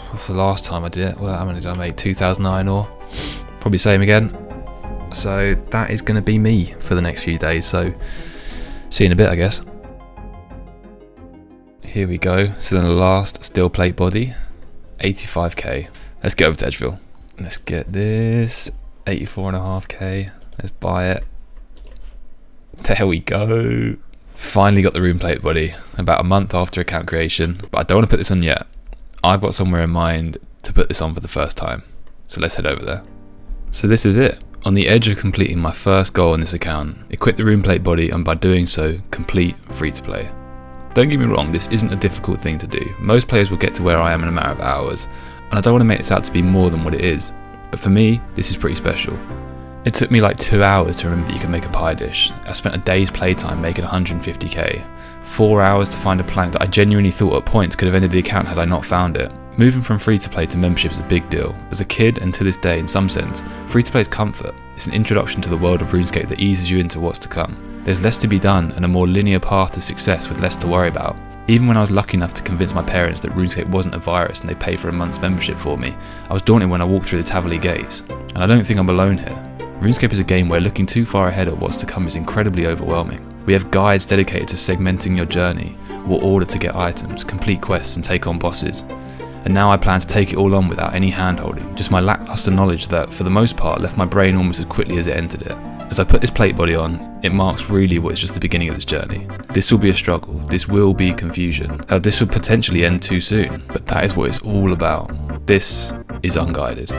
S1: what's the last time I did it? Well, how many did I make? 2,000 iron ore. Probably same again. So that is going to be me for the next few days, so see you in a bit, I guess. Here we go, so then the last steel plate body. 85k. Let's get over to Edgeville. Let's get this. 84.5k. Let's buy it. There we go. Finally got the rune plate body. About a month after account creation. But I don't want to put this on yet. I've got somewhere in mind to put this on for the first time. So let's head over there. So this is it. On the edge of completing my first goal on this account. Equip the rune plate body and by doing so, complete free to play. Don't get me wrong, this isn't a difficult thing to do. Most players will get to where I am in a matter of hours, and I don't want to make this out to be more than what it is. But for me, this is pretty special. It took me like 2 hours to remember that you can make a pie dish. I spent a day's playtime making 150k. 4 hours to find a plank that I genuinely thought at points could have ended the account had I not found it. Moving from free to play to membership is a big deal. As a kid and to this day in some sense, free to play is comfort. It's an introduction to the world of Runescape that eases you into what's to come. There's less to be done and a more linear path to success with less to worry about. Even when I was lucky enough to convince my parents that Runescape wasn't a virus and they paid for a month's membership for me, I was daunted when I walked through the Tavali gates. And I don't think I'm alone here. RuneScape is a game where looking too far ahead at what's to come is incredibly overwhelming. We have guides dedicated to segmenting your journey, what order to get items, complete quests and take on bosses. And now I plan to take it all on without any hand-holding, just my lackluster knowledge that, for the most part, left my brain almost as quickly as it entered it. As I put this plate body on, It marks really what is just the beginning of this journey. This will be a struggle, this will be confusion, this will potentially end too soon, but that is what it's all about. This is Unguided.